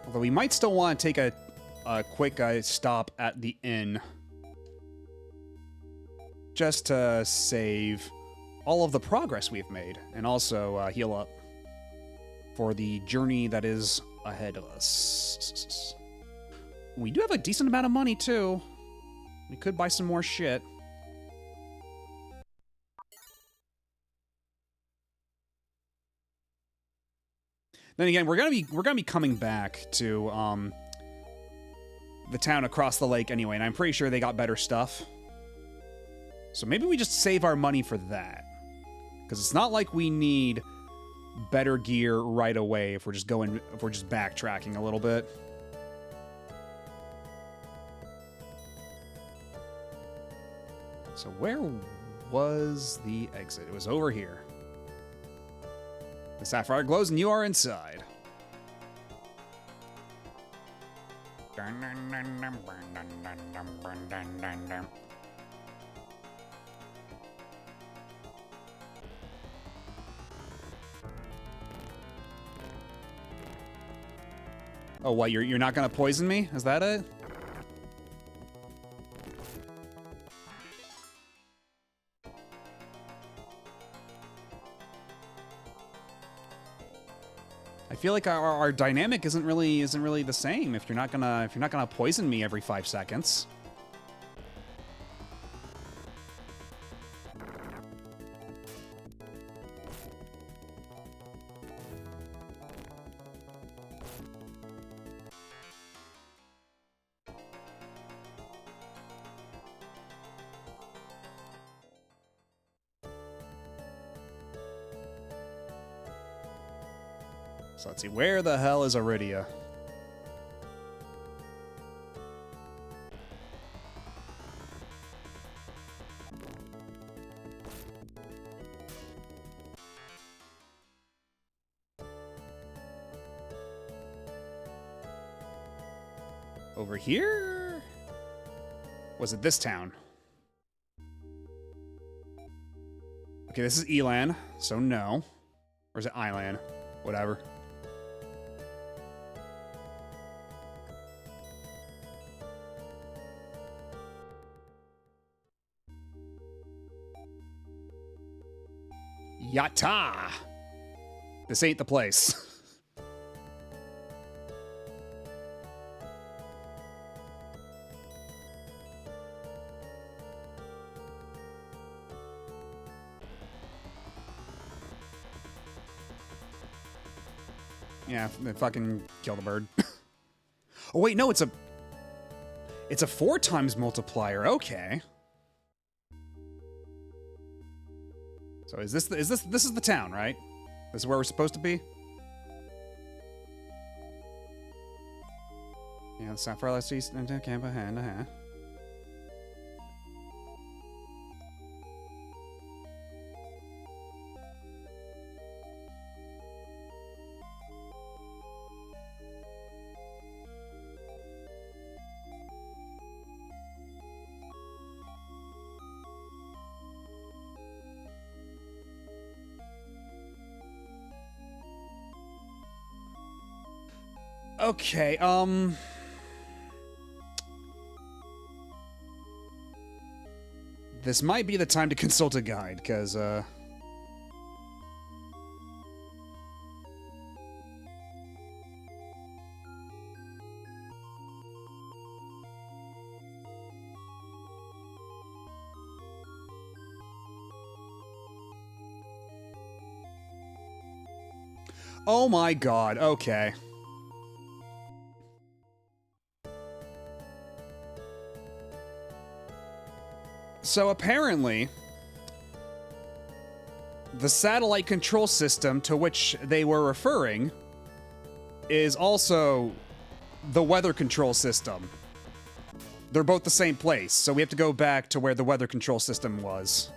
Although we might still want to take a quick stop at the inn. Just to save all of the progress we've made, and also heal up. for the journey that is ahead of us. We do have a decent amount of money, too. We could buy some more shit. Then again, we're gonna be coming back to the town across the lake anyway, and I'm pretty sure they got better stuff. So maybe we just save our money for that, because it's not like we need better gear right away if we're just backtracking a little bit. So where was the exit? It was over here. The sapphire glows and you are inside. Oh, what? You're not gonna poison me? Is that it? I feel like our dynamic isn't really the same if you're not gonna poison me every 5 seconds. So let's see, where the hell is Iridia? Over here? Was it this town? Okay, this is Elan, so no. Or is it Ilan? Whatever. Yatta! This ain't the place. Yeah, fucking kill the bird. Oh wait, no, it's a 4 times multiplier. Okay. So is this is the town, right? This is where we're supposed to be? Yeah, the sapphire lights east and camp ahead. Okay, this might be the time to consult a guide, because, oh my god, okay. So apparently, the satellite control system to which they were referring is also the weather control system. They're both the same place, so we have to go back to where the weather control system was.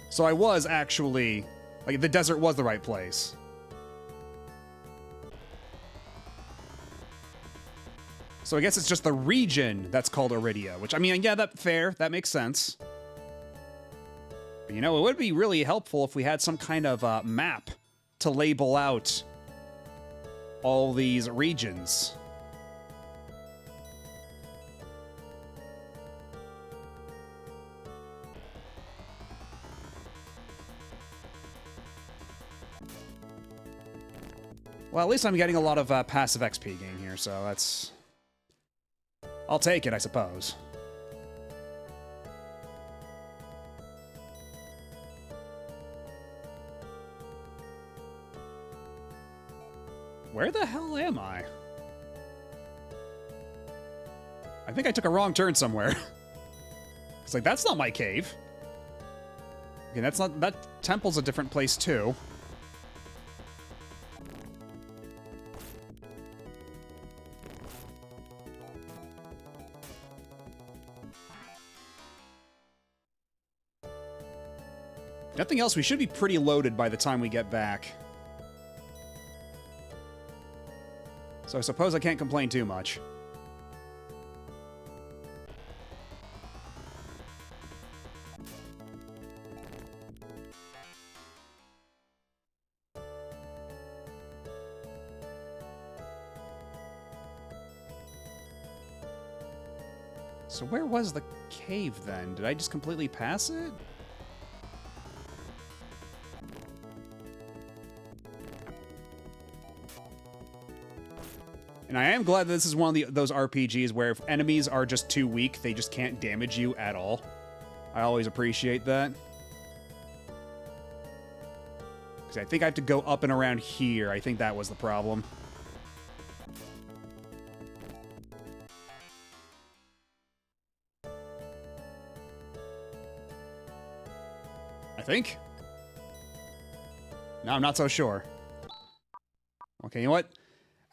So I was actually, like, the desert was the right place. So I guess it's just the region that's called Iridia, which, I mean, yeah, that makes sense. But, you know, it would be really helpful if we had some kind of map to label out all these regions. Well, at least I'm getting a lot of passive XP gain here, so that's... I'll take it, I suppose. Where the hell am I? I think I took a wrong turn somewhere. It's like, that's not my cave. Okay, that's not... That temple's a different place, too. Nothing else, we should be pretty loaded by the time we get back. So I suppose I can't complain too much. So where was the cave then? Did I just completely pass it? And I am glad that this is one of those RPGs where if enemies are just too weak, they just can't damage you at all. I always appreciate that. Because I think I have to go up and around here. I think that was the problem. I think? No, I'm not so sure. Okay, you know what?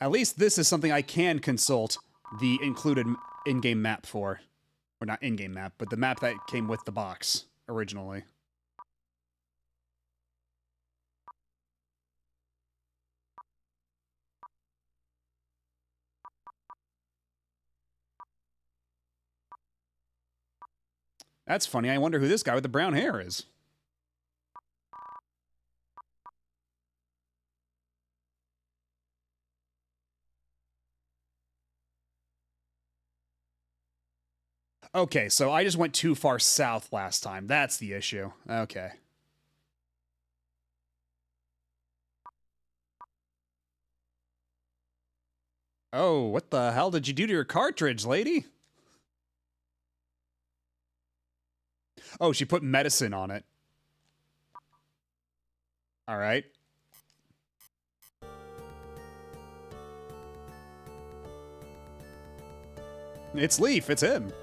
At least this is something I can consult the included in-game map for. Or not in-game map, but the map that came with the box originally. That's funny. I wonder who this guy with the brown hair is. Okay, so I just went too far south last time. That's the issue. Okay. Oh, what the hell did you do to your cartridge, lady? Oh, she put medicine on it. All right. It's Leaf, it's him.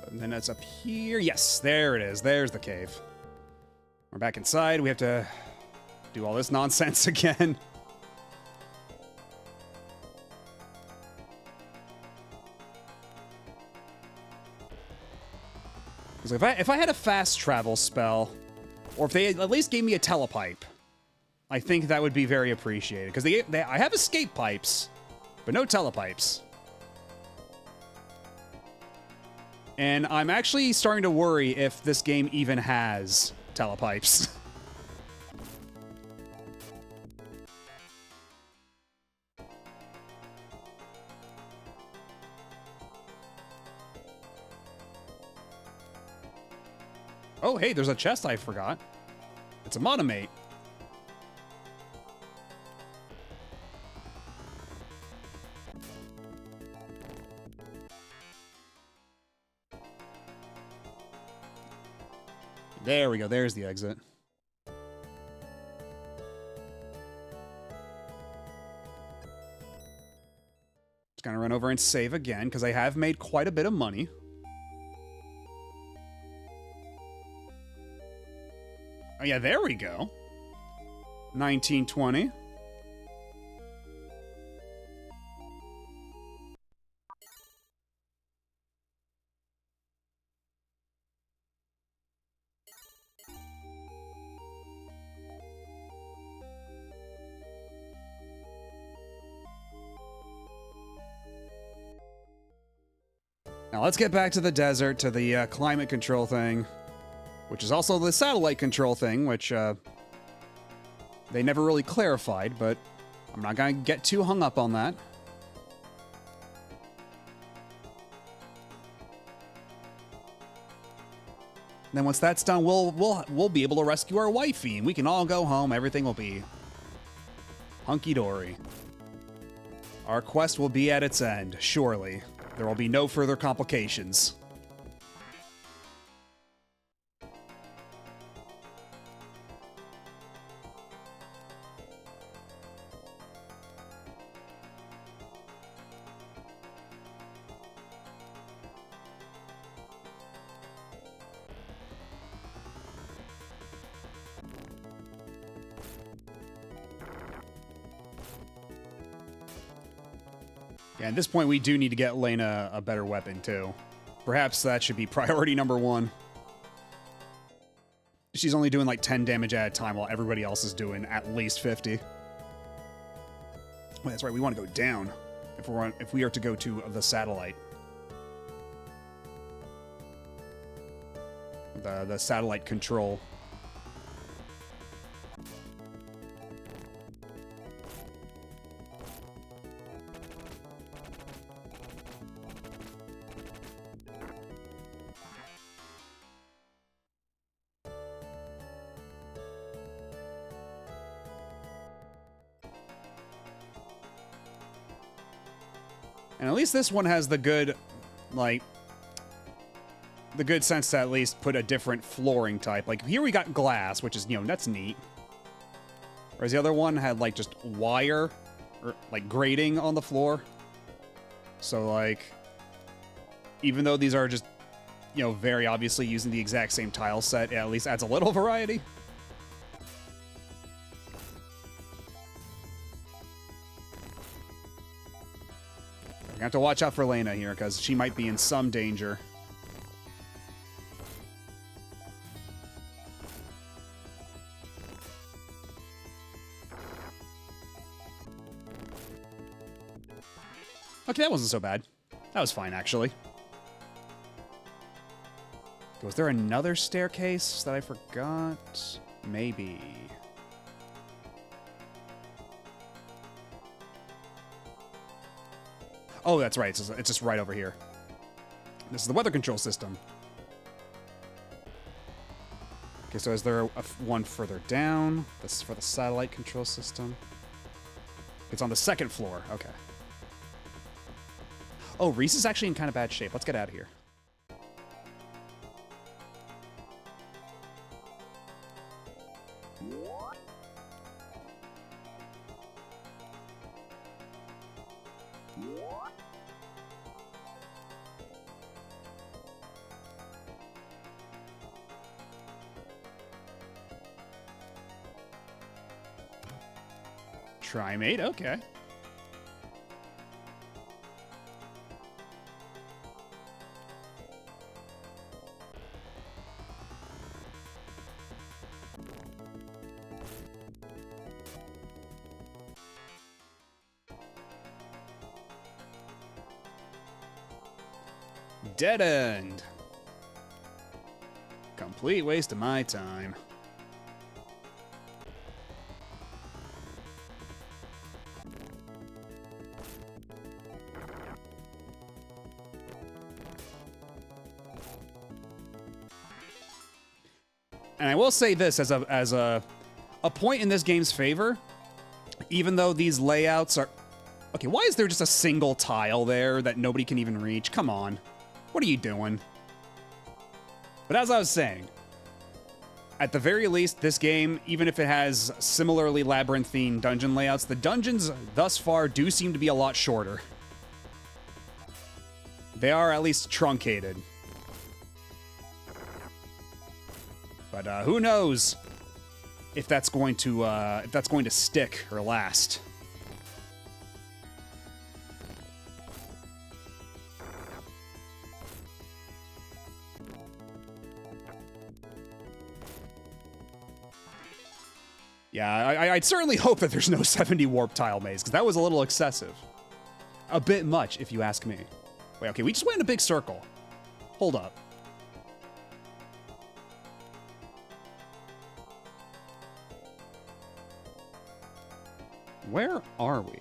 And then it's up here. Yes, there it is. There's the cave. We're back inside. We have to do all this nonsense again. Because if I had a fast travel spell, or if they at least gave me a telepipe, I think that would be very appreciated. Because I have escape pipes, but no telepipes. And I'm actually starting to worry if this game even has telepipes. Oh, hey, there's a chest I forgot. It's a monomate. There we go. There's the exit. Just gonna run over and save again, because I have made quite a bit of money. Oh yeah, there we go. 1920. Now let's get back to the desert, to the climate control thing, which is also the satellite control thing, which they never really clarified, but I'm not going to get too hung up on that. then once that's done, we'll be able to rescue our wifey, and we can all go home. Everything will be hunky-dory. Our quest will be at its end, surely. There will be no further complications. Yeah, at this point, we do need to get Lena a better weapon, too. Perhaps that should be priority number 1. She's only doing like 10 damage at a time while everybody else is doing at least 50. Wait, that's right, we want to go down if we are to go to the satellite. The satellite control. And at least this one has the good, like, the good sense to at least put a different flooring type. Like, here we got glass, which is, you know, that's neat. Whereas the other one had, like, just wire, or, like, grating on the floor. So, like, even though these are just, you know, very obviously using the exact same tile set, it at least adds a little variety. You have to watch out for Lena here, because she might be in some danger. Okay, that wasn't so bad. That was fine, actually. Was there another staircase that I forgot? Maybe. Oh, that's right. It's just right over here. This is the weather control system. Okay, so is there one further down? This is for the satellite control system. It's on the second floor. Okay. Oh, Reese is actually in kind of bad shape. Let's get out of here. Trimate, okay. Dead end. Complete waste of my time. And I will say this as a point in this game's favor, even though these layouts are... Okay, why is there just a single tile there that nobody can even reach? Come on. What are you doing? But as I was saying, at the very least, this game, even if it has similarly labyrinthine dungeon layouts, the dungeons thus far do seem to be a lot shorter. They are at least truncated. But who knows if that's going to stick or last. Yeah, I'd certainly hope that there's no 70 warp tile maze, because that was a little excessive. A bit much, if you ask me. Wait, okay, we just went in a big circle. Hold up. Where are we?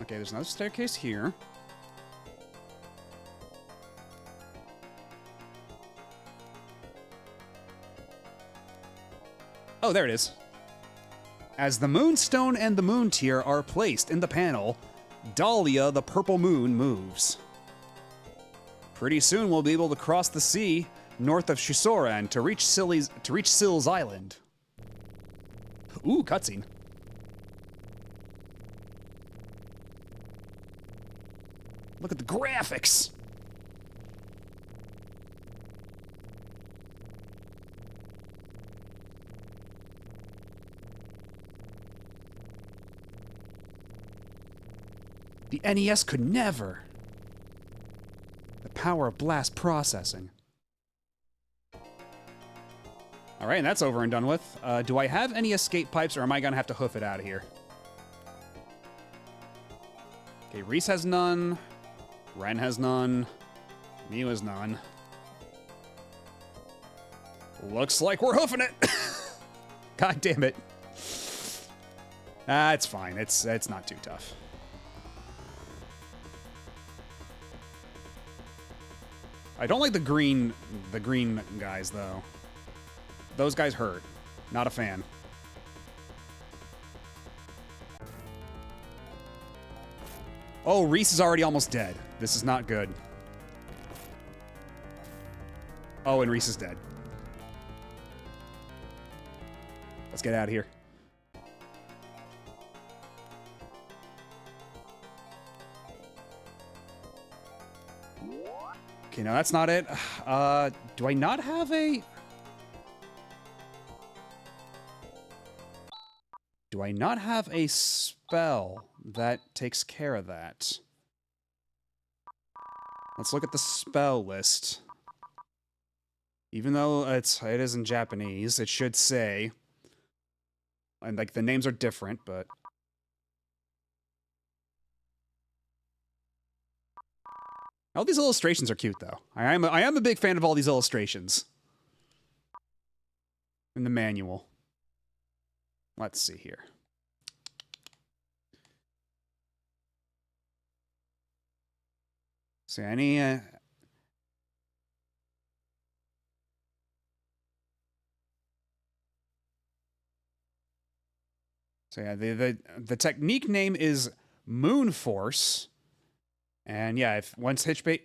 Okay, there's another staircase here. Oh, there it is. As the Moonstone and the Moon Tear are placed in the panel, Dahlia, the purple moon, moves. Pretty soon we'll be able to cross the sea north of Shisoran to reach Sill's Island. Ooh, cutscene. Look at the graphics! The NES could never. The power of blast processing. All right, and that's over and done with. Do I have any escape pipes, or am I gonna have to hoof it out of here? Okay, Reese has none. Ren has none. Mew has none. Looks like we're hoofing it. God damn it. It's fine. It's not too tough. I don't like the green guys though. Those guys hurt. Not a fan. Oh, Reese is already almost dead. This is not good. Oh, and Reese is dead. Let's get out of here. Okay, no, that's not it. Do I not have a... Do I not have a spell that takes care of that? Let's look at the spell list. Even though it is in Japanese, it should say... And, like, the names are different, but... All these illustrations are cute, though. I am a big fan of all these illustrations. In the manual. Let's see here. So any... So yeah, the technique name is Moon Force. And yeah, if once Hitchbait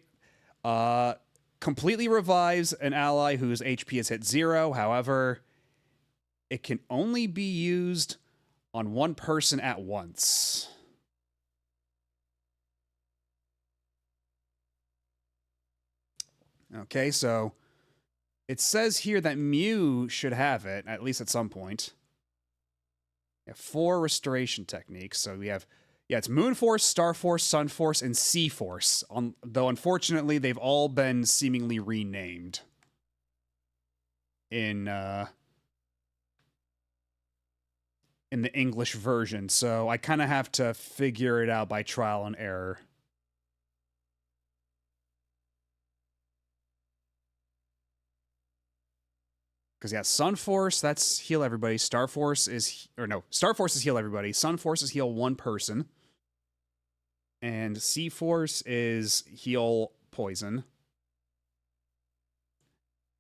completely revives an ally whose HP is hit 0, however, it can only be used on one person at once. Okay, so it says here that Mew should have it, at least at some point. We have 4 restoration techniques, so we have... Yeah, it's Moon Force, Star Force, Sun Force, and Sea Force. Though, unfortunately, they've all been seemingly renamed in the English version. So I kind of have to figure it out by trial and error. Because, yeah, Sun Force, that's heal everybody. Star Force is... Or no, Star Force is heal everybody. Sun Force is heal one person. And Sea Force is heal poison.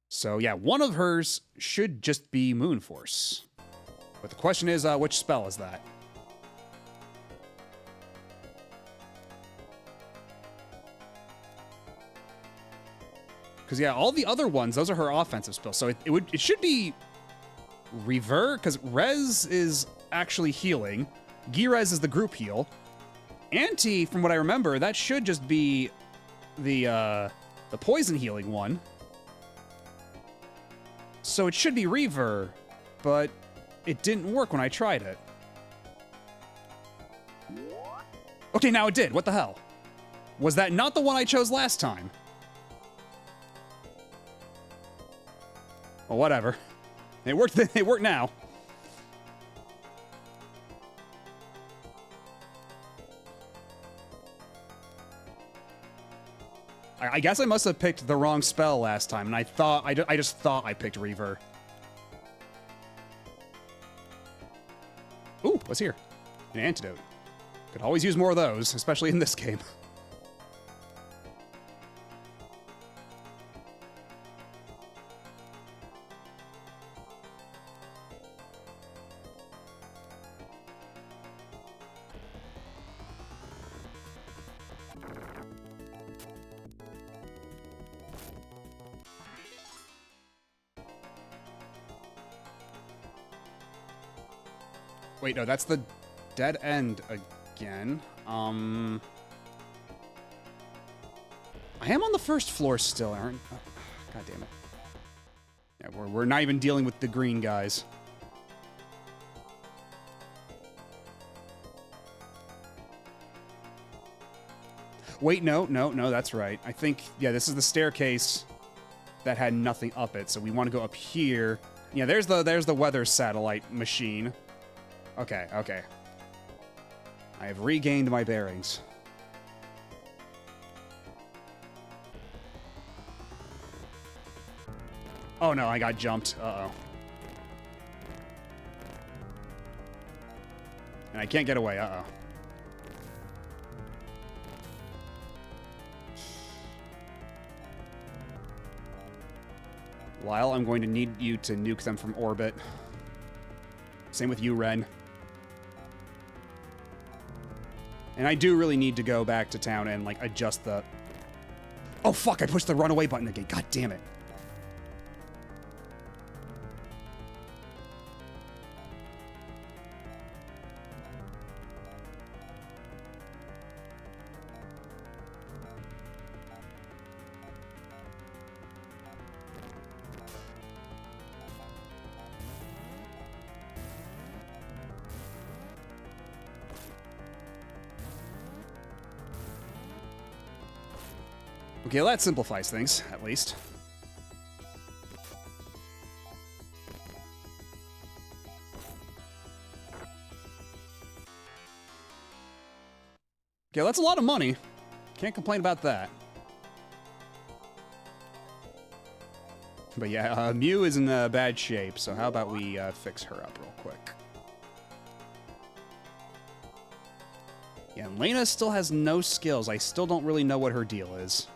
So, yeah, one of hers should just be Moon Force. But the question is, which spell is that? Because, yeah, all the other ones, those are her offensive spells. So it should be Rever, because Rez is actually healing. Girez is the group heal. Anti, from what I remember, that should just be the poison healing one. So it should be Rever, but it didn't work when I tried it. Okay, now it did. What the hell? Was that not the one I chose last time? Well, whatever. It worked. It worked now. I guess I must have picked the wrong spell last time, and I just thought I picked Reaver. Ooh, what's here? An antidote. Could always use more of those, especially in this game. Wait, no, that's the dead end again. I am on the first floor still, aren't I? God damn it. Yeah, we're not even dealing with the green guys. Wait, no, that's right. I think, yeah, this is the staircase that had nothing up it, so we want to go up here. Yeah, there's the weather satellite machine. Okay. I have regained my bearings. Oh no, I got jumped. Uh-oh. And I can't get away. Uh-oh. Lyle, I'm going to need you to nuke them from orbit. Same with you, Ren. And I do really need to go back to town and, like, adjust the... Oh, fuck, I pushed the runaway button again. God damn it. Okay, well, that simplifies things, at least. Okay, that's a lot of money. Can't complain about that. But yeah, Mew is in bad shape, so how about we fix her up real quick. Yeah, and Lena still has no skills. I still don't really know what her deal is.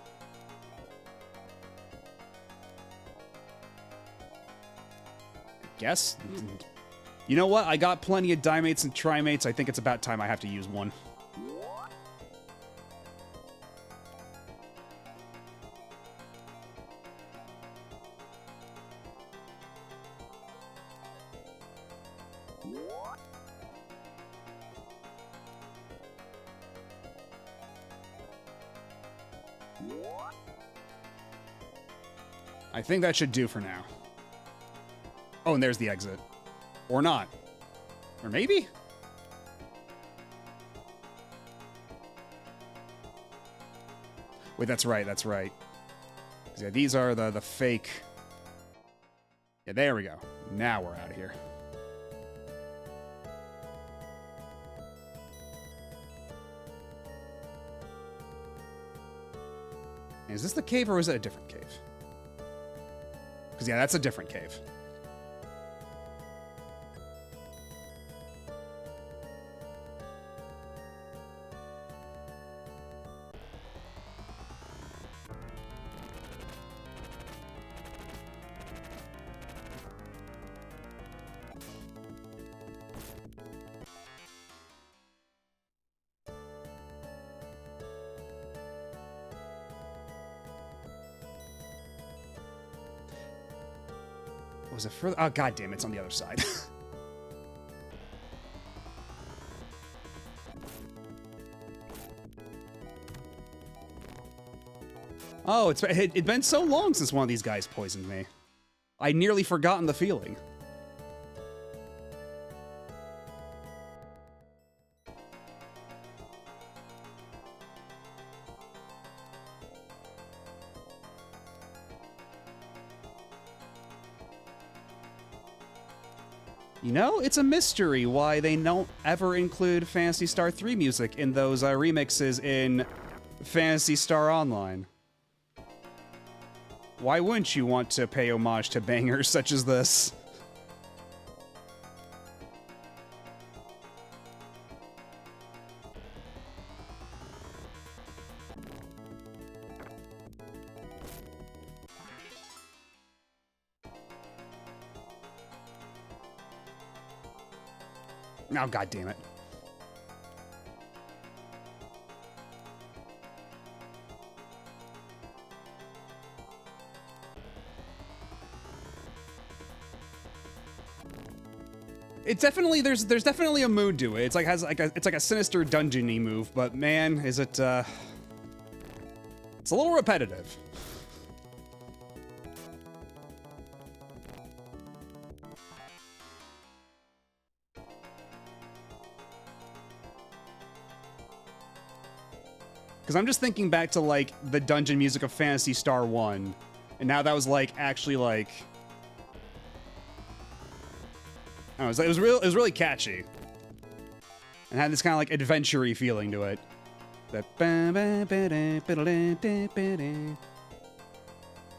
Guess. You know what? I got plenty of dimates and trimates. I think it's about time I have to use one. I think that should do for now. Oh, and there's the exit. Or not. Or maybe? Wait, that's right, that's right. 'Cause, yeah, these are the fake... Yeah, there we go. Now we're out of here. Is this the cave or is it a different cave? Because, yeah, that's a different cave. Was it further? Oh, god damn, it's on the other side. Oh, it'd been so long since one of these guys poisoned me. I'd nearly forgotten the feeling. You know, it's a mystery why they don't ever include Phantasy Star III music in those remixes in Phantasy Star Online. Why wouldn't you want to pay homage to bangers such as this? Oh, god damn it. It's definitely there's definitely a mood to it. It's like it's like a sinister dungeon-y move, but man, is it it's a little repetitive. Because I'm just thinking back to like the dungeon music of Phantasy Star 1, and now that was like actually like I don't know, it was really catchy. And had this kind of like adventure-y feeling to it.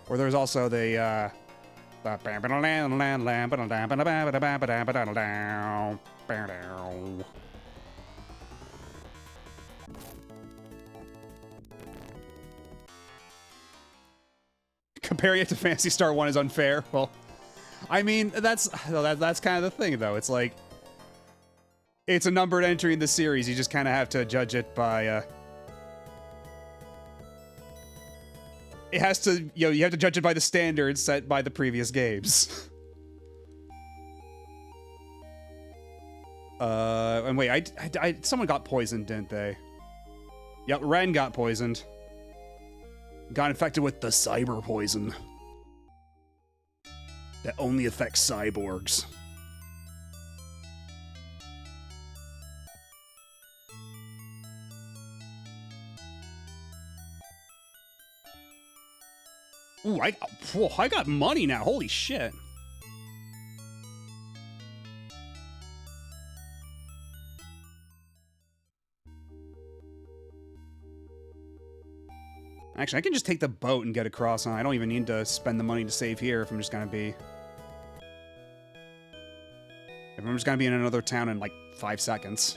Or there's also the comparing it to Phantasy Star 1 is unfair. Well, I mean, that's kind of the thing, though. It's like, it's a numbered entry in the series. You just kind of have to judge it by, it has to, you have to judge it by the standards set by the previous games. And wait, someone got poisoned, didn't they? Yep, Ren got poisoned. Got infected with the cyber poison. That only affects cyborgs. Ooh, I got money now. Holy shit. Actually, I can just take the boat and get across. I don't even need to spend the money to save here if I'm just gonna be... If I'm just gonna be in another town in like 5 seconds.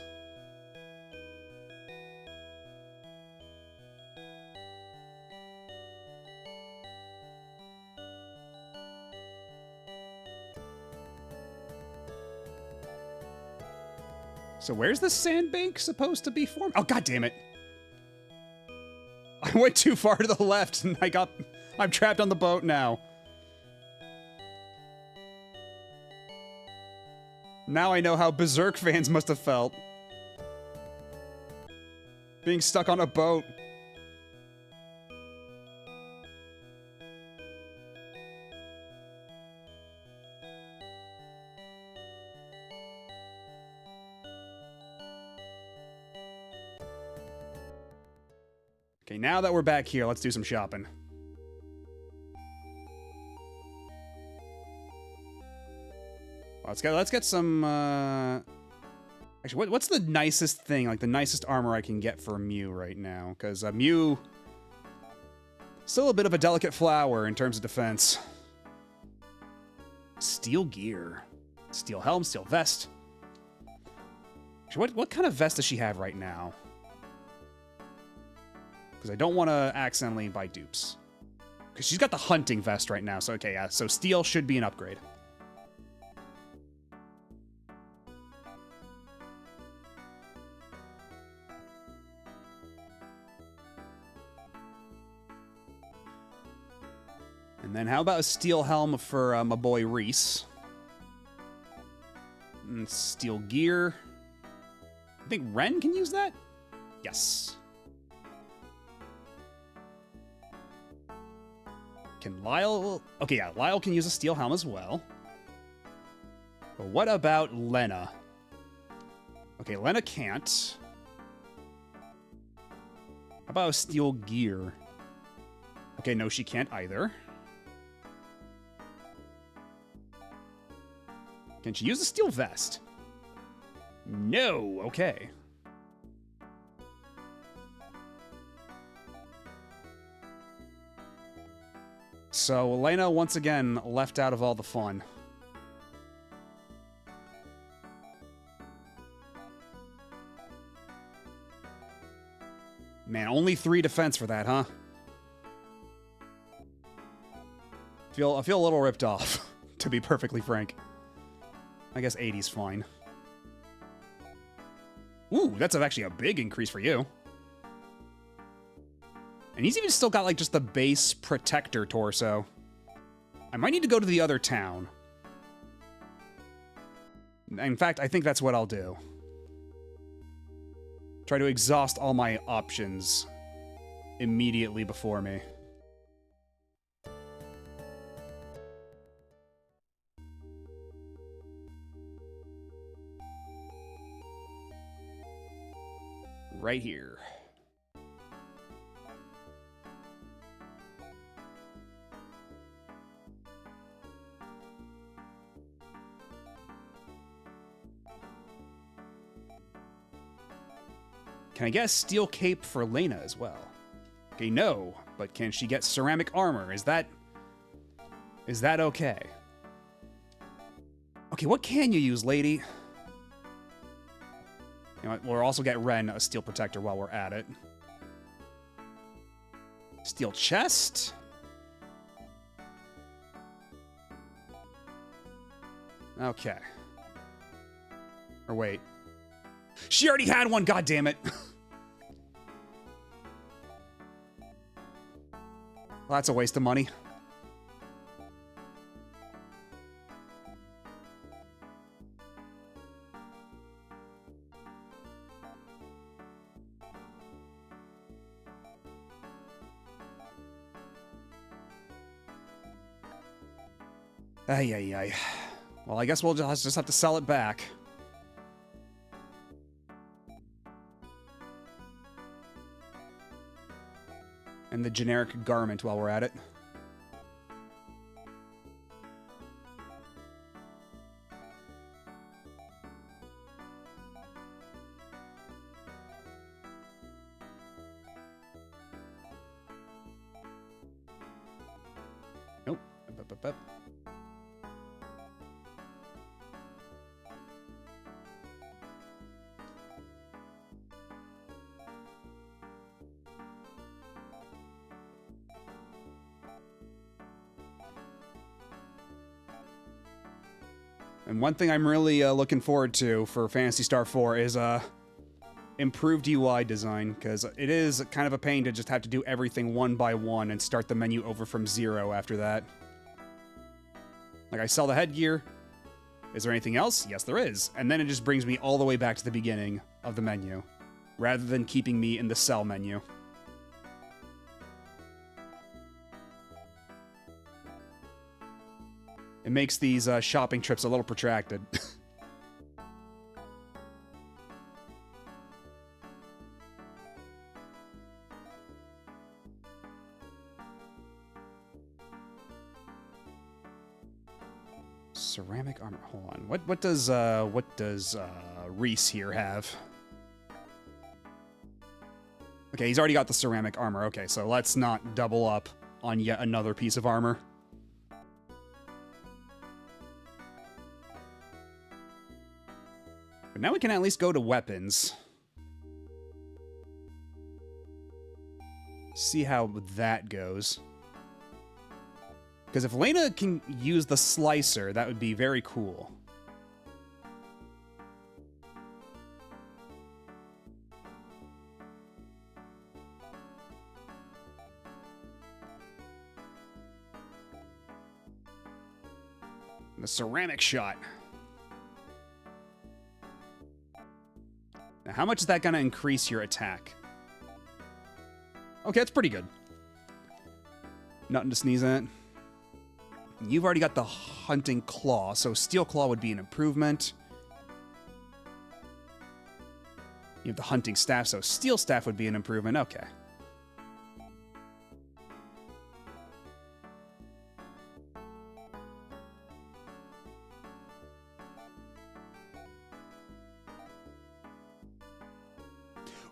So where's the sandbank supposed to be formed? Oh, god damn it. I went too far to the left and I'm trapped on the boat now. Now I know how Berserk fans must have felt. Being stuck on a boat. Okay, now that we're back here, let's do some shopping. Let's get some, Actually, what's the nicest thing, like the nicest armor I can get for Mew right now? Because Mew... Still a bit of a delicate flower in terms of defense. Steel gear. Steel helm, steel vest. Actually, what kind of vest does she have right now? Because I don't want to accidentally buy dupes. Because she's got the hunting vest right now, so okay, yeah, so steel should be an upgrade. And then how about a steel helm for my boy Reese? And steel gear. I think Ren can use that? Yes. Can Lyle... Okay, yeah, Lyle can use a steel helm as well. But what about Lena? Okay, Lena can't. How about a steel gear? Okay, no, she can't either. Can she use a steel vest? No, okay. So Elena, once again, left out of all the fun. Man, only 3 defense for that, huh? I feel a little ripped off, to be perfectly frank. I guess 80's fine. Ooh, that's actually a big increase for you. And he's even still got, like, just the base protector torso. I might need to go to the other town. In fact, I think that's what I'll do. Try to exhaust all my options immediately before me. Right here. Can I get a steel cape for Lena as well? Okay, no, but can she get ceramic armor? Is that okay? Okay, what can you use, lady? You know what, we'll also get Ren a steel protector while we're at it. Steel chest? Okay. Or wait. She already had one, god damn it. Well, that's a waste of money. Ay, ay, ay. Well, I guess we'll just have to sell it back. And the generic garment while we're at it. Nope. Up. And one thing I'm really looking forward to for Phantasy Star 4 is improved UI design, because it is kind of a pain to just have to do everything one by one and start the menu over from 0 after that. Like, I sell the headgear. Is there anything else? Yes, there is. And then it just brings me all the way back to the beginning of the menu, rather than keeping me in the sell menu. It makes these shopping trips a little protracted. Ceramic armor. Hold on. What does Reese here have? Okay, he's already got the ceramic armor. Okay, so let's not double up on yet another piece of armor. But now we can at least go to weapons. See how that goes. Because if Lena can use the slicer, that would be very cool. The ceramic shot. Now, how much is that going to increase your attack? Okay, that's pretty good. Nothing to sneeze at. You've already got the hunting claw, so steel claw would be an improvement. You have the hunting staff, so steel staff would be an improvement. Okay.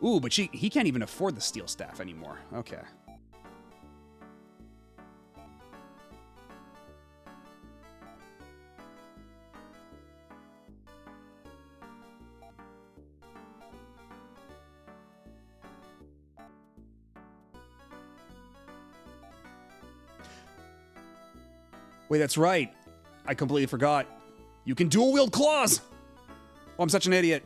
Ooh, but he can't even afford the steel staff anymore. Okay. Wait, that's right. I completely forgot. You can dual wield claws! Oh, I'm such an idiot.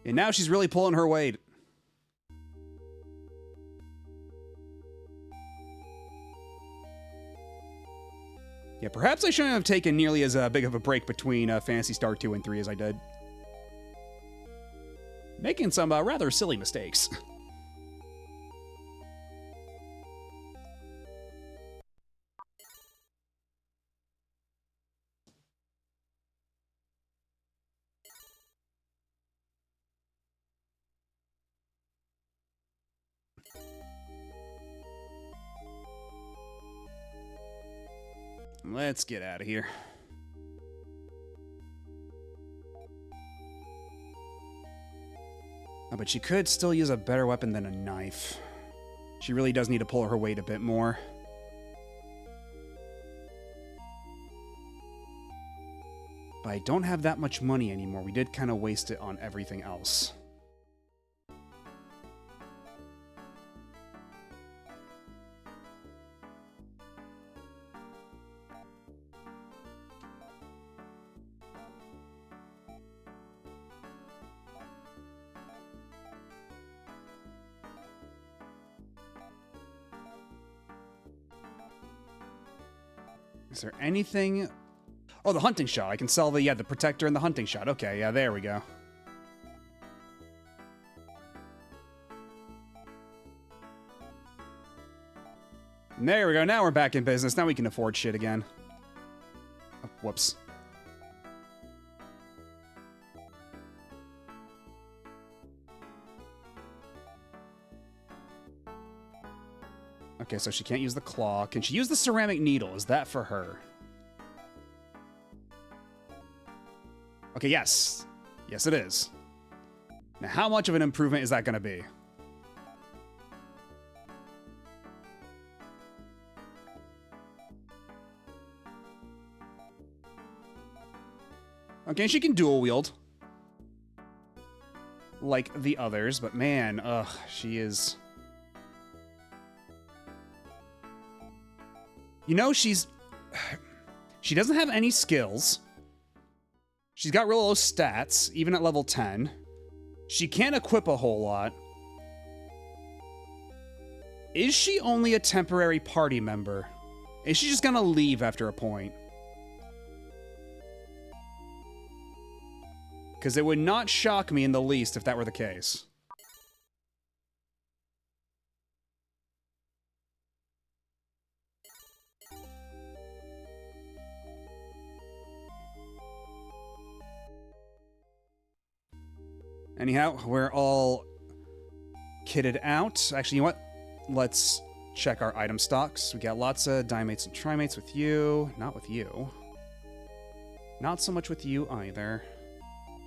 And now she's really pulling her weight. Yeah, perhaps I shouldn't have taken nearly as big of a break between Phantasy Star 2 and 3 as I did. Making some rather silly mistakes. Let's get out of here. Oh, but she could still use a better weapon than a knife. She really does need to pull her weight a bit more. But I don't have that much money anymore. We did kind of waste it on everything else. Is there anything... Oh, the hunting shot. I can sell the, the protector and the hunting shot. Okay, yeah, there we go. There we go. Now we're back in business. Now we can afford shit again. Oh, whoops. Okay, so she can't use the claw. Can she use the ceramic needle? Is that for her? Okay, yes. Yes, it is. Now, how much of an improvement is that going to be? Okay, she can dual wield. Like the others, but man, ugh, she is... You know, she doesn't have any skills. She's got real low stats, even at level 10. She can't equip a whole lot. Is she only a temporary party member? Is she just gonna leave after a point? Because it would not shock me in the least if that were the case. Anyhow, we're all kitted out. Actually, you know what? Let's check our item stocks. We got lots of dimates and trimates with you. Not with you. Not so much with you either.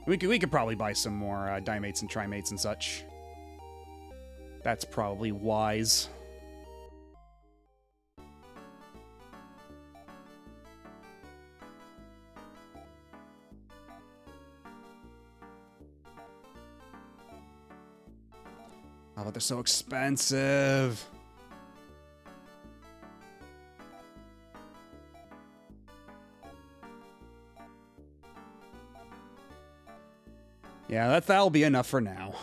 We could probably buy some more dimates and trimates and such. That's probably wise. Oh, but they're so expensive. Yeah, that'll be enough for now.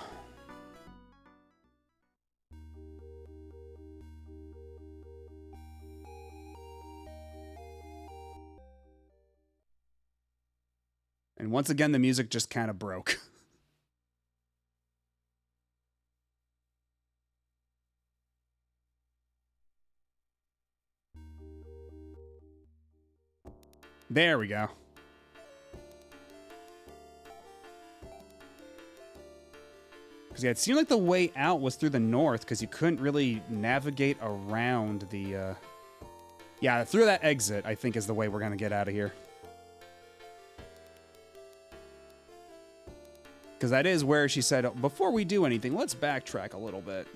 And once again, the music just kind of broke. There we go. Because yeah, it seemed like the way out was through the north, because you couldn't really navigate around the... Yeah, through that exit, I think, is the way we're going to get out of here. Because that is where she said, before we do anything, let's backtrack a little bit.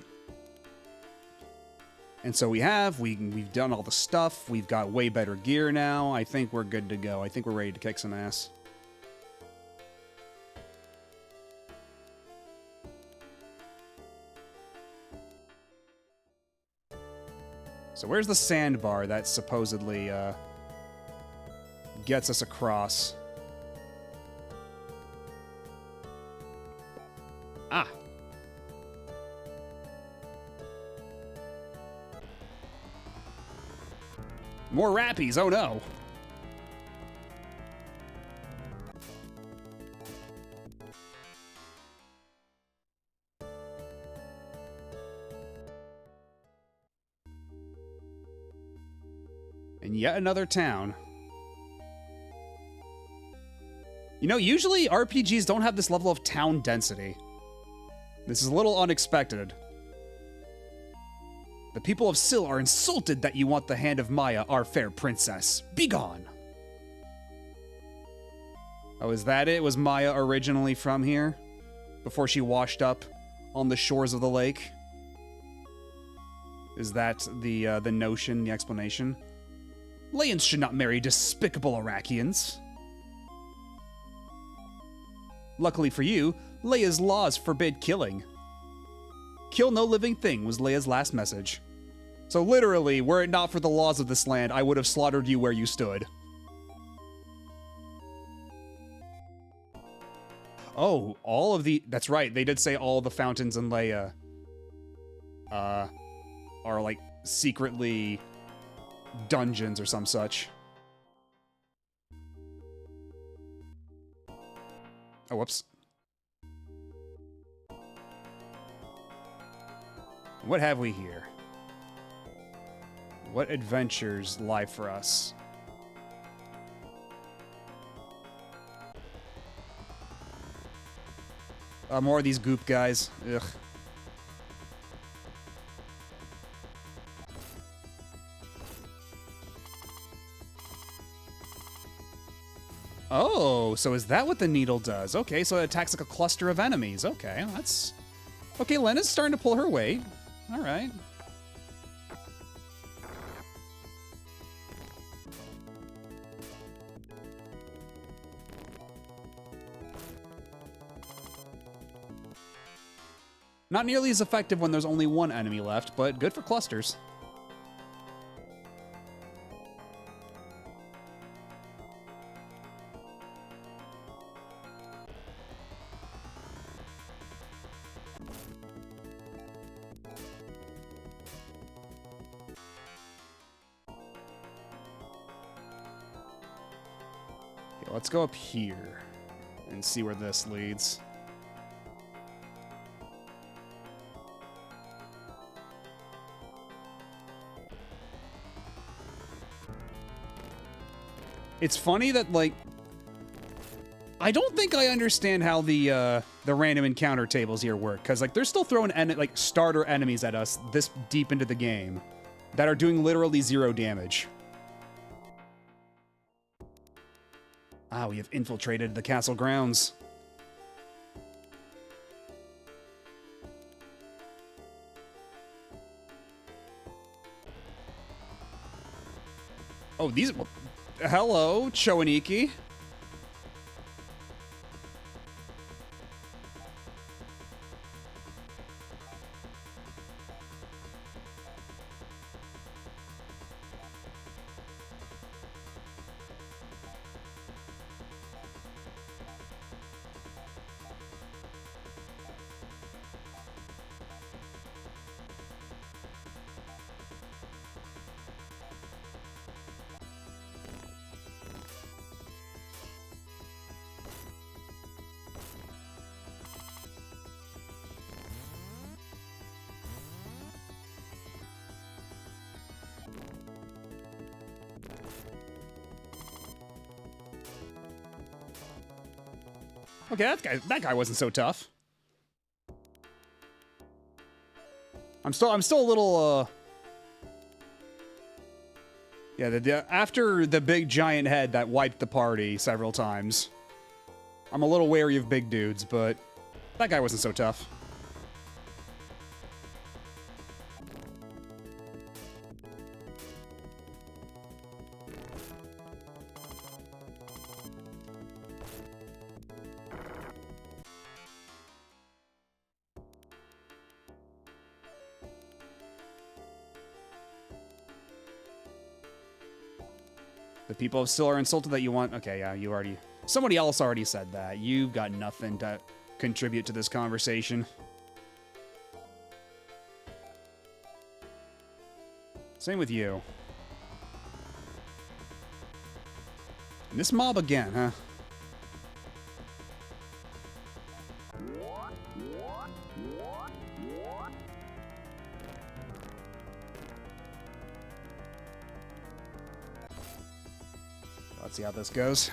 And so we've done all the stuff. We've got way better gear now. I think we're good to go. I think we're ready to kick some ass. So where's the sandbar that supposedly gets us across? Ah. More rappies, oh no. And yet another town. You know, usually RPGs don't have this level of town density. This is a little unexpected. The people of Syl are insulted that you want the hand of Maya, our fair princess. Begone! Oh, is that it? Was Maya originally from here? Before she washed up on the shores of the lake? Is that the notion, the explanation? Layans should not marry despicable Arakians. Luckily for you, Leia's laws forbid killing. Kill no living thing was Leia's last message. So literally, were it not for the laws of this land, I would have slaughtered you where you stood. Oh, all of the... That's right, they did say all the fountains in Leia are, like, secretly dungeons or some such. Oh, whoops. What have we here? What adventures lie for us? More of these goop guys. Ugh. Oh, so is that what the needle does? Okay, so it attacks like a cluster of enemies. Okay, that's... Okay, Lena's starting to pull her weight. All right. Not nearly as effective when there's only one enemy left, but good for clusters. Okay, let's go up here and see where this leads. It's funny that, like, I don't think I understand how the random encounter tables here work, because, like, they're still throwing starter enemies at us this deep into the game that are doing literally 0 damage. Ah, we have infiltrated the castle grounds. Oh, these... Hello, Choaniki. Okay, that guy wasn't so tough. I'm still a little yeah, after the big giant head that wiped the party several times, I'm a little wary of big dudes, but that guy wasn't so tough. The people of Syl are insulted that you want... Okay, yeah, you already... Somebody else already said that. You've got nothing to contribute to this conversation. Same with you. And this mob again, huh? Let's see how this goes.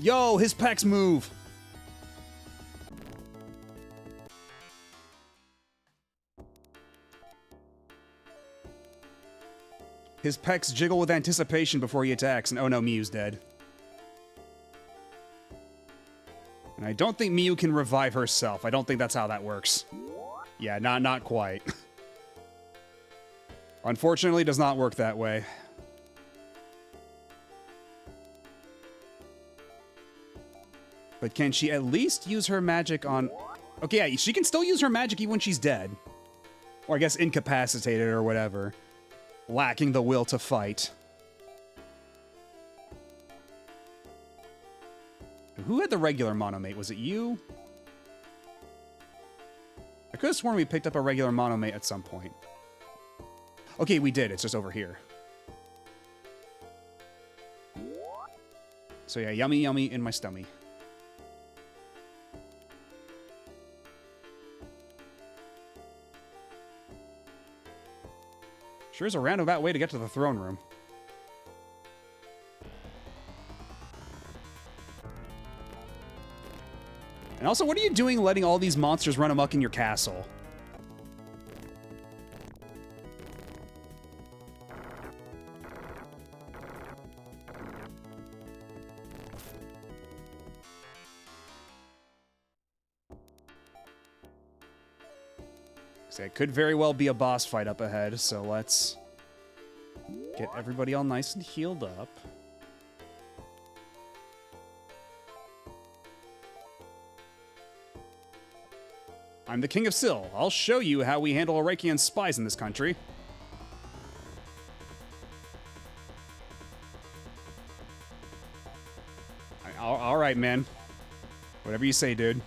Yo, his pecs move! His pecs jiggle with anticipation before he attacks, and oh no, Mew's dead. And I don't think Mew can revive herself. I don't think that's how that works. Yeah, not quite. Unfortunately, it does not work that way. But can she at least use her magic on... Okay, yeah, she can still use her magic even when she's dead. Or I guess incapacitated or whatever. Lacking the will to fight. Who had the regular monomate? Was it you? I could have sworn we picked up a regular monomate at some point. Okay, we did. It's just over here. So yeah, yummy, yummy in my stomach. Sure is a roundabout way to get to the throne room. And also, what are you doing letting all these monsters run amok in your castle? So it could very well be a boss fight up ahead, so let's get everybody all nice and healed up. I'm the King of Syl. I'll show you how we handle Arakian spies in this country. All right, man. Whatever you say, dude.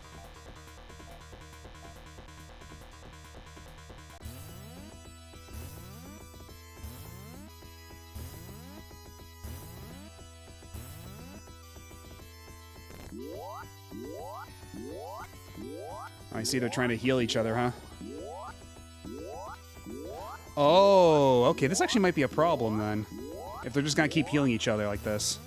I see they're trying to heal each other, huh? Oh, okay. This actually might be a problem, then. If they're just gonna keep healing each other like this.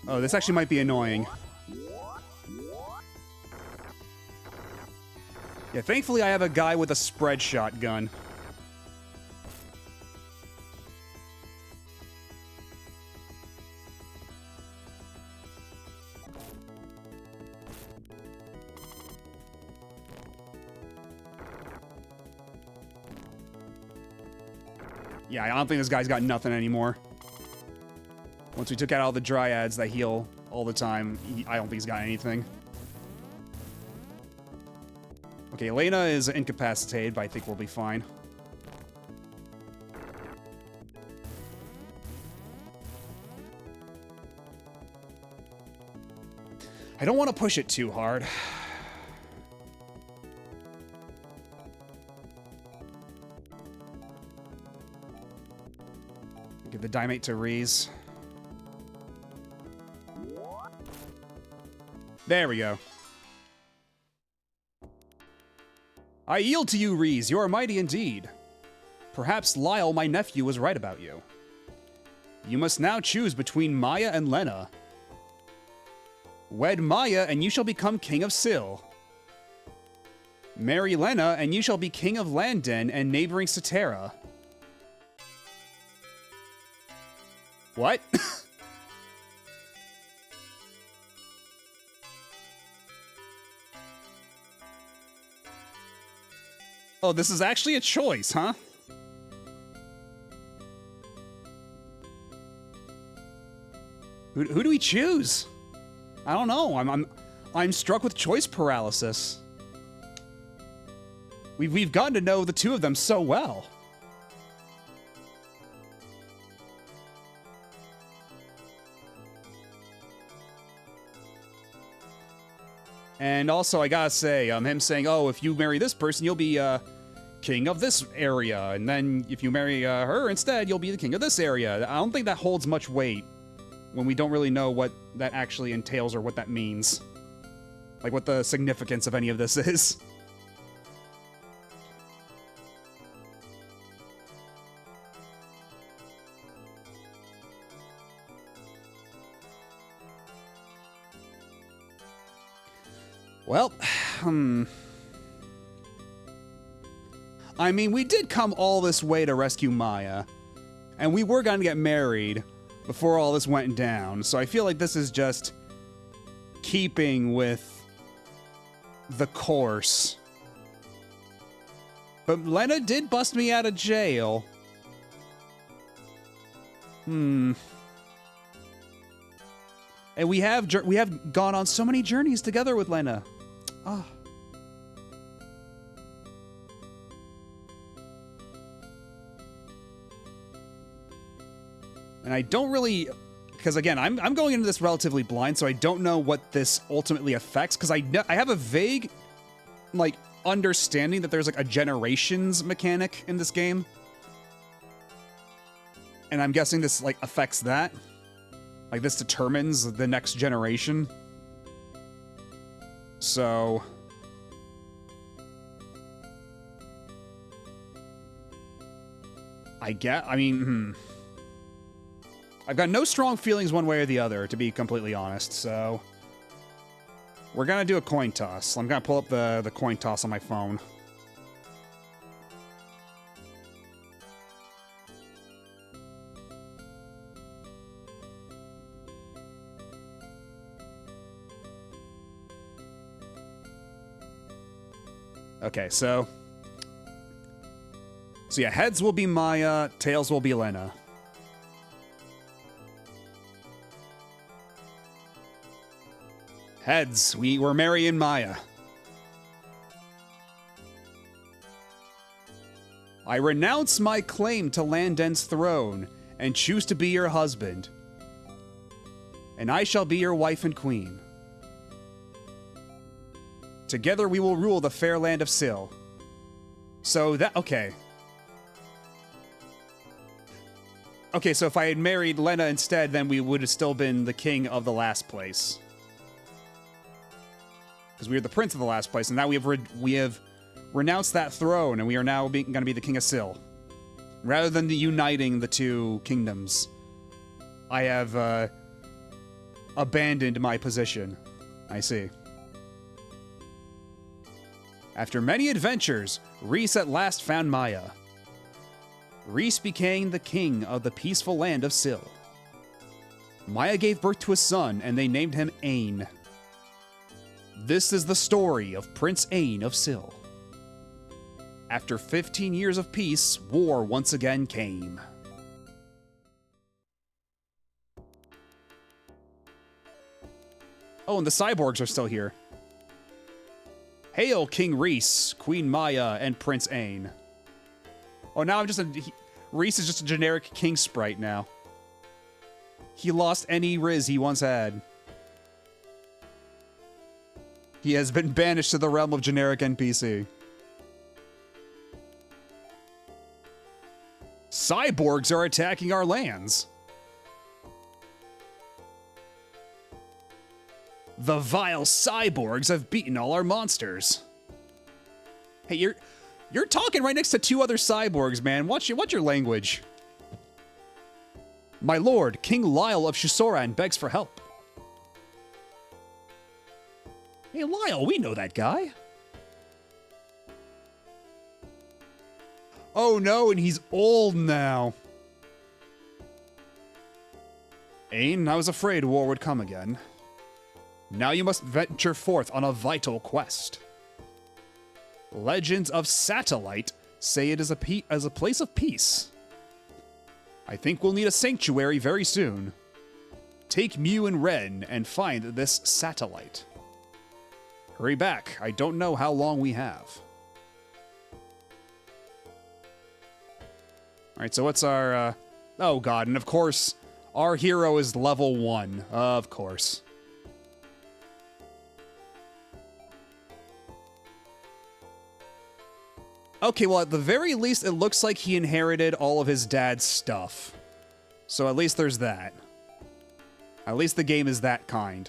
Oh, this actually might be annoying. Yeah, thankfully I have a guy with a spread shotgun. Yeah, I don't think this guy's got nothing anymore. Once we took out all the dryads that heal all the time, I don't think he's got anything. Okay, Elena is incapacitated, but I think we'll be fine. I don't want to push it too hard. Give the Dimate to Reese. There we go. I yield to you, Reese. You are mighty indeed. Perhaps Lyle, my nephew, was right about you. You must now choose between Maya and Lena. Wed Maya, and you shall become King of Syl. Marry Lena, and you shall be King of Landen and neighboring Cetera. What? Oh, this is actually a choice, huh? Who do we choose? I don't know. I'm struck with choice paralysis. We've gotten to know the two of them so well. And also, I gotta say, him saying, "Oh, if you marry this person, you'll be king of this area, and then if you marry her instead, you'll be the king of this area." I don't think that holds much weight when we don't really know what that actually entails or what that means, like what the significance of any of this is. Well, I mean, we did come all this way to rescue Maya, and we were gonna get married before all this went down, so I feel like this is just keeping with the course. But Lena did bust me out of jail. And we have gone on so many journeys together with Lena. Oh. And I don't really, because again, I'm going into this relatively blind, so I don't know what this ultimately affects, because I have a vague, like, understanding that there's, like, a generations mechanic in this game. And I'm guessing this, like, affects that. Like, this determines the next generation. So... I mean, I've got no strong feelings one way or the other, to be completely honest, so... We're gonna do a coin toss. I'm gonna pull up the coin toss on my phone. Okay, so yeah, heads will be Maya, tails will be Lena. Heads, we were marrying Maya. I renounce my claim to Landen's throne and choose to be your husband. And I shall be your wife and queen. Together we will rule the fair land of Syl. So that, okay. Okay, so if I had married Lena instead, then we would have still been the king of the last place. Because we were the prince of the last place, and now we have renounced that throne, and we are now going to be the king of Syl. Rather than uniting the two kingdoms, I have abandoned my position. I see. After many adventures, Rhys at last found Maya. Rhys became the king of the peaceful land of Syl. Maya gave birth to a son, and they named him Ain. This is the story of Prince Ain of Syl. After 15 years of peace, war once again came. Oh, and the cyborgs are still here. Hail King Rhys, Queen Maya, and Prince Ain. Oh, now I'm just Rhys is just a generic king sprite now. He lost any riz he once had. He has been banished to the realm of generic NPC. Cyborgs are attacking our lands. The vile cyborgs have beaten all our monsters. Hey, you're talking right next to two other cyborgs, man. Watch your language. My lord, King Lyle of Shusoran begs for help. Hey, Lyle, we know that guy. Oh no, and he's old now. Ain, I was afraid war would come again. Now you must venture forth on a vital quest. Legends of Satellite say it is a place of peace. I think we'll need a sanctuary very soon. Take Mew and Ren and find this satellite. Hurry back. I don't know how long we have. Alright, so what's our... Oh god, and of course, our hero is level 1. Of course. Okay, well, at the very least, it looks like he inherited all of his dad's stuff. So at least there's that. At least the game is that kind.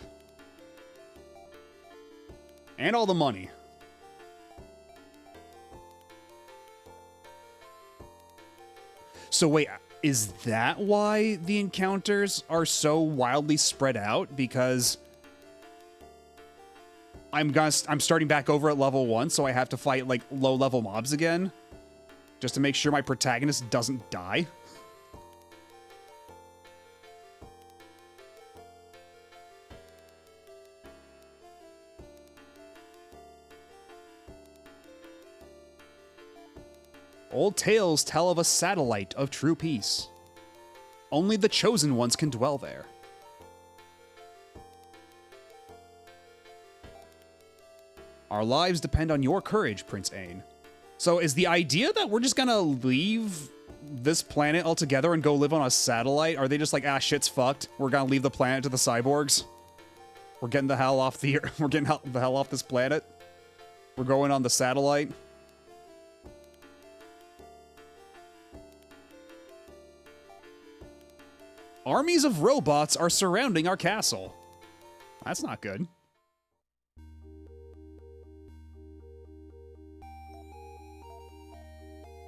And all the money. So wait, is that why the encounters are so wildly spread out? Because I'm starting back over at level 1, so I have to fight, like, low-level mobs again? Just to make sure my protagonist doesn't die? Old tales tell of a satellite of true peace. Only the chosen ones can dwell there. Our lives depend on your courage, Prince Ain. So is the idea that we're just gonna leave this planet altogether and go live on a satellite? Are they just like, ah, shit's fucked. We're gonna leave the planet to the cyborgs? We're getting the hell off the we're getting the hell off this planet? We're going on the satellite? Armies of robots are surrounding our castle. That's not good.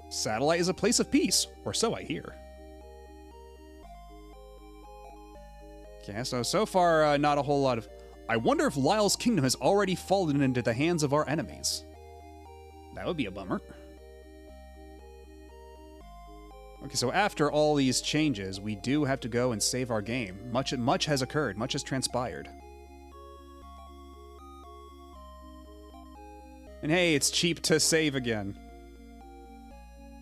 Satellite is a place of peace, or so I hear. Okay, so far, not a whole lot of... I wonder if Lyle's kingdom has already fallen into the hands of our enemies. That would be a bummer. Okay, so after all these changes, we do have to go and save our game. Much has occurred. Much has transpired. And hey, it's cheap to save again.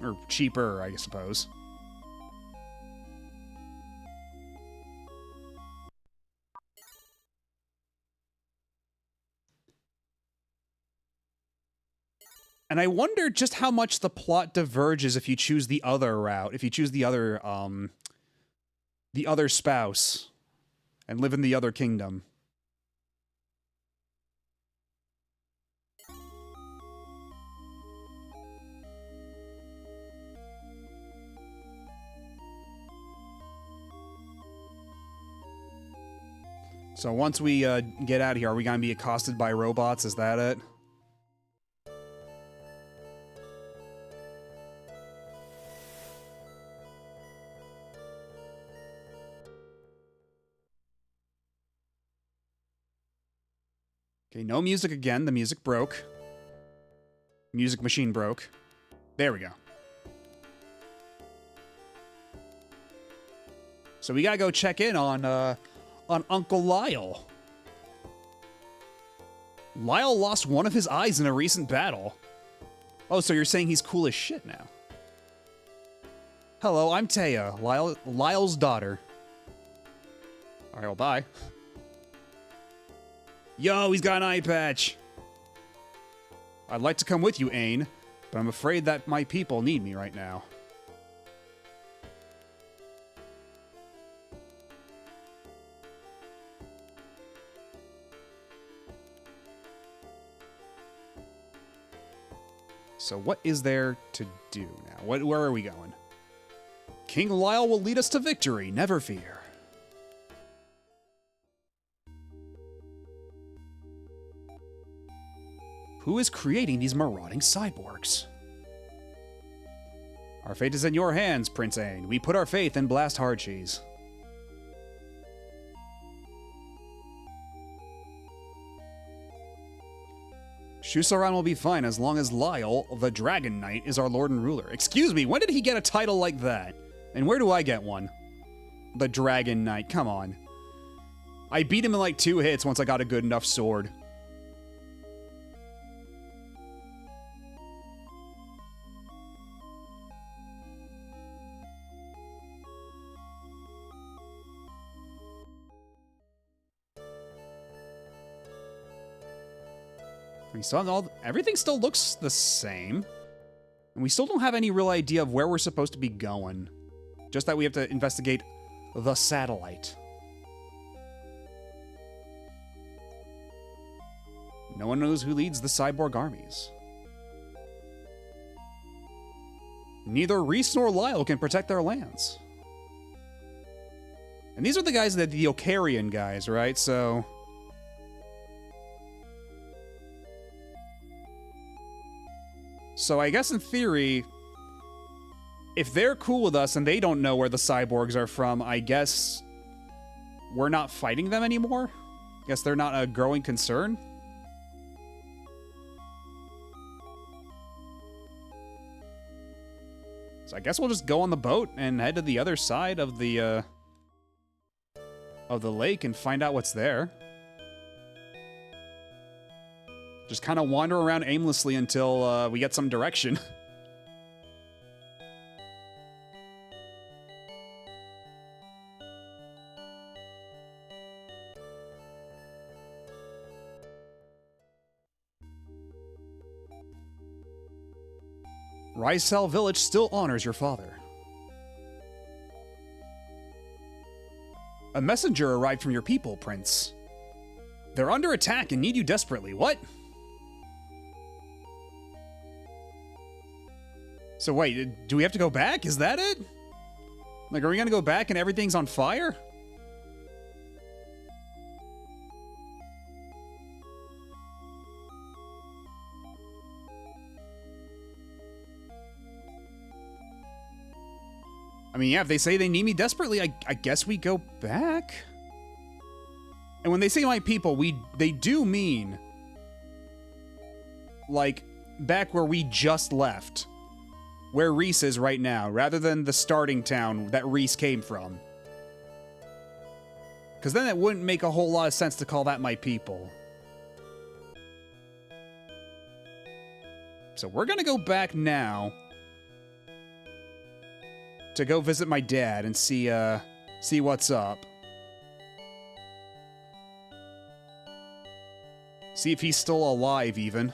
Or cheaper, I suppose. And I wonder just how much the plot diverges if you choose the other route, if you choose the other spouse and live in the other kingdom. So once we get out of here, are we gonna be accosted by robots? Is that it? Okay, no music again. The music broke. Music machine broke. There we go. So we gotta go check in on Uncle Lyle. Lyle lost one of his eyes in a recent battle. Oh, so you're saying he's cool as shit now. Hello, I'm Taya, Lyle's daughter. Alright, well, bye. Yo, he's got an eye patch. I'd like to come with you, Ain, but I'm afraid that my people need me right now. So what is there to do now? Where are we going? King Lyle will lead us to victory, never fear. Who is creating these marauding cyborgs? Our fate is in your hands, Prince Ain. We put our faith in Blast Hardcheese. Shusaran will be fine as long as Lyle, the Dragon Knight, is our lord and ruler. Excuse me, when did he get a title like that? And where do I get one? The Dragon Knight, come on. I beat him in like 2 hits once I got a good enough sword. We still have everything still looks the same. And we still don't have any real idea of where we're supposed to be going. Just that we have to investigate the satellite. No one knows who leads the cyborg armies. Neither Reese nor Lyle can protect their lands. And these are the guys that the Okarian guys, right? So I guess in theory, if they're cool with us and they don't know where the cyborgs are from, I guess we're not fighting them anymore? I guess they're not a growing concern? So I guess we'll just go on the boat and head to the other side of the lake and find out what's there. Just kind of wander around aimlessly until we get some direction. Rysel Village still honors your father. A messenger arrived from your people, Prince. They're under attack and need you desperately. What? So wait, do we have to go back? Is that it? Like, are we gonna go back and everything's on fire? I mean, yeah, if they say they need me desperately, I guess we go back. And when they say my people, they do mean, like, back where we just left. Where Reese is right now, rather than the starting town that Reese came from. Because then it wouldn't make a whole lot of sense to call that my people. So we're gonna go back now to go visit my dad and see what's up. See if he's still alive, even.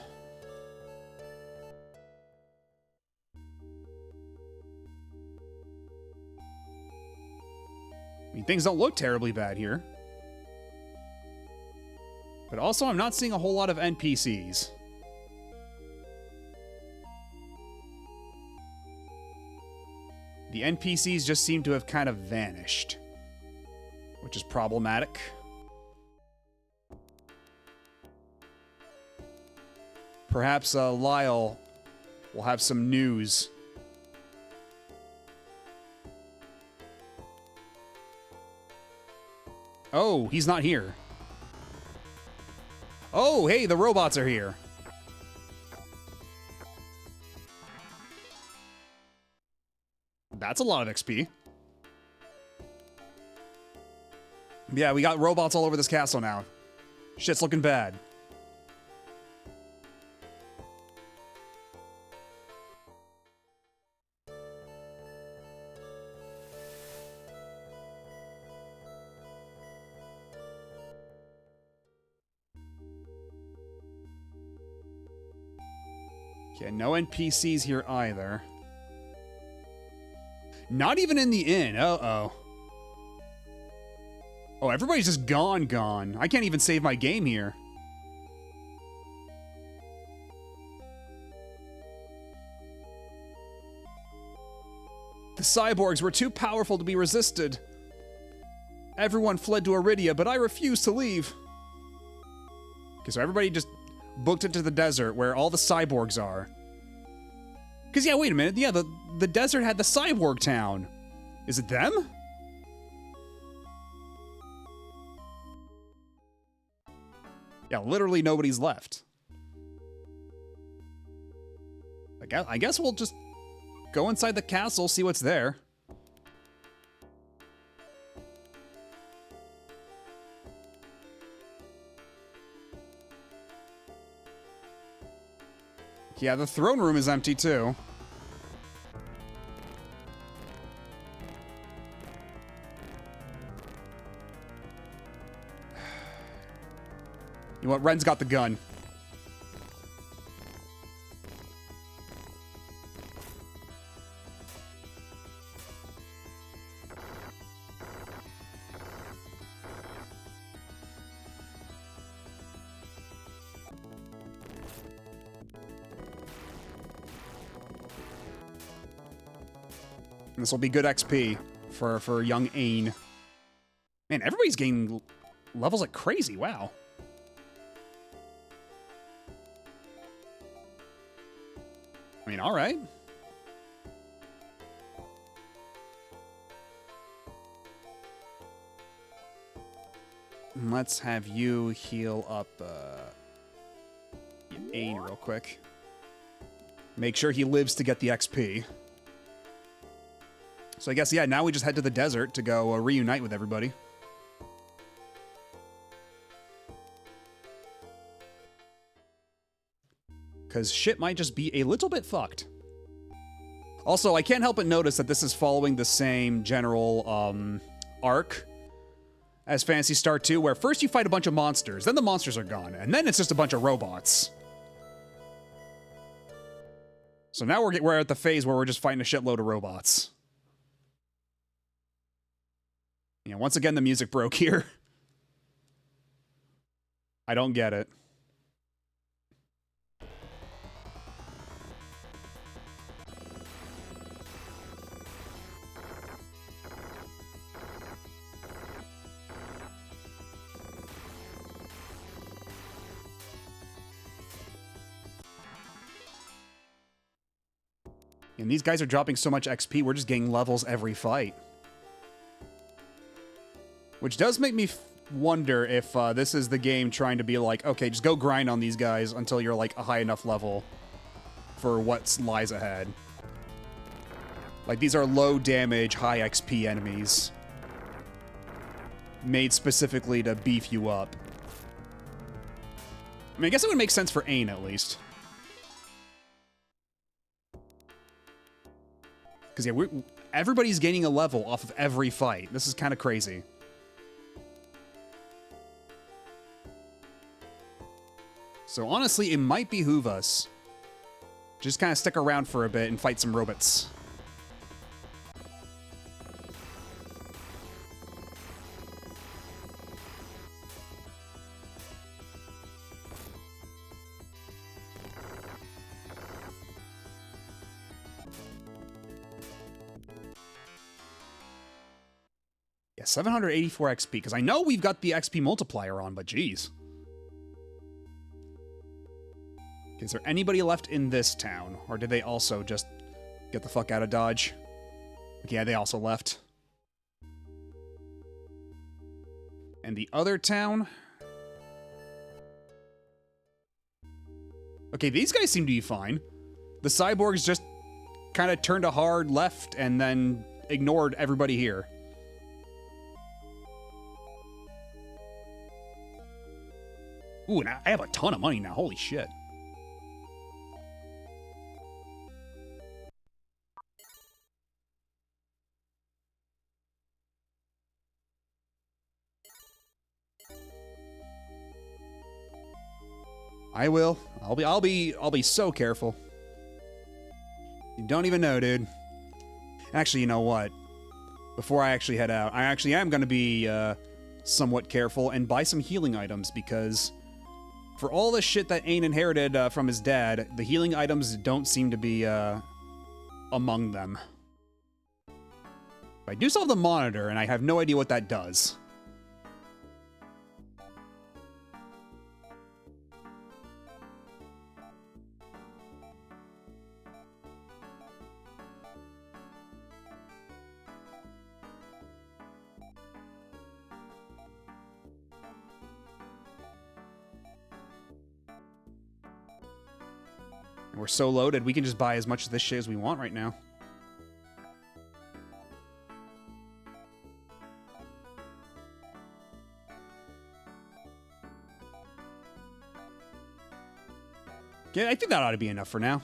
I mean, things don't look terribly bad here. But also, I'm not seeing a whole lot of NPCs. The NPCs just seem to have kind of vanished, which is problematic. Perhaps Lyle will have some news. Oh, he's not here. Oh, hey, the robots are here. That's a lot of XP. Yeah, we got robots all over this castle now. Shit's looking bad. Okay, no NPCs here either. Not even in the inn. Uh-oh. Oh, everybody's just gone. I can't even save my game here. The cyborgs were too powerful to be resisted. Everyone fled to Iridia, but I refused to leave. Okay, so everybody just booked it to the desert where all the cyborgs are. Because, yeah, wait a minute. Yeah, the desert had the cyborg town. Is it them? Yeah, literally nobody's left. I guess we'll just go inside the castle, see what's there. Yeah, the throne room is empty too. You know what? Ren's got the gun. This will be good XP for young Ain. Man, everybody's gaining levels like crazy. Wow. I mean, all right. Let's have you heal up Ain real quick. Make sure he lives to get the XP. So I guess, yeah, now we just head to the desert to go reunite with everybody. Because shit might just be a little bit fucked. Also, I can't help but notice that this is following the same general arc as Phantasy Star 2, where first you fight a bunch of monsters, then the monsters are gone, and then it's just a bunch of robots. So now we're at the phase where we're just fighting a shitload of robots. Yeah, once again, the music broke here. I don't get it. And these guys are dropping so much XP, we're just getting levels every fight. Which does make me wonder if this is the game trying to be like, okay, just go grind on these guys until you're like a high enough level for what lies ahead. Like, these are low damage, high XP enemies. Made specifically to beef you up. I mean, I guess it would make sense for Ain, at least. Because, yeah, everybody's gaining a level off of every fight. This is kind of crazy. So, honestly, it might behoove us just kind of stick around for a bit and fight some robots. Yeah, 784 XP, because I know we've got the XP multiplier on, but geez. Is there anybody left in this town? Or did they also just get the fuck out of Dodge? Yeah, they also left. And the other town? Okay, these guys seem to be fine. The cyborgs just kind of turned a hard left and then ignored everybody here. Ooh, and I have a ton of money now. Holy shit. I will. I'll be so careful. You don't even know, dude. Actually, you know what? Before I actually head out, I actually am going to be somewhat careful and buy some healing items, because for all the shit that Ain inherited from his dad, the healing items don't seem to be among them. I do still have the monitor, and I have no idea what that does. We're so loaded, we can just buy as much of this shit as we want right now. Yeah, I think that ought to be enough for now.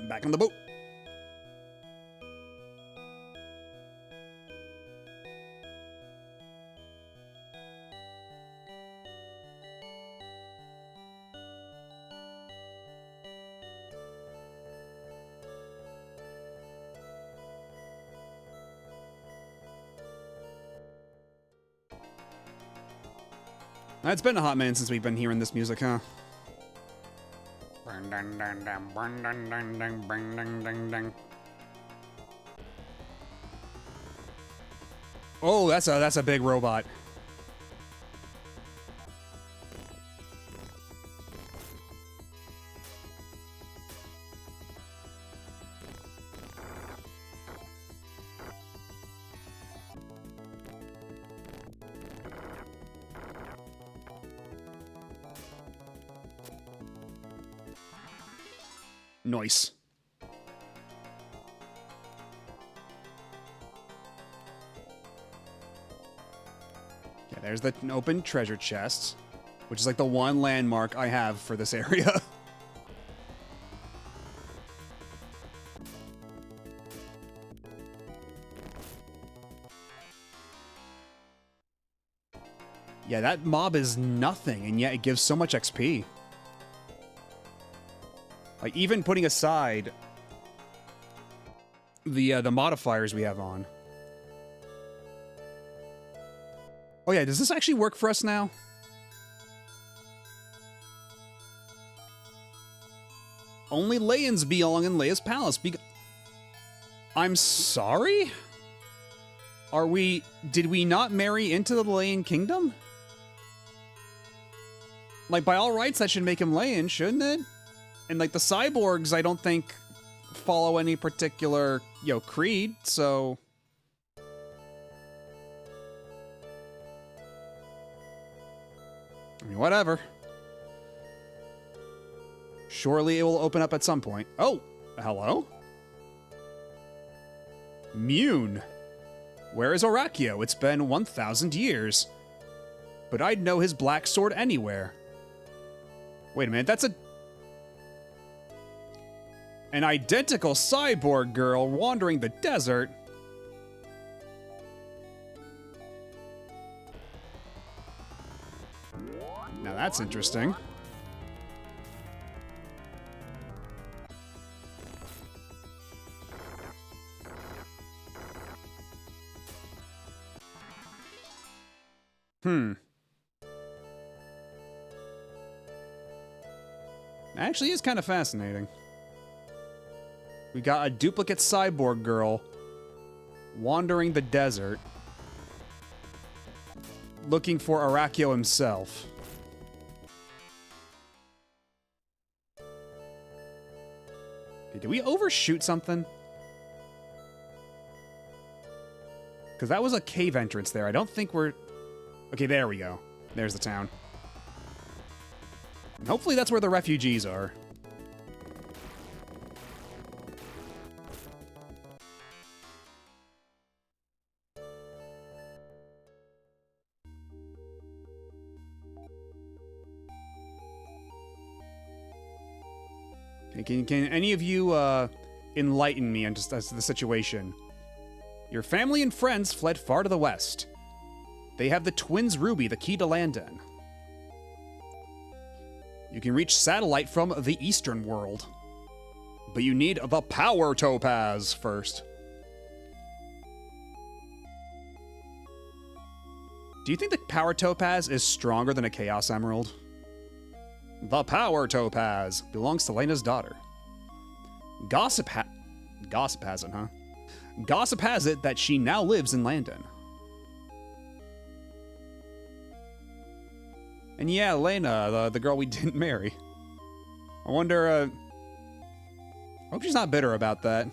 Back on the boat. It's been a hot minute since we've been hearing this music, huh? Oh, that's a big robot. Nice. Yeah, there's the open treasure chest, which is like the one landmark I have for this area. Yeah, that mob is nothing, and yet it gives so much XP. Like, even putting aside the modifiers we have on. Oh yeah, does this actually work for us now? Only Laians belong in Leia's palace. I'm sorry? Did we not marry into the Laian kingdom? Like, by all rights, that should make him Laian, shouldn't it? And, like, the cyborgs, I don't think follow any particular, creed, so... I mean, whatever. Surely it will open up at some point. Oh, hello? Mune. Where is Orakio? It's been 1,000 years. But I'd know his black sword anywhere. Wait a minute, that's an identical cyborg girl wandering the desert. Now that's interesting. Actually is kind of fascinating. We got a duplicate cyborg girl wandering the desert looking for Orakio himself. Okay, did we overshoot something? Because that was a cave entrance there. I don't think we're... Okay, there we go. There's the town. And hopefully that's where the refugees are. Okay, can any of you enlighten me on just as to the situation? Your family and friends fled far to the west. They have the Twins Ruby, the key to Landen. You can reach Satellite from the Eastern world. But you need the Power Topaz first. Do you think the Power Topaz is stronger than a Chaos Emerald? The Power Topaz belongs to Lena's daughter. Gossip has it, huh? Gossip has it that she now lives in Landen. And yeah, Lena, the girl we didn't marry. I wonder, I hope she's not bitter about that.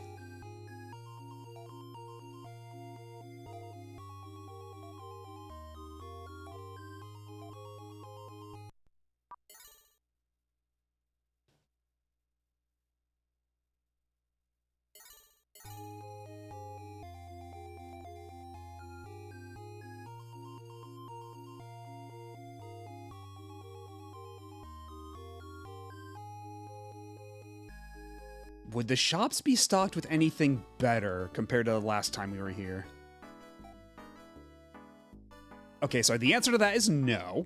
Would the shops be stocked with anything better compared to the last time we were here? Okay, so the answer to that is no.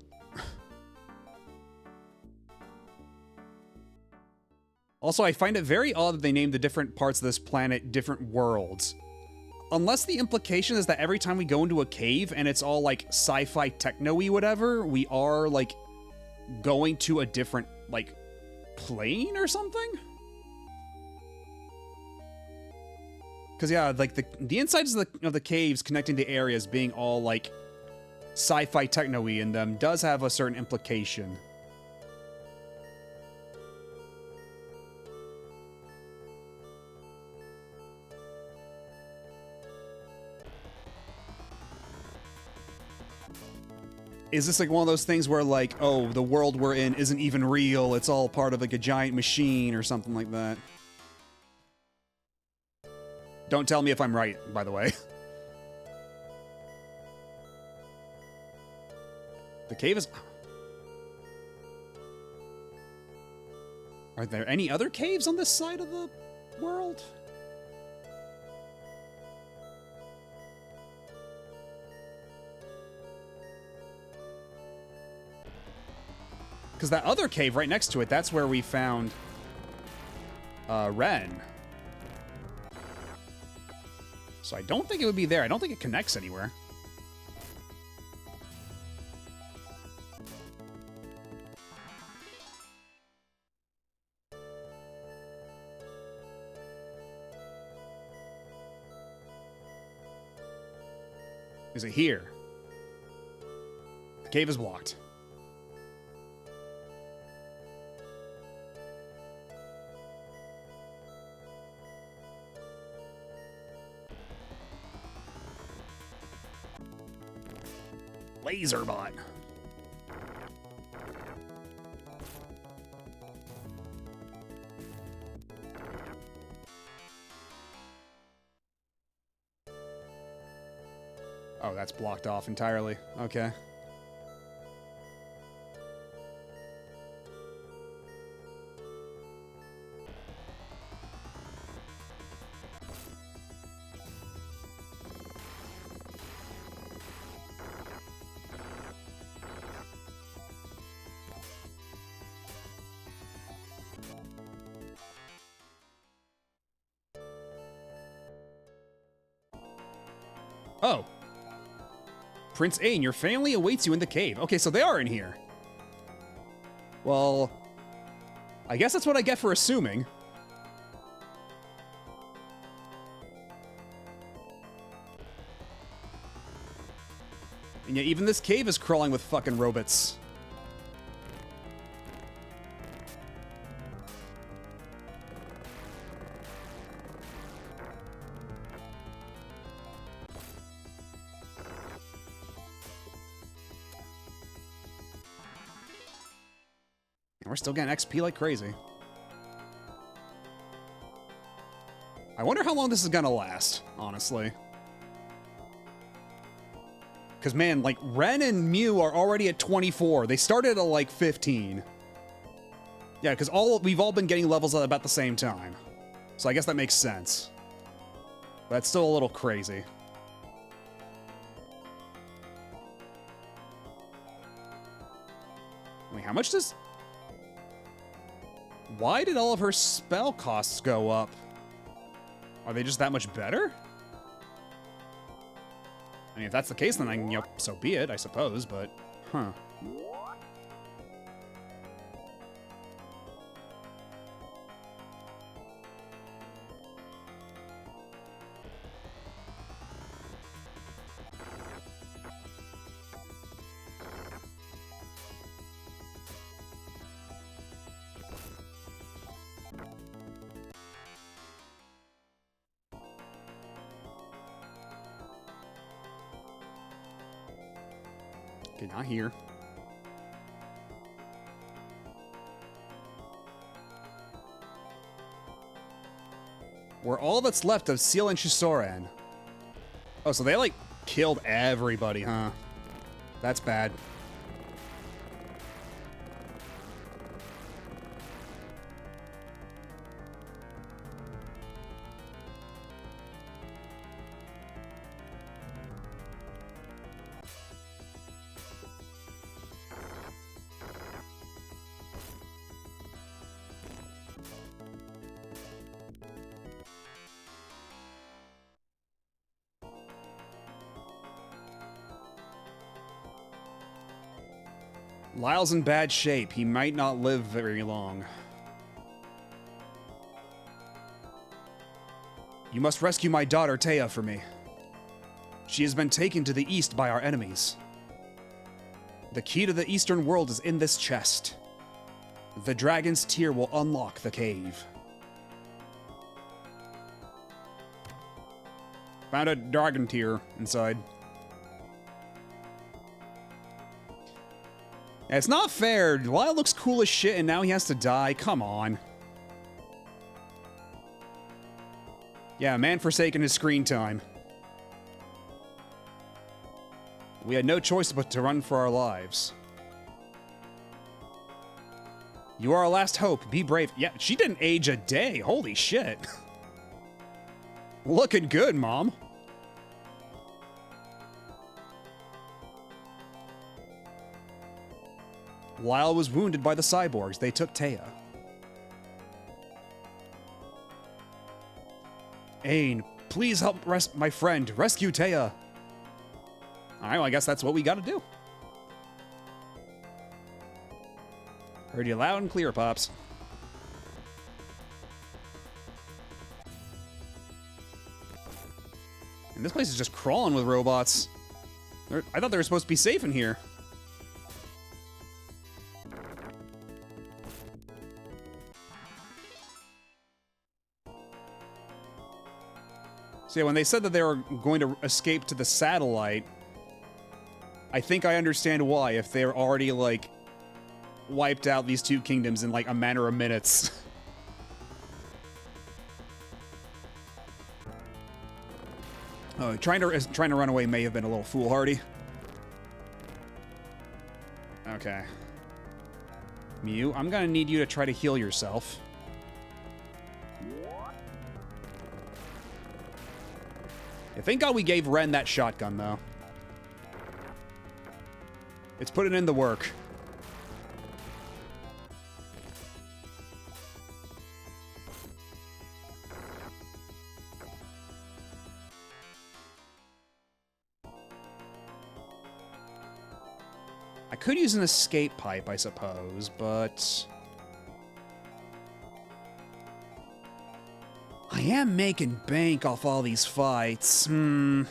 Also, I find it very odd that they named the different parts of this planet different worlds. unless the implication is that every time we go into a cave and it's all like sci-fi techno-y whatever, we are like going to a different like plane or something? Because yeah, like the insides of the caves connecting to areas being all like sci-fi techno-y in them does have a certain implication. Is this like one of those things where like, oh, the world we're in isn't even real, it's all part of like a giant machine or something like that? Don't tell me if I'm right, by the way. The cave is... Are there any other caves on this side of the world? Because that other cave right next to it, that's where we found Ren. So I don't think it would be there. I don't think it connects anywhere. Is it here? The cave is blocked. Laserbot. Oh, that's blocked off entirely. Okay. Oh. Prince Ain, your family awaits you in the cave. Okay, so they are in here. Well, I guess that's what I get for assuming. And yet even this cave is crawling with fucking robots. We're still getting XP like crazy. I wonder how long this is gonna last, honestly. Because, man, like, Ren and Mew are already at 24. They started at, like, 15. Yeah, because we've all been getting levels at about the same time. So I guess that makes sense. But that's still a little crazy. Wait, how much does... Why did all of her spell costs go up? Are they just that much better? I mean, if that's the case, then I can, so be it, I suppose, but... Huh. Okay, not here. We're all that's left of Seal and Shisoran. Oh, so they, like, killed everybody, huh? That's bad. Lyle's in bad shape. He might not live very long. You must rescue my daughter, Taya, for me. She has been taken to the east by our enemies. The key to the eastern world is in this chest. The dragon's tear will unlock the cave. Found a dragon tear inside. It's not fair. Lyle looks cool as shit and now he has to die. Come on. Yeah, man forsaking his screen time. We had no choice but to run for our lives. You are our last hope. Be brave. Yeah, she didn't age a day. Holy shit. Looking good, Mom. Lyle was wounded by the cyborgs. They took Taya. Ain, please help my friend. Rescue Taya. Alright, well, I guess that's what we gotta do. Heard you loud and clear, Pops. And this place is just crawling with robots. I thought they were supposed to be safe in here. So yeah, when they said that they were going to escape to the satellite, I think I understand why, if they're already, like, wiped out these two kingdoms in, like, a matter of minutes. Oh, trying to run away may have been a little foolhardy. Okay. Mew, I'm gonna need you to try to heal yourself. Yeah, thank God we gave Ren that shotgun, though. It's putting in the work. I could use an escape pipe, I suppose, but... I am making bank off all these fights. Well,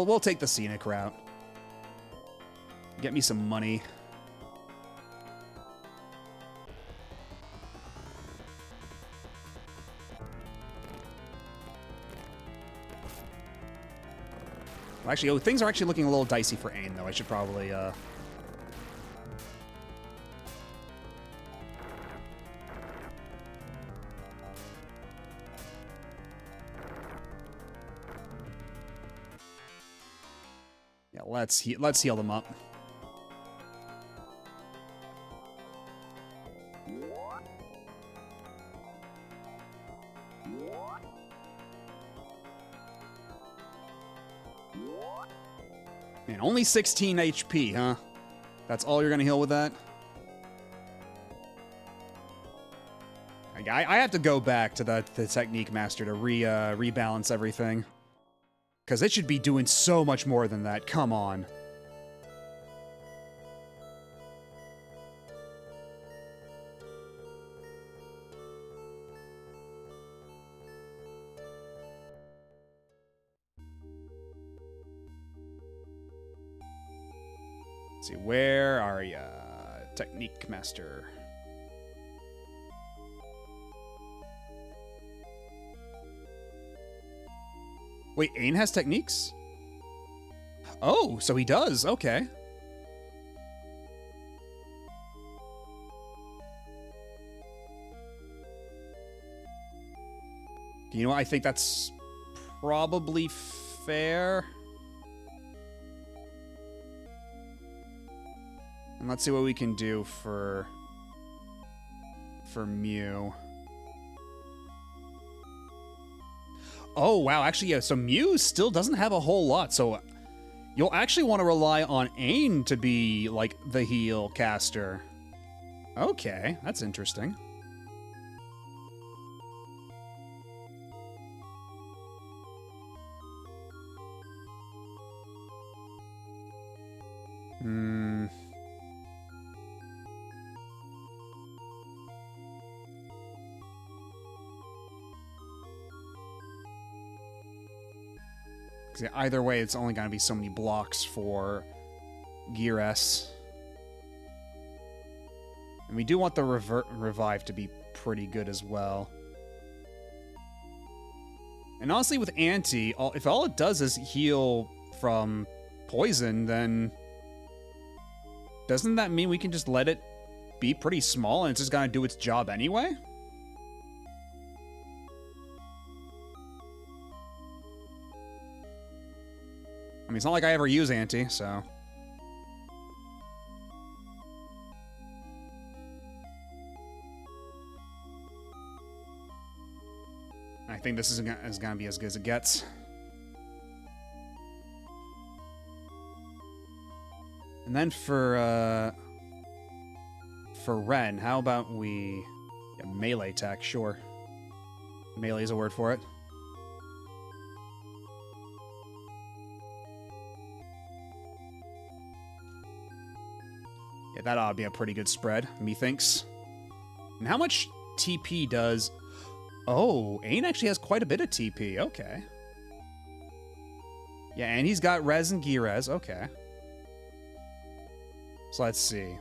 we'll take the scenic route. Get me some money. Actually, things are actually looking a little dicey for Ain, though. I should probably, Yeah, let's heal them up. Man, only 16 HP, huh? That's all you're gonna heal with that? I have to go back to the Technique Master to rebalance everything. Because it should be doing so much more than that. Come on. Let's see, where are ya? Technique Master. Wait, Ain has techniques? Oh, so he does. Okay. You know what? I think that's probably fair. And let's see what we can do for Mew. Oh, wow. Actually, yeah, so Mew still doesn't have a whole lot, so you'll actually want to rely on Ain to be, like, the heal caster. Okay, that's interesting. Hmm. Either way, it's only going to be so many blocks for Gear S. And we do want the revive to be pretty good as well. And honestly, with Anti, if all it does is heal from poison, then doesn't that mean we can just let it be pretty small and it's just going to do its job anyway? I mean, it's not like I ever use Anti, so... I think this is going to be as good as it gets. And then for Ren, how about we... Yeah, melee attack, sure. Melee is a word for it. Yeah, that ought to be a pretty good spread, methinks. And how much TP does... Oh, Ain actually has quite a bit of TP. Okay. Yeah, and he's got Res and Gi-Res. Okay. So let's see.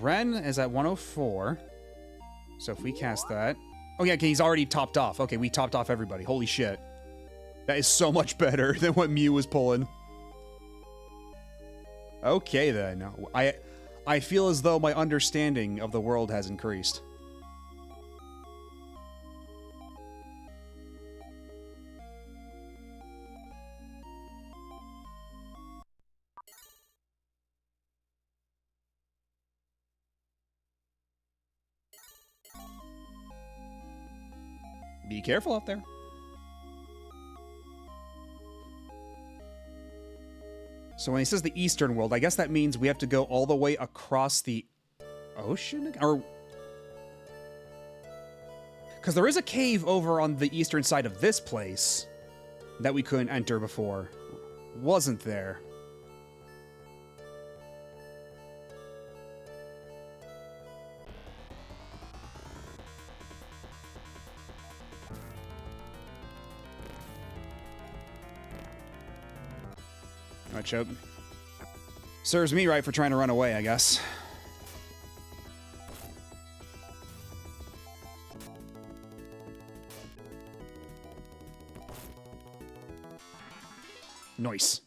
Ren is at 104. So if we cast that... Oh yeah, okay, he's already topped off. Okay, we topped off everybody. Holy shit. That is so much better than what Mew was pulling. Okay then. I feel as though my understanding of the world has increased. Be careful out there. So when he says the eastern world, I guess that means we have to go all the way across the ocean? Or... Because there is a cave over on the eastern side of this place that we couldn't enter before. Wasn't there? Choke. Serves me right for trying to run away, I guess. Nice.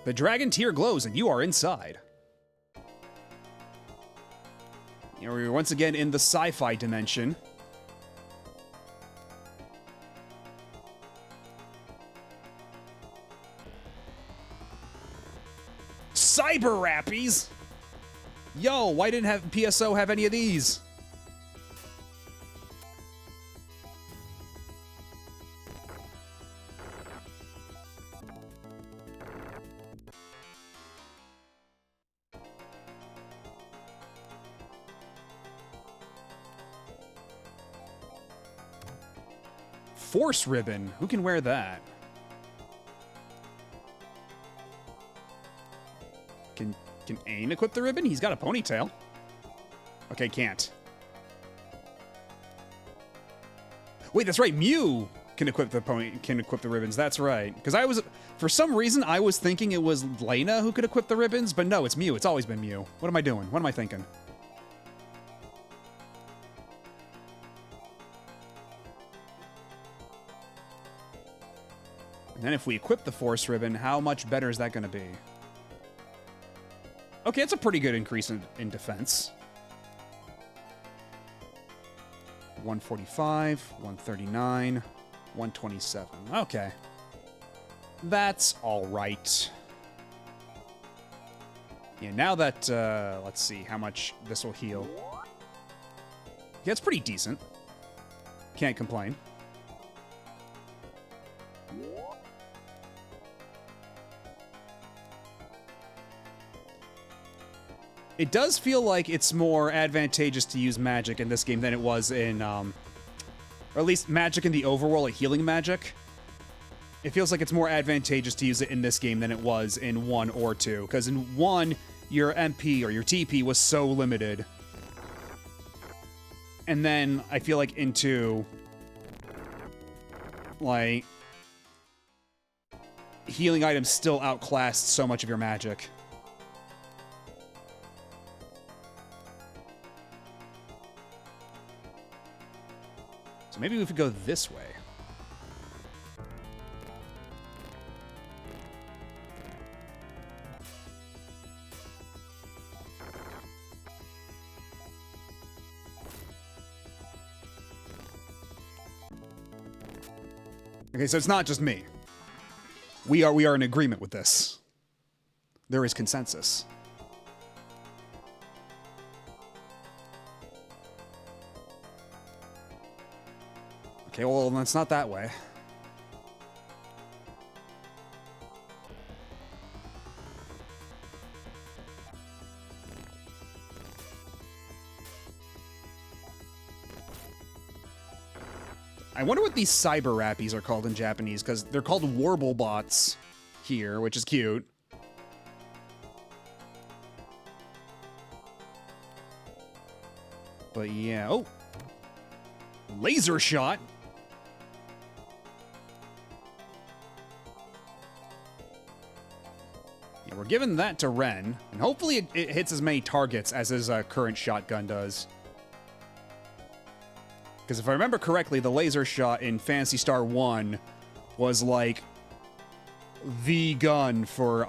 The dragon tear glows and you are inside. You know, we're once again in the sci-fi dimension. Cyber Rappies! Yo, why didn't PSO have any of these? Force ribbon. Who can wear that? Can Ain equip the ribbon? He's got a ponytail. Okay, can't. Wait, that's right. Mew can equip the ribbons. That's right. Because for some reason, I was thinking it was Lena who could equip the ribbons, but no, it's Mew. It's always been Mew. What am I doing? What am I thinking? And then if we equip the Force ribbon, how much better is that going to be? Okay, it's a pretty good increase in defense. 145, 139, 127. Okay. That's all right. Yeah, now that, let's see how much this will heal. Yeah, it's pretty decent. Can't complain. It does feel like it's more advantageous to use magic in this game than it was in Or at least magic in the overworld, like healing magic. It feels like it's more advantageous to use it in this game than it was in 1 or 2. Because in 1, your MP or your TP was so limited. And then I feel like in 2, like, healing items still outclassed so much of your magic. So maybe we could go this way. Okay, so it's not just me. We are in agreement with this. There is consensus. Okay, well, that's not that way. I wonder what these cyber rappies are called in Japanese, because they're called warblebots here, which is cute. But yeah, oh. Laser shot. Yeah, we're giving that to Ren, and hopefully it hits as many targets as his current shotgun does. Because if I remember correctly, the laser shot in Phantasy Star 1 was like the gun for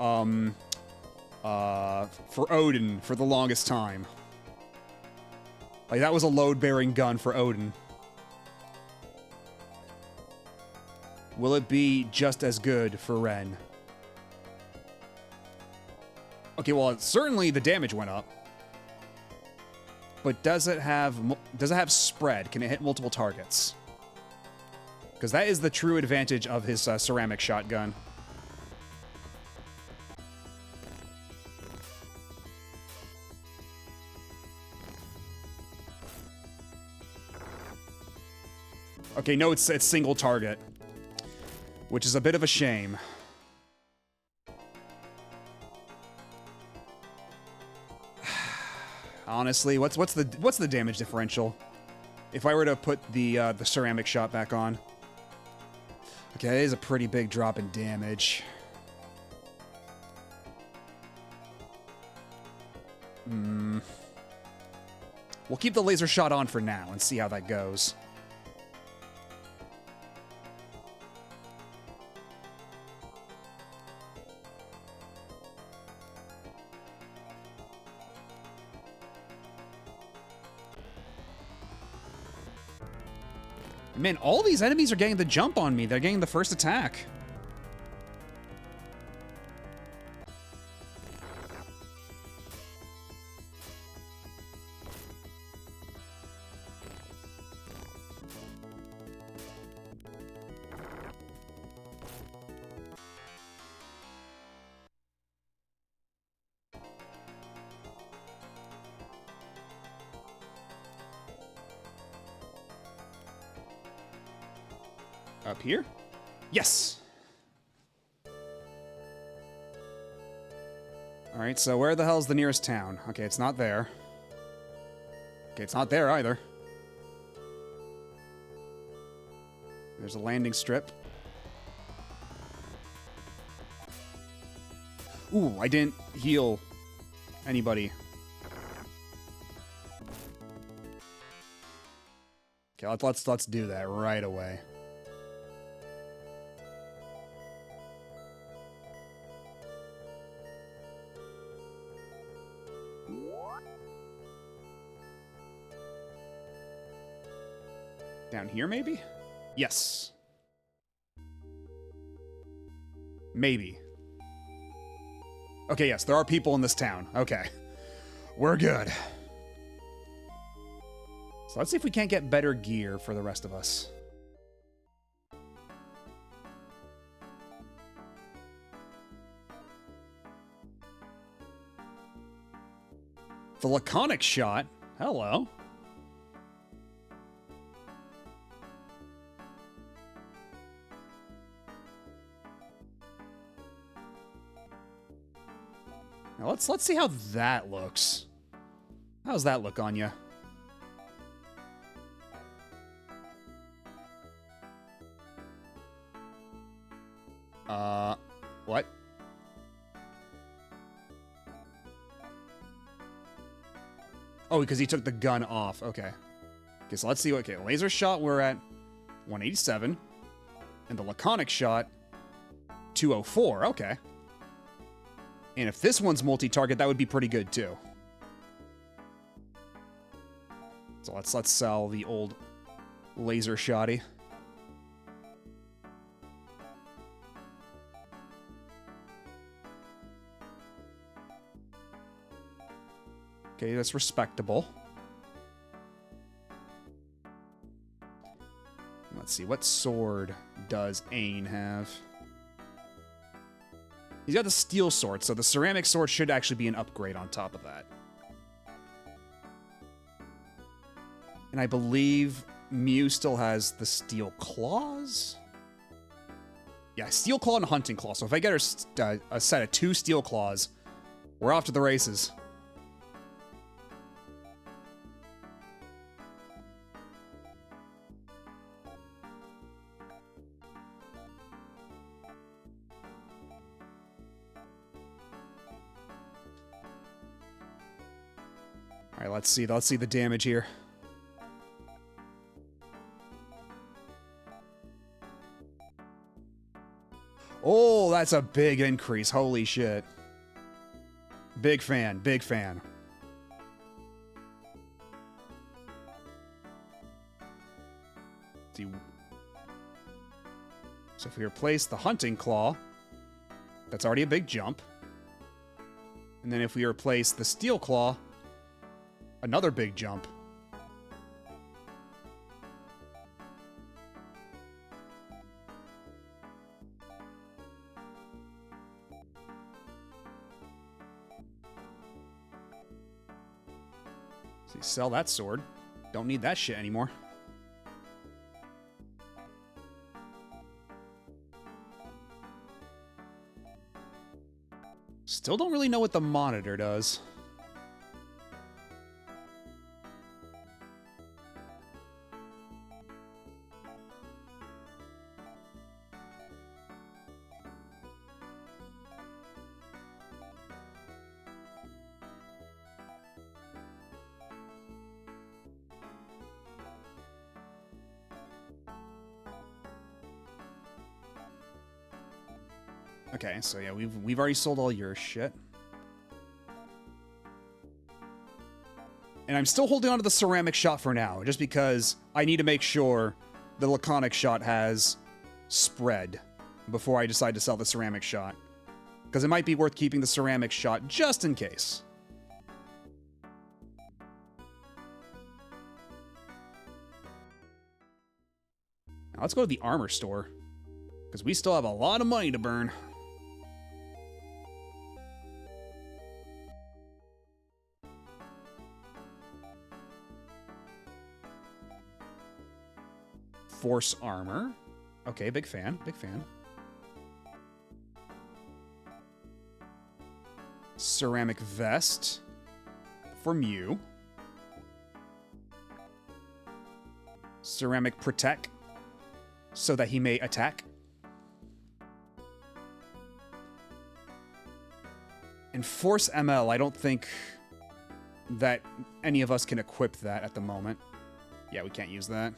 Odin for the longest time. Like, that was a load-bearing gun for Odin. Will it be just as good for Ren? Okay, well, certainly the damage went up. But does it have spread? Can it hit multiple targets? Because that is the true advantage of his ceramic shotgun. Okay, no, it's single target, which is a bit of a shame. Honestly, what's the damage differential? If I were to put the ceramic shot back on. Okay, that is a pretty big drop in damage. We'll keep the laser shot on for now and see how that goes. Man, all these enemies are getting the jump on me. They're getting the first attack. Up here? Yes! Alright, so where the hell's the nearest town? Okay, it's not there. Okay, it's not there either. There's a landing strip. Ooh, I didn't heal anybody. Okay, let's do that right away. Down here, maybe? Yes. Maybe. Okay, yes, there are people in this town. Okay. We're good. So let's see if we can't get better gear for the rest of us. The laconic shot? Hello. Now let's see how that looks. How's that look on you? What? Oh, because he took the gun off. Okay. Okay, so let's see. Okay, laser shot, we're at 187. And the laconic shot, 204. Okay. And if this one's multi-target, that would be pretty good, too. So let's sell the old laser shotty. Okay, that's respectable. Let's see, what sword does Ain have? He's got the steel sword, so the ceramic sword should actually be an upgrade on top of that. And I believe Mew still has the steel claws? Yeah, steel claw and hunting claw. So if I get her a set of 2 steel claws, we're off to the races. All right, let's see the damage here. Oh, that's a big increase. Holy shit. Big fan, big fan. See. So if we replace the hunting claw, that's already a big jump. And then if we replace the steel claw, another big jump. So you sell that sword. Don't need that shit anymore. Still don't really know what the monitor does. Okay, so yeah, we've already sold all your shit. And I'm still holding on to the ceramic shot for now, just because I need to make sure the laconic shot has spread before I decide to sell the ceramic shot. Because it might be worth keeping the ceramic shot just in case. Now let's go to the armor store, because we still have a lot of money to burn. Force armor. Okay, big fan, big fan. Ceramic vest for Mew. Ceramic protect so that he may attack. And Force ML, I don't think that any of us can equip that at the moment. Yeah, we can't use that.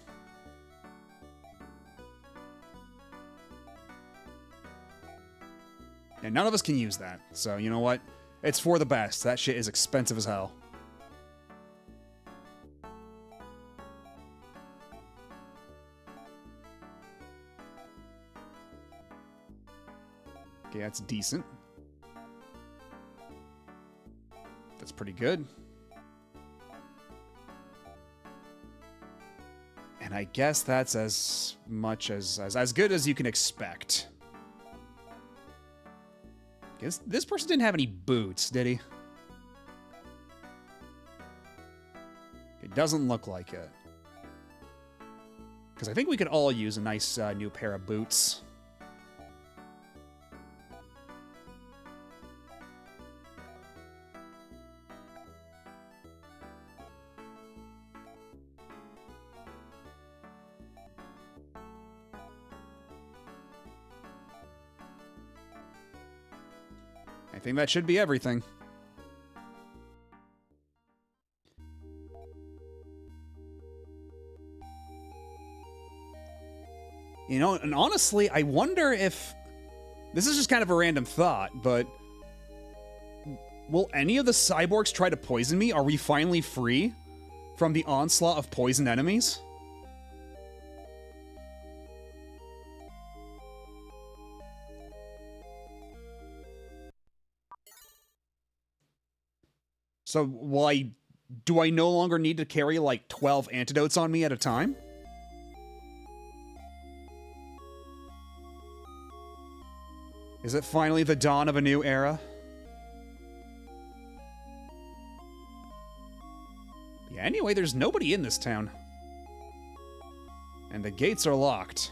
And none of us can use that. So, you know what? It's for the best. That shit is expensive as hell. Okay, that's decent. That's pretty good. And I guess that's as much as good as you can expect. This person didn't have any boots, did he? It doesn't look like it. Because I think we could all use a nice new pair of boots. I think that should be everything. You know, and honestly, I wonder if... This is just kind of a random thought, but... Will any of the cyborgs try to poison me? Are we finally free from the onslaught of poison enemies? So, do I no longer need to carry like 12 antidotes on me at a time? Is it finally the dawn of a new era? Yeah, anyway, there's nobody in this town. And the gates are locked.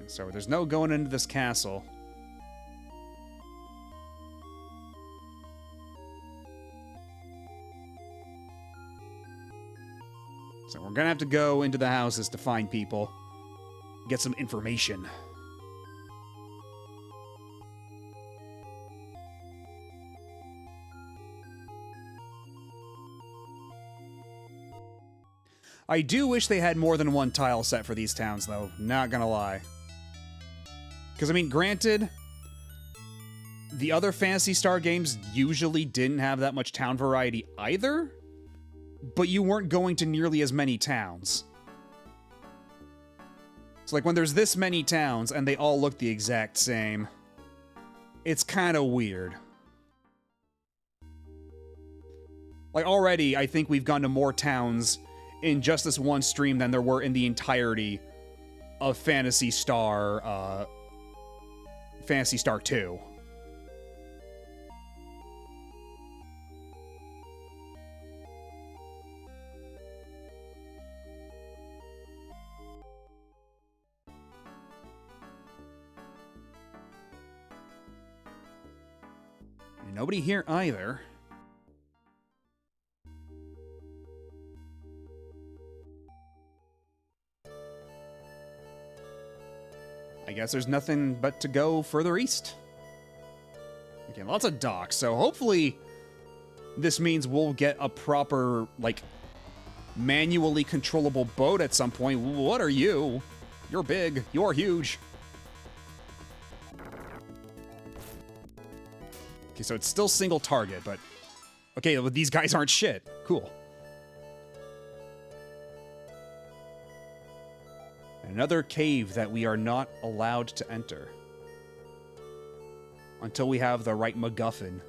So there's no going into this castle. So we're gonna have to go into the houses to find people. Get some information. I do wish they had more than one tile set for these towns, though. Not gonna lie. Because, I mean, granted, the other Phantasy Star games usually didn't have that much town variety either, but you weren't going to nearly as many towns. So, like, when there's this many towns and they all look the exact same, it's kind of weird. Like, already, I think we've gone to more towns in just this one stream than there were in the entirety of Phantasy Star II. And nobody here either. I guess there's nothing but to go further east. Okay, lots of docks, so hopefully this means we'll get a proper, like, manually controllable boat at some point. What are you? You're big. You're huge. Okay, so it's still single target, but... Okay, well, these guys aren't shit. Cool. Another cave that we are not allowed to enter. Until we have the right MacGuffin.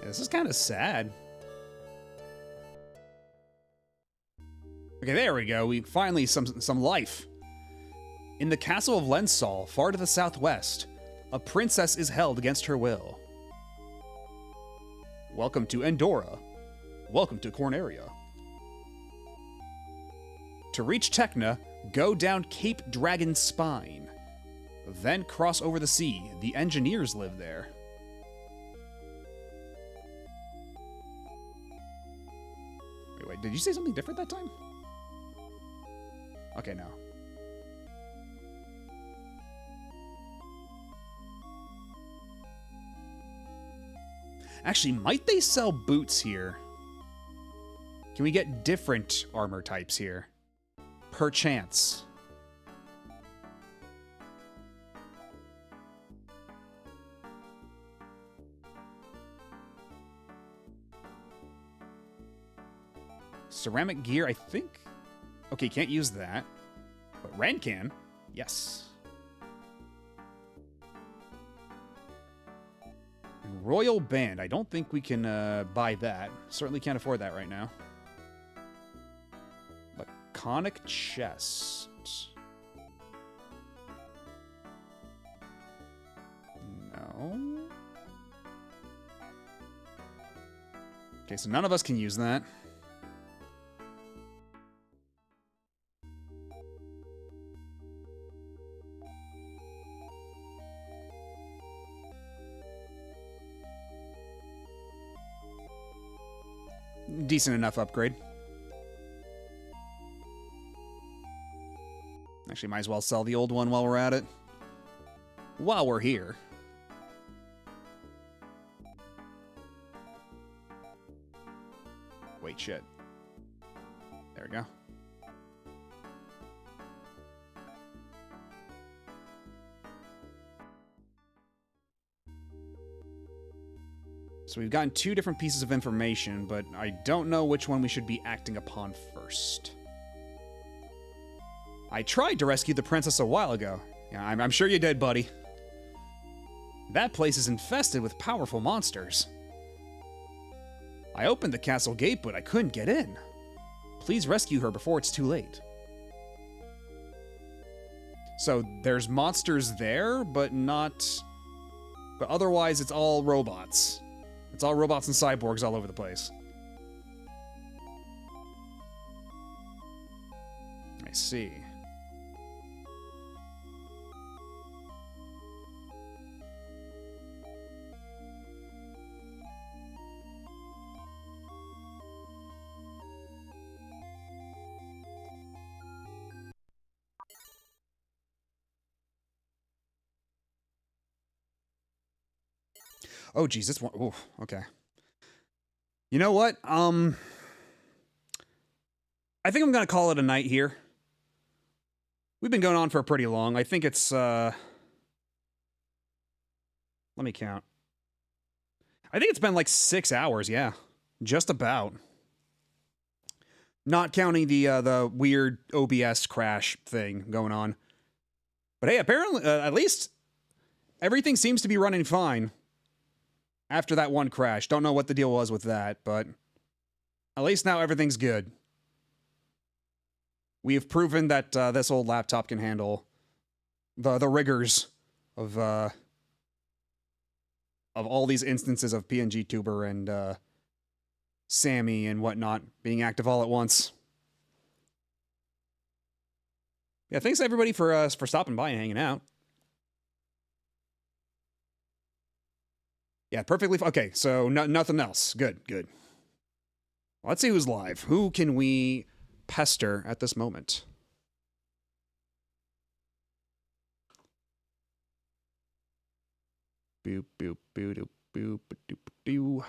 This is kind of sad. Okay, there we go. We finally some life. In the castle of Lensal, far to the southwest, a princess is held against her will. Welcome to Endora. Welcome to Corneria. To reach Tecna, go down Cape Dragon Spine. Then cross over the sea. The engineers live there. Wait, did you say something different that time? Okay, no. Actually, might they sell boots here? Can we get different armor types here? Perchance. Ceramic gear, I think... Okay, can't use that. But Ren can. Yes. And Royal Band. I don't think we can buy that. Certainly can't afford that right now. Draconic chest. No. Okay, so none of us can use that. Decent enough upgrade. Actually, might as well sell the old one while we're at it. While we're here. Wait, shit. There we go. So we've gotten 2 different pieces of information, but I don't know which one we should be acting upon first. I tried to rescue the princess a while ago. Yeah, I'm sure you did, buddy. That place is infested with powerful monsters. I opened the castle gate, but I couldn't get in. Please rescue her before it's too late. So there's monsters there, but not... But otherwise, it's all robots. It's all robots and cyborgs all over the place. I see. Oh, geez, this one... Oh, okay. You know what? I think I'm going to call it a night here. We've been going on for pretty long. I think it's, let me count. I think it's been like 6 hours, yeah. Just about. Not counting the weird OBS crash thing going on. But hey, apparently, at least, everything seems to be running fine. After that one crash. Don't know what the deal was with that, but at least now everything's good. We have proven that this old laptop can handle the rigors of all these instances of PNG Tuber and Sammy and whatnot being active all at once. Yeah, thanks everybody for stopping by and hanging out. Yeah, perfectly. Okay, so nothing else. Good, good. Let's see who's live. Who can we pester at this moment? Boop, boop, boop, doop, boop, doop, doo.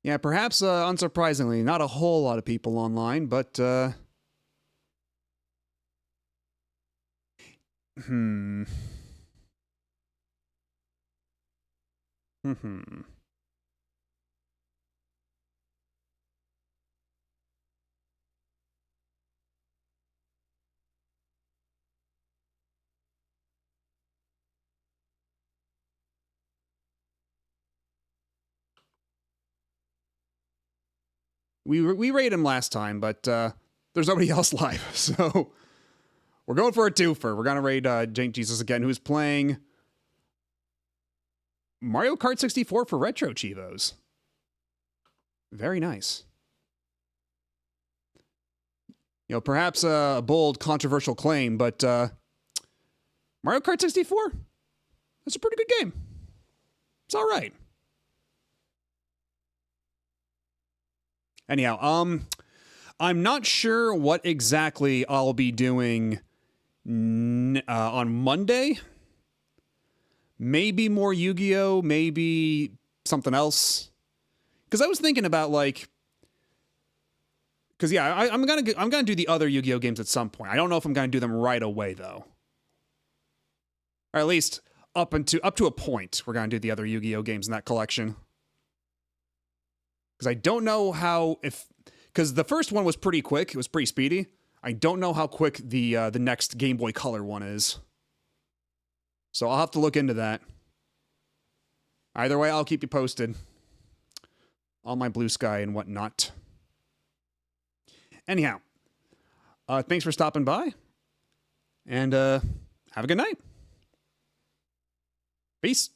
Yeah, perhaps unsurprisingly, not a whole lot of people online, but We rated him last time, but there's nobody else live, so we're going for a twofer. We're gonna raid Jank Jesus again, who's playing Mario Kart 64 for Retro Chivos. Very nice. You know, perhaps a bold, controversial claim, but Mario Kart 64, that's a pretty good game. It's all right. Anyhow, I'm not sure what exactly I'll be doing on Monday. Maybe more Yu-Gi-Oh, maybe something else. Because I was thinking about like, because yeah, I'm gonna do the other Yu-Gi-Oh games at some point. I don't know if I'm gonna do them right away though, or at least up to a point. We're gonna do the other Yu-Gi-Oh games in that collection. Because I don't know how, because the first one was pretty quick, it was pretty speedy. I don't know how quick the next Game Boy Color one is. So I'll have to look into that. Either way, I'll keep you posted on my Blue Sky and whatnot. Anyhow, thanks for stopping by, and have a good night. Peace.